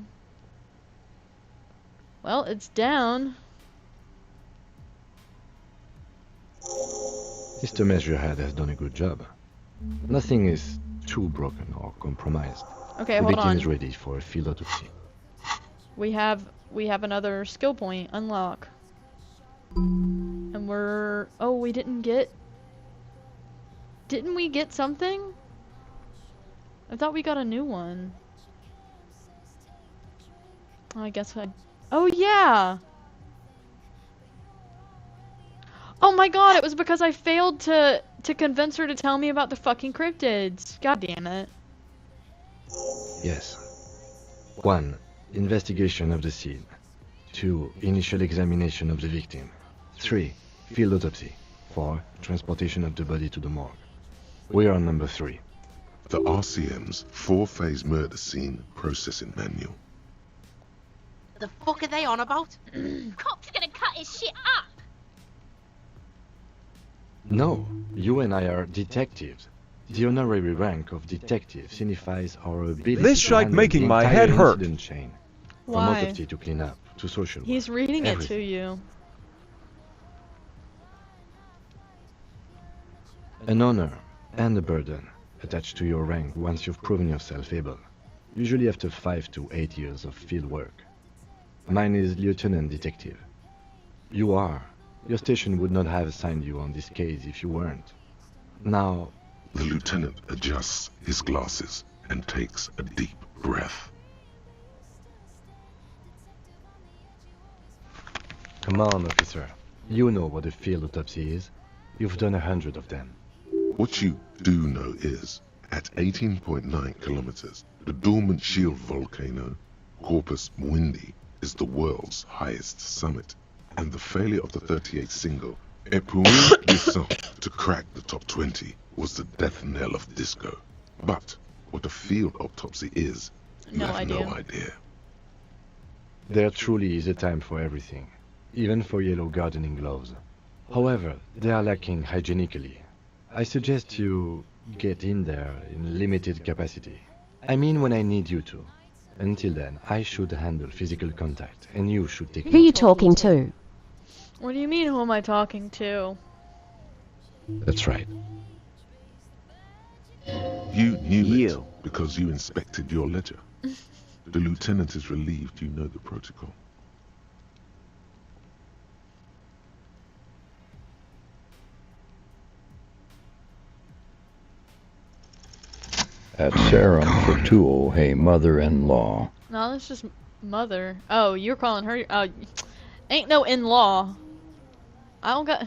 Well, it's down. Mr. Measurehead has done a good job. Nothing is too broken or compromised. Okay, the hold victim on. is ready for a field autopsy. We have another skill point unlock. And we're we didn't get we get something? I thought we got a new one. Oh, I guess oh yeah. Oh my god, it was because I failed to convince her to tell me about the fucking cryptids. God damn it. Yes. 1. Investigation of the scene. 2. Initial examination of the victim. 3. Field autopsy. 4. Transportation of the body to the morgue. We are on number 3. The RCM's 4-phase murder scene processing manual. The fuck are they on about? Cop's gonna cut his shit up. No, you and I are detectives. The honorary rank of detective signifies our ability This to shite handle making the my entire head hurt. incident chain. Why? From autopsy to clean up, to social work. He's reading it to everything. you. An honor and a burden attached to your rank once you've proven yourself able, usually after 5 to 8 years of field work. Mine is Lieutenant Detective. You are. Your station would not have assigned you on this case if you weren't. Now... The lieutenant adjusts his glasses and takes a deep breath. Come on, officer. You know what a field autopsy is. You've done 100 of them. What you do know is, At 18.9 kilometers, the dormant shield volcano, Corpus Mundi, is the world's highest summit, and the failure of the 38 single, Epouille Descent, to crack the top 20 was the death knell of disco. But what a field autopsy is, you have no idea. There truly is a time for everything, even for yellow gardening gloves. However, they are lacking hygienically. I suggest you get in there in limited capacity. I mean when I need you to. Until then, I should handle physical contact, and you should take Who are you talking to? What do you mean, who am I talking to? That's right. You knew it because you inspected your ledger. The lieutenant is relieved you know the protocol. At Serum for Tool, hey mother-in-law. No, that's just mother. Oh, you're calling her. Ain't no in-law. I don't got.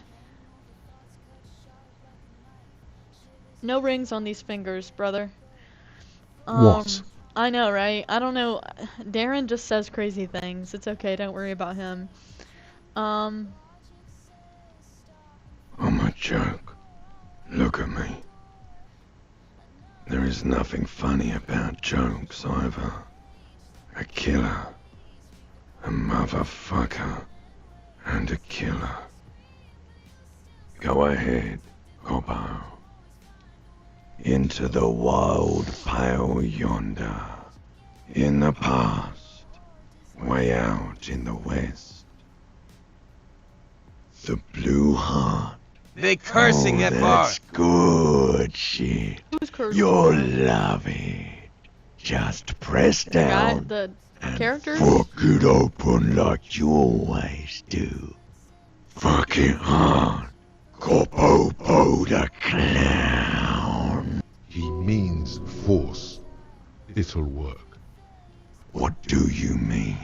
No rings on these fingers, brother. What? I know, right? I don't know. Darren just says crazy things. It's okay. Don't worry about him. I'm a joke. Look at me. There is nothing funny about jokes either. A killer, a motherfucker, and a killer. Go ahead, Cobbo. Into the wild pale yonder. In the past, way out in the west. The blue heart. They cursing at bar. That's good shit. Who's cursing? You'll love it. Just press down The characters? fuck it open like you always do. Fuck it hard. Copopo the clown. He means force. It'll work. What do you mean?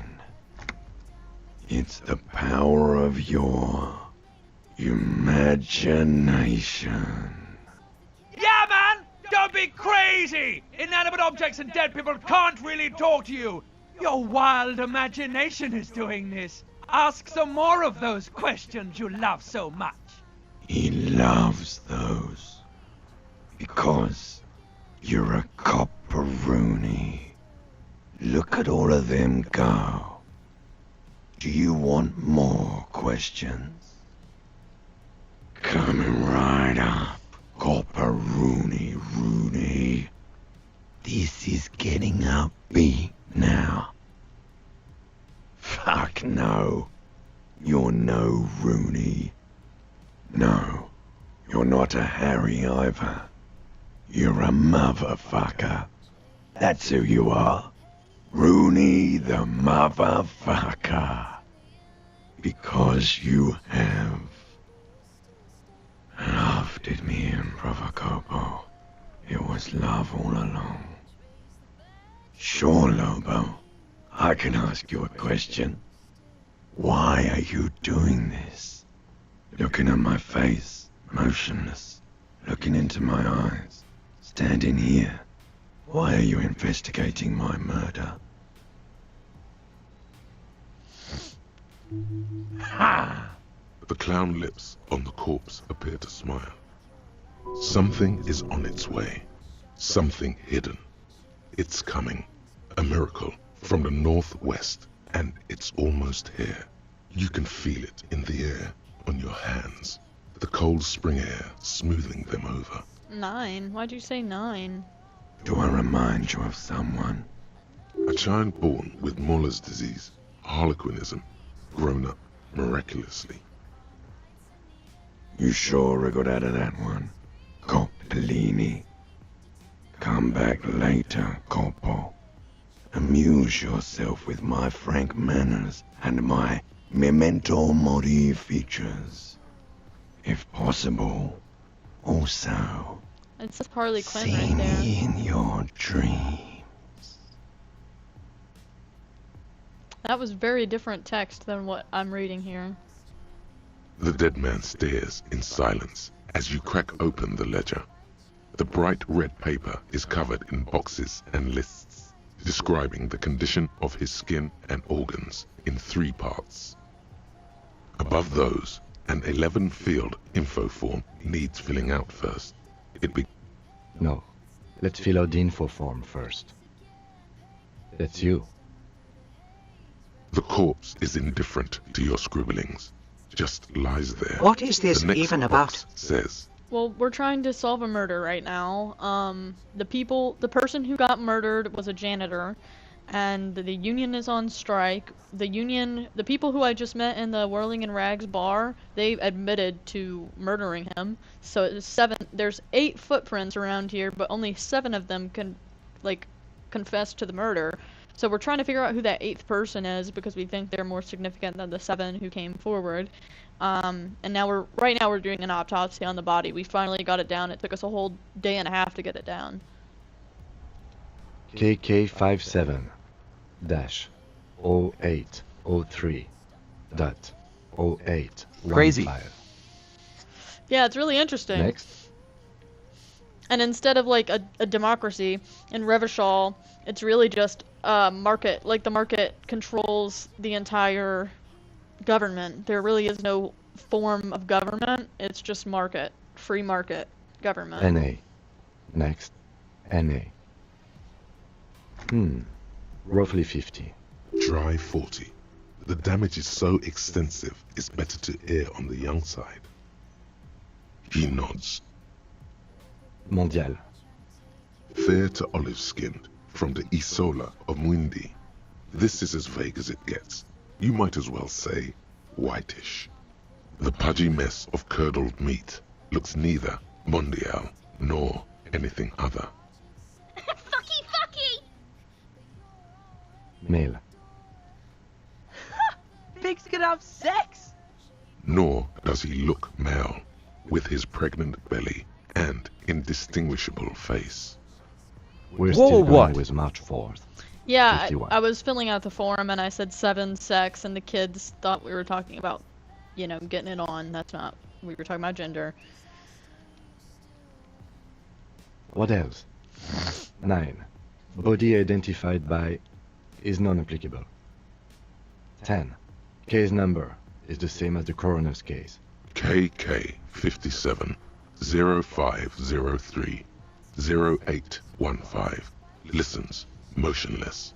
It's the power of your imagination. Yeah, man! Don't be crazy! Inanimate objects and dead people can't really talk to you. Your wild imagination is doing this. Ask some more of those questions you love so much. He loves those. Because you're a copperoony. Look at all of them go. Do you want more questions? Coming right up, copperoony Rooney. This is getting upbeat now. Fuck no. You're no Rooney. No, you're not a Harry either. You're a motherfucker. That's who you are. Rooney the motherfucker. Because you have loved it, me and Brother Copo. It was love all along. Sure, Lobo. I can ask you a question. Why are you doing this? Looking at my face, motionless, looking into my eyes, standing here. Why are you investigating my murder? Ha! The clown lips on the corpse appear to smile. Something is on its way. Something hidden. It's coming. A miracle from the northwest, and it's almost here. You can feel it in the air, on your hands. The cold spring air smoothing them over. 9? Why'd you say 9? Do I remind you of someone? A child born with Muller's disease, harlequinism, grown up miraculously. You sure I got out of that one, Coppellini? Come back later, Coppo. Amuse yourself with my frank manners and my memento mori features. If possible, also It says Harley Quinn see right there. me in your dreams. That was very different text than what I'm reading here. The dead man stares in silence as you crack open the ledger. The bright red paper is covered in boxes and lists, describing the condition of his skin and organs in 3 parts. Above those, an 11-field info form needs filling out first. No. Let's fill out the info form first. That's you. The corpse is indifferent to your scribblings. Just lies there. What is this The next even box about? says, Well, we're trying to solve a murder right now. The person who got murdered was a janitor, and the union is on strike. The people who I just met in the Whirling in Rags bar, they admitted to murdering him. So there's 8 footprints around here, but only 7 of them can, confess to the murder. So we're trying to figure out who that 8th person is because we think they're more significant than the 7 who came forward. And right now we're doing an autopsy on the body. We finally got it down. It took us a whole day and a half to get it down. KK57-0803.0815. Crazy. Yeah, it's really interesting. Next. And instead of like a democracy in Revachol, it's really just a market. Like the market controls the entire government. There really is no form of government. It's just market. Free market government. NA. Next. NA. Roughly 50. dry 40. The damage is so extensive, it's better to err on the young side. He nods. Mondial. Fair to olive-skinned, from the Isola of Mwindi. This is as vague as it gets. You might as well say whitish. The pudgy mess of curdled meat looks neither mondial nor anything other. Fucky! Male. Pigs can have sex! Nor does he look male, with his pregnant belly and indistinguishable face. We're still going with March 4th. Yeah, 51. I was filling out the form and I said 7 sex, and the kids thought we were talking about, getting it on. That's not. We were talking about gender. What else? 9. Body identified by is non-applicable. 10. Case number is the same as the coroner's case. KK 57 0503 0815 listens motionless,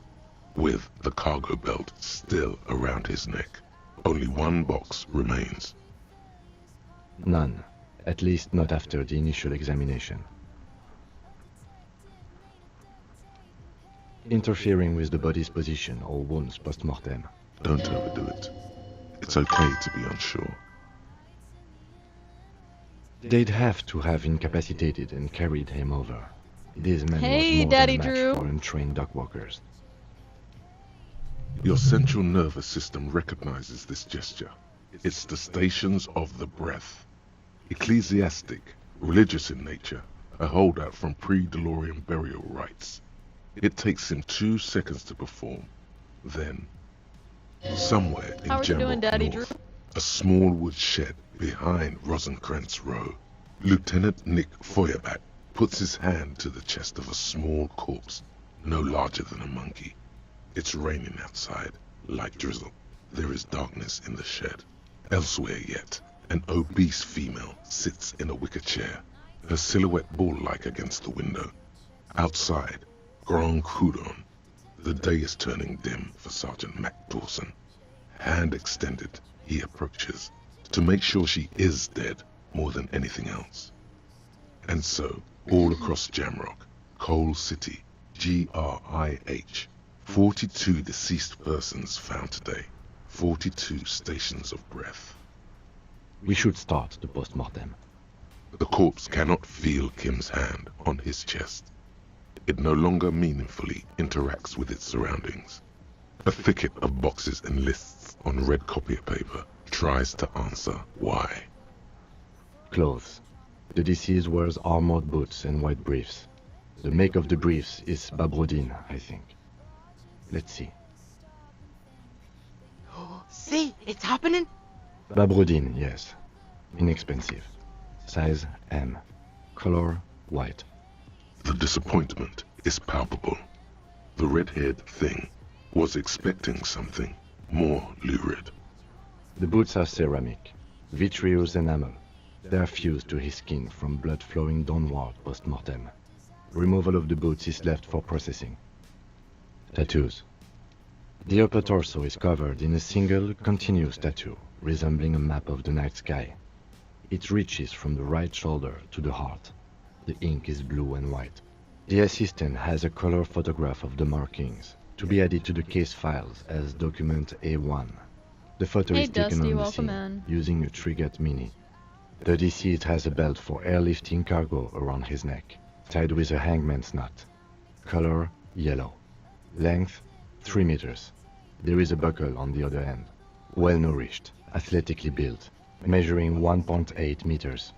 with the cargo belt still around his neck. Only one box remains. None. At least not after the initial examination. Interfering with the body's position or wounds post-mortem. Don't overdo it. It's okay to be unsure. They'd have to have incapacitated and carried him over. This man Hey, was more Daddy than a match Drew. for untrained dogwalkers. Your central nervous system recognizes this gesture. It's the stations of the breath. Ecclesiastic, religious in nature, a holdout from pre-DeLorean burial rites. It takes him 2 seconds to perform. Then, somewhere in How are you doing, Jamrock Daddy North, Drew? a small wood shed behind Rosenkrantz Row, Lieutenant Nick Feuerbach puts his hand to the chest of a small corpse, no larger than a monkey. It's raining outside, light drizzle. There is darkness in the shed. Elsewhere yet, an obese female sits in a wicker chair, her silhouette ball-like against the window. Outside, Grand Coudon. The day is turning dim for Sergeant Mac Dawson. Hand extended, he approaches, to make sure she is dead more than anything else. And so, all across Jamrock, Coal City, GRIH, 42 deceased persons found today, 42 stations of breath. We should start the post-mortem. The corpse cannot feel Kim's hand on his chest. It no longer meaningfully interacts with its surroundings. A thicket of boxes and lists on red copier paper tries to answer why. Clothes. The deceased wears armored boots and white briefs. The make of the briefs is Babrodine, I think. Let's see. See, it's happening. Babrodine, yes. Inexpensive. Size M. Color white. The disappointment is palpable. The red-haired thing was expecting something more lurid. The boots are ceramic, vitreous enamel. They are fused to his skin from blood flowing downward post-mortem. Removal of the boots is left for processing. Tattoos. The upper torso is covered in a single, continuous tattoo, resembling a map of the night sky. It reaches from the right shoulder to the heart. The ink is blue and white. The assistant has a color photograph of the markings, to be added to the case files as document A1. The photo is taken on the scene, using a Trigat Mini. The deceased has a belt for airlifting cargo around his neck, tied with a hangman's knot. Color, yellow. Length, 3 meters. There is a buckle on the other end. Well-nourished, athletically built, measuring 1.8 meters.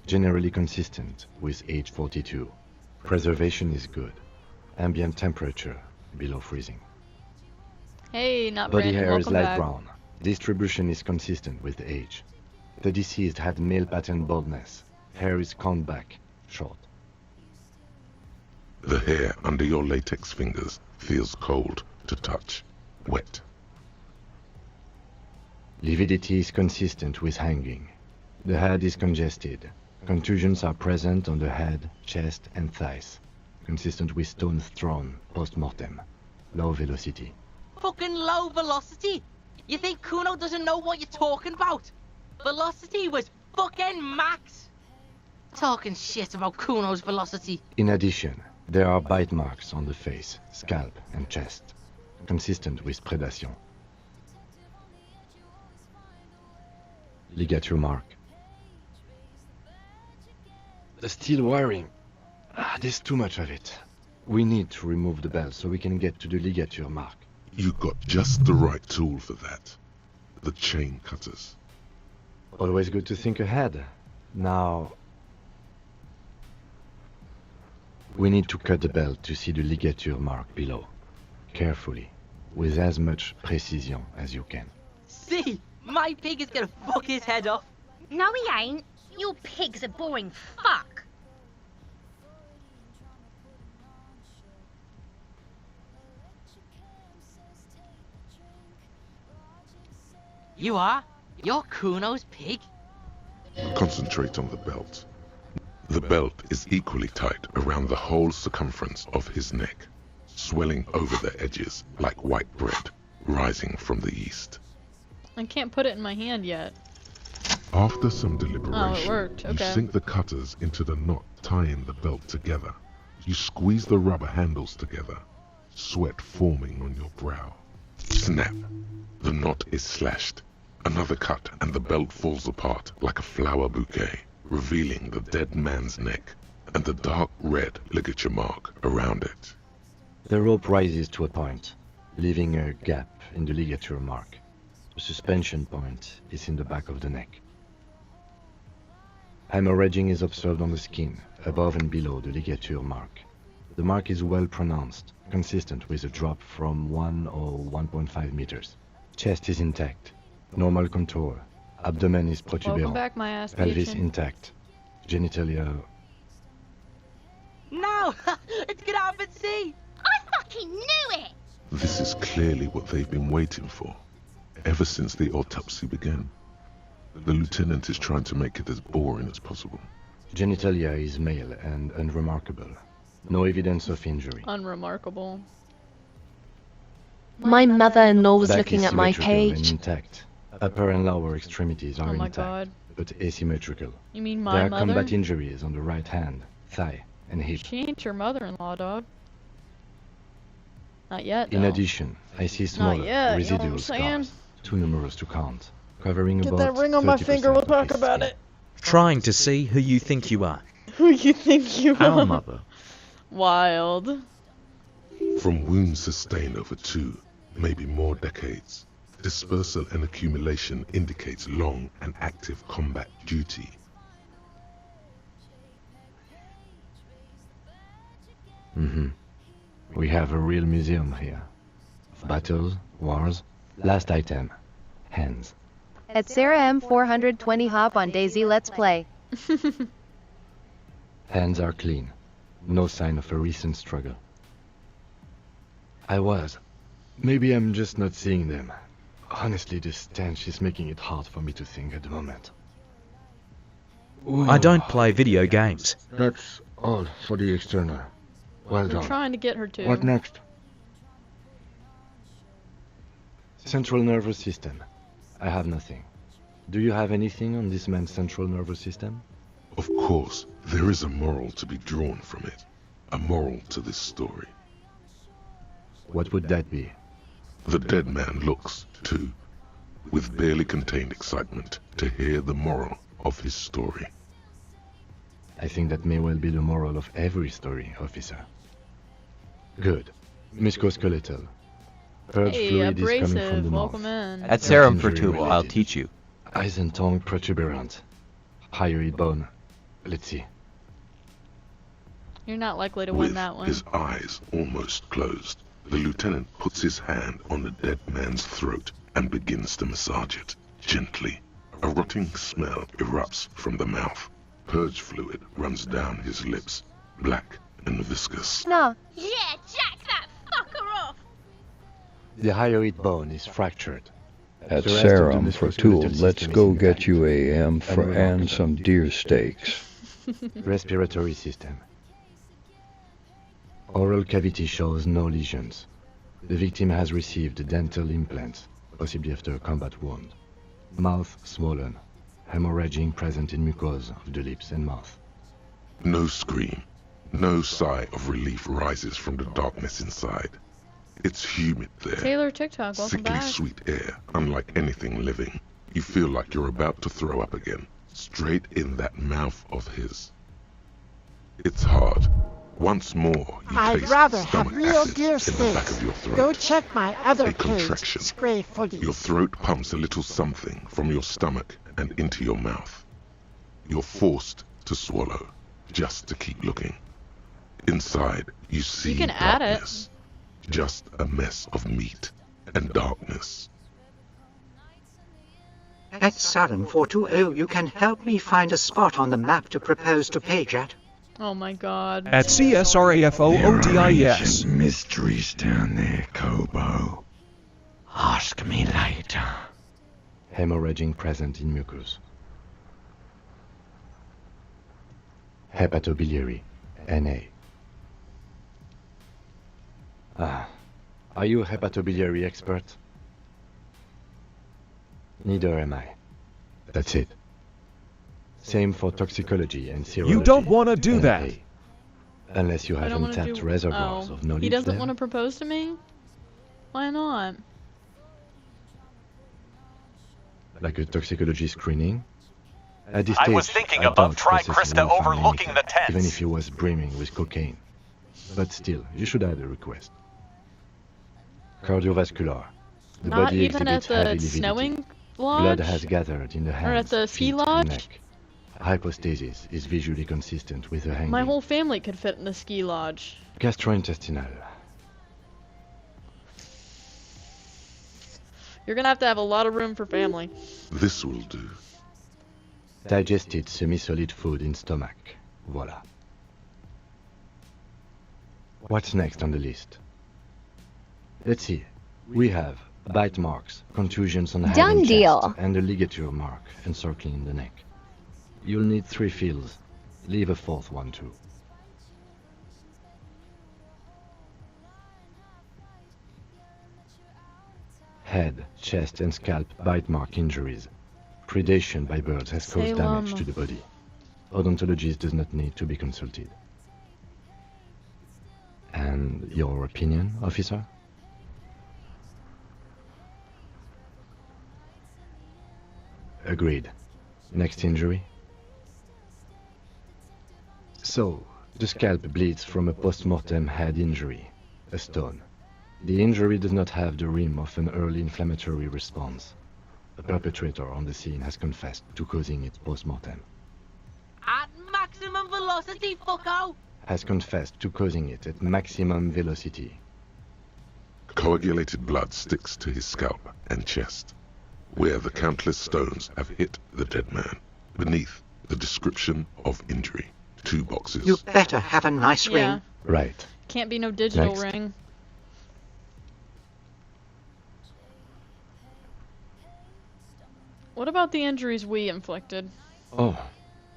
Generally consistent with age 42. Preservation is good. Ambient temperature, below freezing. Hey, not Body Brandon, hair is welcome light back. brown. Distribution is consistent with age. The deceased had male pattern baldness. Hair is combed back, short. The hair under your latex fingers feels cold to touch, wet. Lividity is consistent with hanging. The head is congested. Contusions are present on the head, chest, and thighs. Consistent with stones thrown post-mortem. Low velocity. Fucking low velocity? You think Kuno doesn't know what you're talking about? Velocity was fucking max. Talking shit about Kuno's velocity. In addition, there are bite marks on the face, scalp, and chest. Consistent with predation. Ligature mark. The steel wiring. There's too much of it. We need to remove the belt so we can get to the ligature mark. You got just the right tool for that. The chain cutters. Always good to think ahead. Now, we need to cut the belt to see the ligature mark below. Carefully, with as much precision as you can. See, my pig is gonna fuck his head off. No, he ain't. Your pig's a boring fuck. You are? You're Kuno's pig? Concentrate on the belt. The belt is equally tight around the whole circumference of his neck, swelling over the edges like white bread rising from the east. I can't put it in my hand yet. After some deliberation, Oh, it worked. Okay. You sink the cutters into the knot tying the belt together. You squeeze the rubber handles together, sweat forming on your brow. Snap! The knot is slashed. Another cut and the belt falls apart like a flower bouquet, revealing the dead man's neck and the dark red ligature mark around it. The rope rises to a point, leaving a gap in the ligature mark. The suspension point is in the back of the neck. Hemorrhaging is observed on the skin, above and below the ligature mark. The mark is well pronounced, consistent with a drop from 1 or 1.5 meters. Chest is intact, normal contour. Abdomen is protuberant. Welcome back, my ass Pelvis patient. intact. Genitalia. No! It's gonna happen, see! I fucking knew it! This is clearly what they've been waiting for, ever since the autopsy began. The lieutenant is trying to make it as boring as possible. Genitalia is male and unremarkable. No evidence of injury. Unremarkable. My mother-in-law was Back looking is at my symmetrical and page. intact. Upper and lower extremities are Oh my intact, God. but asymmetrical. You mean There my are mother? combat injuries on the right hand, thigh, and hip. She ain't your mother-in-law, dog. Not yet, In though. addition, I see smaller, yet, you know what residual I'm saying? scars, too numerous to count, covering Get about that ring on my 30% finger, we'll of talk his about skin. it. Trying to see who you think you are. Who you think you Our are? mother. Wild. From wounds sustained over 2, maybe more decades, dispersal and accumulation indicates long and active combat duty. We have a real museum here. Of battles, wars. Last item. Hands. At Sarah M 420 hop on Daisy Let's Play. Hands are clean. No sign of a recent struggle. I was. Maybe I'm just not seeing them. Honestly, this stench is making it hard for me to think at the moment. I don't play video games. That's all for the external. Well We're done. trying to get her to. What next? Central nervous system. I have nothing. Do you have anything on this man's central nervous system? Of course, there is a moral to be drawn from it. A moral to this story. What would that be? The dead man looks, too, with barely contained excitement to hear the moral of his story. I think that may well be the moral of every story, officer. Good. Musculoskeletal. Purge Hey, fluid is coming from abrasive, the welcome mouth. in. That's serum for Injury tool, I'll related. teach you. Eyes and tongue protuberant. Hyoid bone. Let's see. You're not likely to With win that one. his eyes almost closed, the lieutenant puts his hand on the dead man's throat and begins to massage it, gently. A rotting smell erupts from the mouth. Purge fluid runs down his lips, black and viscous. No. Yeah, jack that fucker off! The hyoid bone is fractured. That's The rest of the serum for tool. musculoskeletal Let's system go is get intact. you a and some deer steaks. Respiratory system. Oral cavity shows no lesions. The victim has received dental implants, possibly after a combat wound. Mouth swollen. Hemorrhaging present in mucosa of the lips and mouth. No scream, no sigh of relief rises from the darkness inside. It's humid there. Taylor TikTok, welcome Sickly back. sweet air, unlike anything living. You feel like you're about to throw up again, straight in that mouth of his. It's hard. Once more, you I'd taste rather have stomach real acid deer in the back steaks. of your throat. Go check my other A page. contraction. Spray fully. Your throat pumps a little something from your stomach and into your mouth. You're forced to swallow, just to keep looking. Inside, you see You can add it. darkness. Just a mess of meat and darkness. At Saturn 420, you can help me find a spot on the map to propose to Paige at. Oh my god. At CSRAFOODIS. Mysteries down there, Kobo. Ask me later. Hemorrhaging present in mucus. Hepatobiliary. NA. Are you a hepatobiliary expert? Neither am I. That's it. Same for toxicology and serology. You don't want to do NA. that. Unless you I have don't wanna untapped do. reservoirs of knowledge He doesn't there. want to propose to me? Why not? Like a toxicology screening. At this I stage, was thinking I above doubt Tri processing Krista will find overlooking anything, the tents. even if he was brimming with cocaine. But still, you should add a request. Cardiovascular. The Not body even at exhibits heavy the lividity. snowing Blood lodge? has gathered in the hands, Or at the ski feet, and lodge? neck. Hypostasis is visually consistent with a hanging. My whole family could fit in the ski lodge. Gastrointestinal. You're gonna have to have a lot of room for family. This will do. Digested semi-solid food in stomach. Voila. What's next on the list? Let's see. We have bite marks, contusions on the head Done and deal. chest, and a ligature mark encircling the neck. You'll need 3 fills. Leave a 4th one too. Head, chest and scalp bite mark injuries. Predation by birds has caused damage Salem. to the body. Odontologist does not need to be consulted. And your opinion, officer? Agreed. Next injury? So, the scalp bleeds from a post-mortem head injury, a stone. The injury does not have the rim of an early inflammatory response. The perpetrator on the scene has confessed to causing it post-mortem. At maximum velocity, fucko! Has confessed to causing it at maximum velocity. Coagulated blood sticks to his scalp and chest, where the countless stones have hit the dead man. Beneath, the description of injury. 2 boxes. You better have a nice Yeah. ring. Right. Can't be no digital Next. ring. What about the injuries we inflicted? Oh,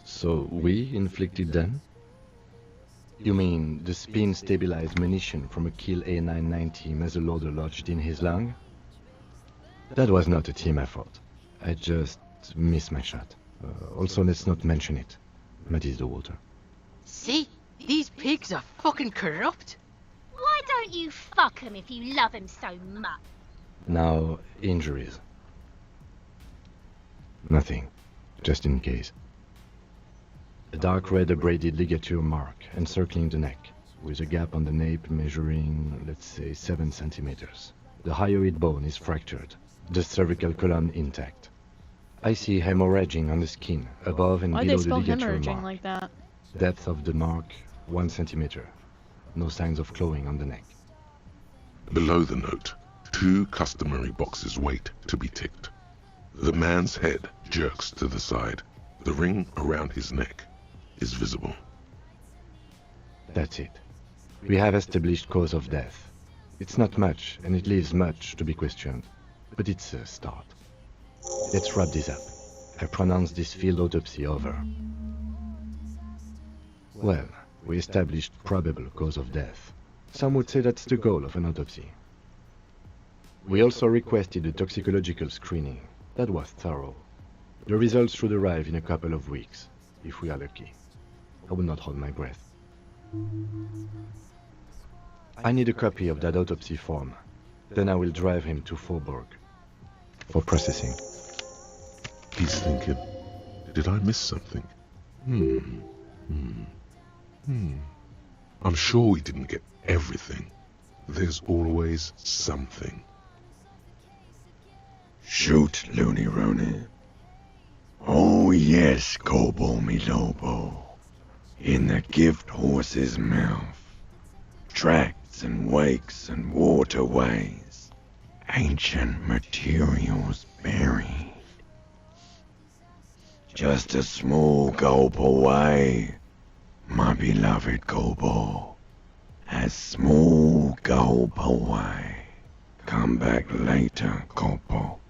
so we inflicted them? You mean the spin-stabilized munition from a kill A990 muzzleloader lodged in his lung? That was not a team effort. I just missed my shot. Also, let's not mention it. Muddies the water. See? These pigs are fucking corrupt. Why don't you fuck him if you love him so much? Now, injuries. Nothing. Just in case. A dark red abraded ligature mark encircling the neck, with a gap on the nape measuring, let's say, 7 centimeters. The hyoid bone is fractured, the cervical column intact. I see hemorrhaging on the skin, above and Why'd below they the spell ligature hemorrhaging mark. like that? Depth of the mark, 1 centimeter. No signs of clawing on the neck. Below the note, 2 customary boxes wait to be ticked. The man's head jerks to the side. The ring around his neck is visible. That's it. We have established cause of death. It's not much, and it leaves much to be questioned. But it's a start. Let's wrap this up. I pronounce this field autopsy over. Well, we established probable cause of death. Some would say that's the goal of an autopsy. We also requested a toxicological screening. That was thorough. The results should arrive in a couple of weeks, if we are lucky. I will not hold my breath. I need a copy of that autopsy form. Then I will drive him to Faubourg for processing. He's thinking, did I miss something? I'm sure we didn't get everything. There's always something. Shoot, Looney Rooney. Oh yes, Kobo mi Lobo. In the gift horse's mouth. Tracts and wakes and waterways. Ancient materials buried. Just a small gulp away, my beloved Kobo. A small gulp away. Come back later, Kobo.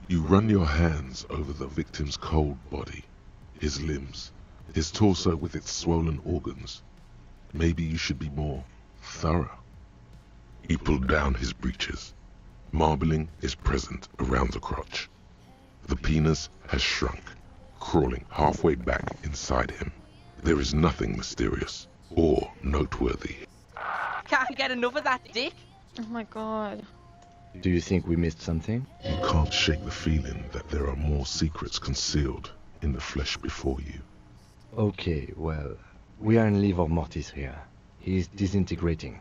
You run your hands over the victim's cold body, his limbs, his torso with its swollen organs. Maybe you should be more thorough. He pulled down his breeches. Marbling is present around the crotch. The penis has shrunk, crawling halfway back inside him. There is nothing mysterious or noteworthy. Can't get enough of that dick. Oh my god. Do you think we missed something? You can't shake the feeling that there are more secrets concealed in the flesh before you. Okay, well, we are in livor mortis here. He is disintegrating.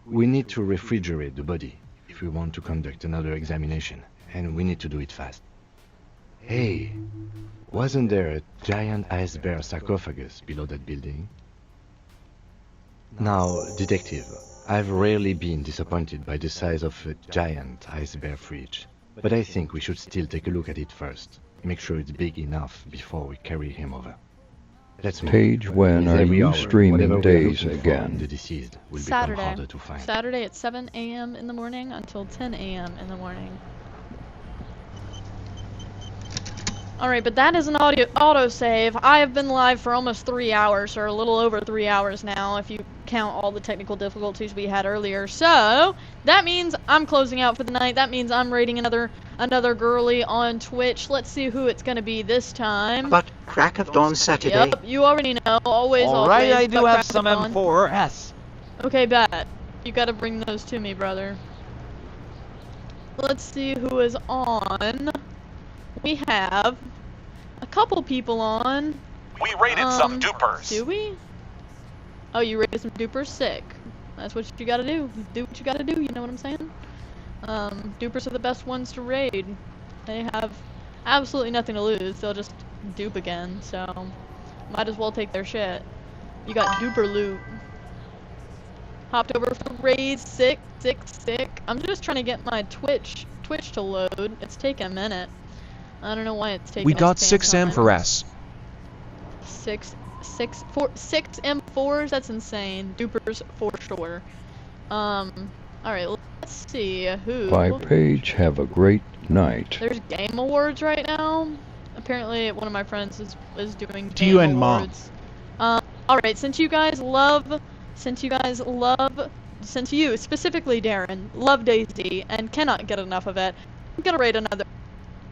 We need to refrigerate the body if we want to conduct another examination, and we need to do it fast. Hey, wasn't there a giant ice bear sarcophagus below that building? Now, detective, I've rarely been disappointed by the size of a giant ice bear fridge, but I think we should still take a look at it first. Make sure it's big enough before we carry him over. Let's move. Paige, when are Every you hour, streaming whatever we are days looking for in again? The deceased will become harder to find. Saturday at 7 a.m. in the morning until 10 a.m. in the morning. Alright, but that is an autosave. I have been live for almost 3 hours, or a little over 3 hours now, if you count all the technical difficulties we had earlier. So, that means I'm closing out for the night. That means I'm rating another girly on Twitch. Let's see who it's gonna be this time. But crack of dawn Saturday. Yep, you already know. Always, Alright, I do but have crack some of dawn. M4S. Okay, bet. You gotta bring those to me, brother. Let's see who is on. We have a couple people on. We raided some dupers. Do we? Oh, you raided some dupers? Sick. That's what you gotta do. Do what you gotta do, you know what I'm saying? Dupers are the best ones to raid. They have absolutely nothing to lose. They'll just dupe again, so might as well take their shit. You got duper loot. Hopped over for raids. Sick. I'm just trying to get my Twitch to load. It's taking a minute. I don't know why it's taking We us got damn 6 time. M for S. six M4s. That's insane. Dupers for sure. Alright, let's see who. Bye, Paige. Have a great night. There's game awards right now. Apparently, one of my friends is doing To game you and Mom. awards. Alright, since you specifically Darren, love Daisy and cannot get enough of it, I'm gonna rate another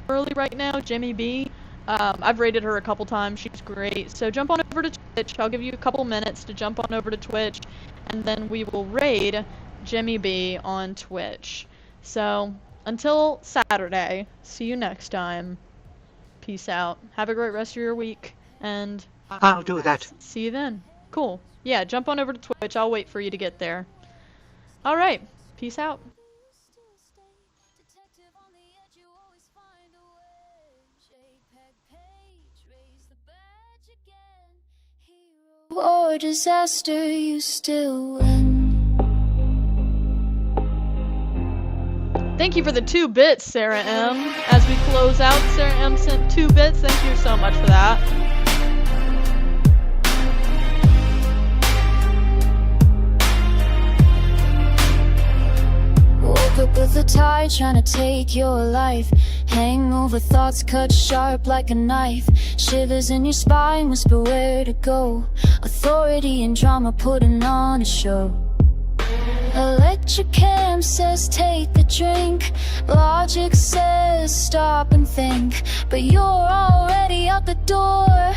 early right now, Jimmy B. I've rated her a couple times, she's great. So jump on over to Twitch, I'll give you a couple minutes to jump on over to Twitch, and then we will raid Jimmy B on Twitch. So, until Saturday, see you next time. Peace out. Have a great rest of your week, and I'll do that. see you then. Cool. Yeah, jump on over to Twitch. I'll wait for you to get there. Alright. Peace out. Or disaster, you still win. Thank you for the 2 bits, Sarah M. As we close out, Sarah M sent 2 bits. Thank you so much for that. Woke up with a tide trying to take your life. Hangover thoughts cut sharp like a knife. Shivers in your spine, whisper where to go. Authority and drama putting on a show. Electric cam says take the drink. Logic says stop and think. But you're already out the door.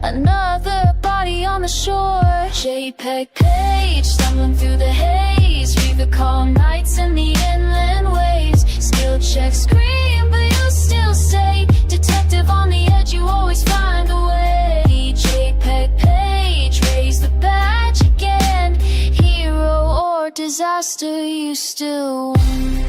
Another body on the shore. JPEG page, stumbling through the haze. We recall nights in the inland waves. Skill check scream, but you still stay. Detective on the edge, you always find a way. JPEG page, raise the badge again. Hero or disaster, you still win.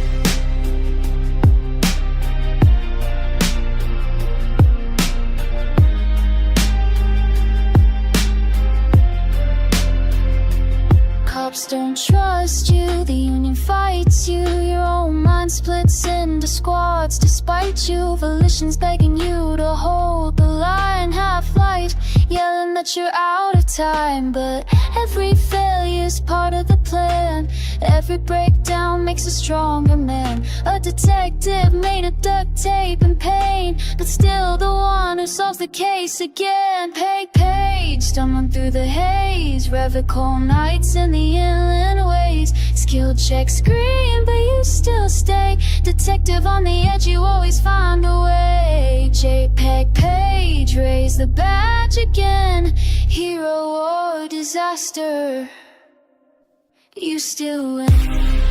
Cops don't trust you, the union fights you. Your own mind splits into squads despite you. Volition's begging you to hold the line. Half-light, yelling that you're out of time. But every failure's part of the plan. Every breakdown makes a stronger man. A detective made of duct tape and pain, but still the one who solves the case again. Page, stumbling through the haze. Revical nights in the inland ways. Skill check scream, but you still stay. Detective on the edge, you always find a way. JPEG page, raise the badge again. Hero or disaster, you still win.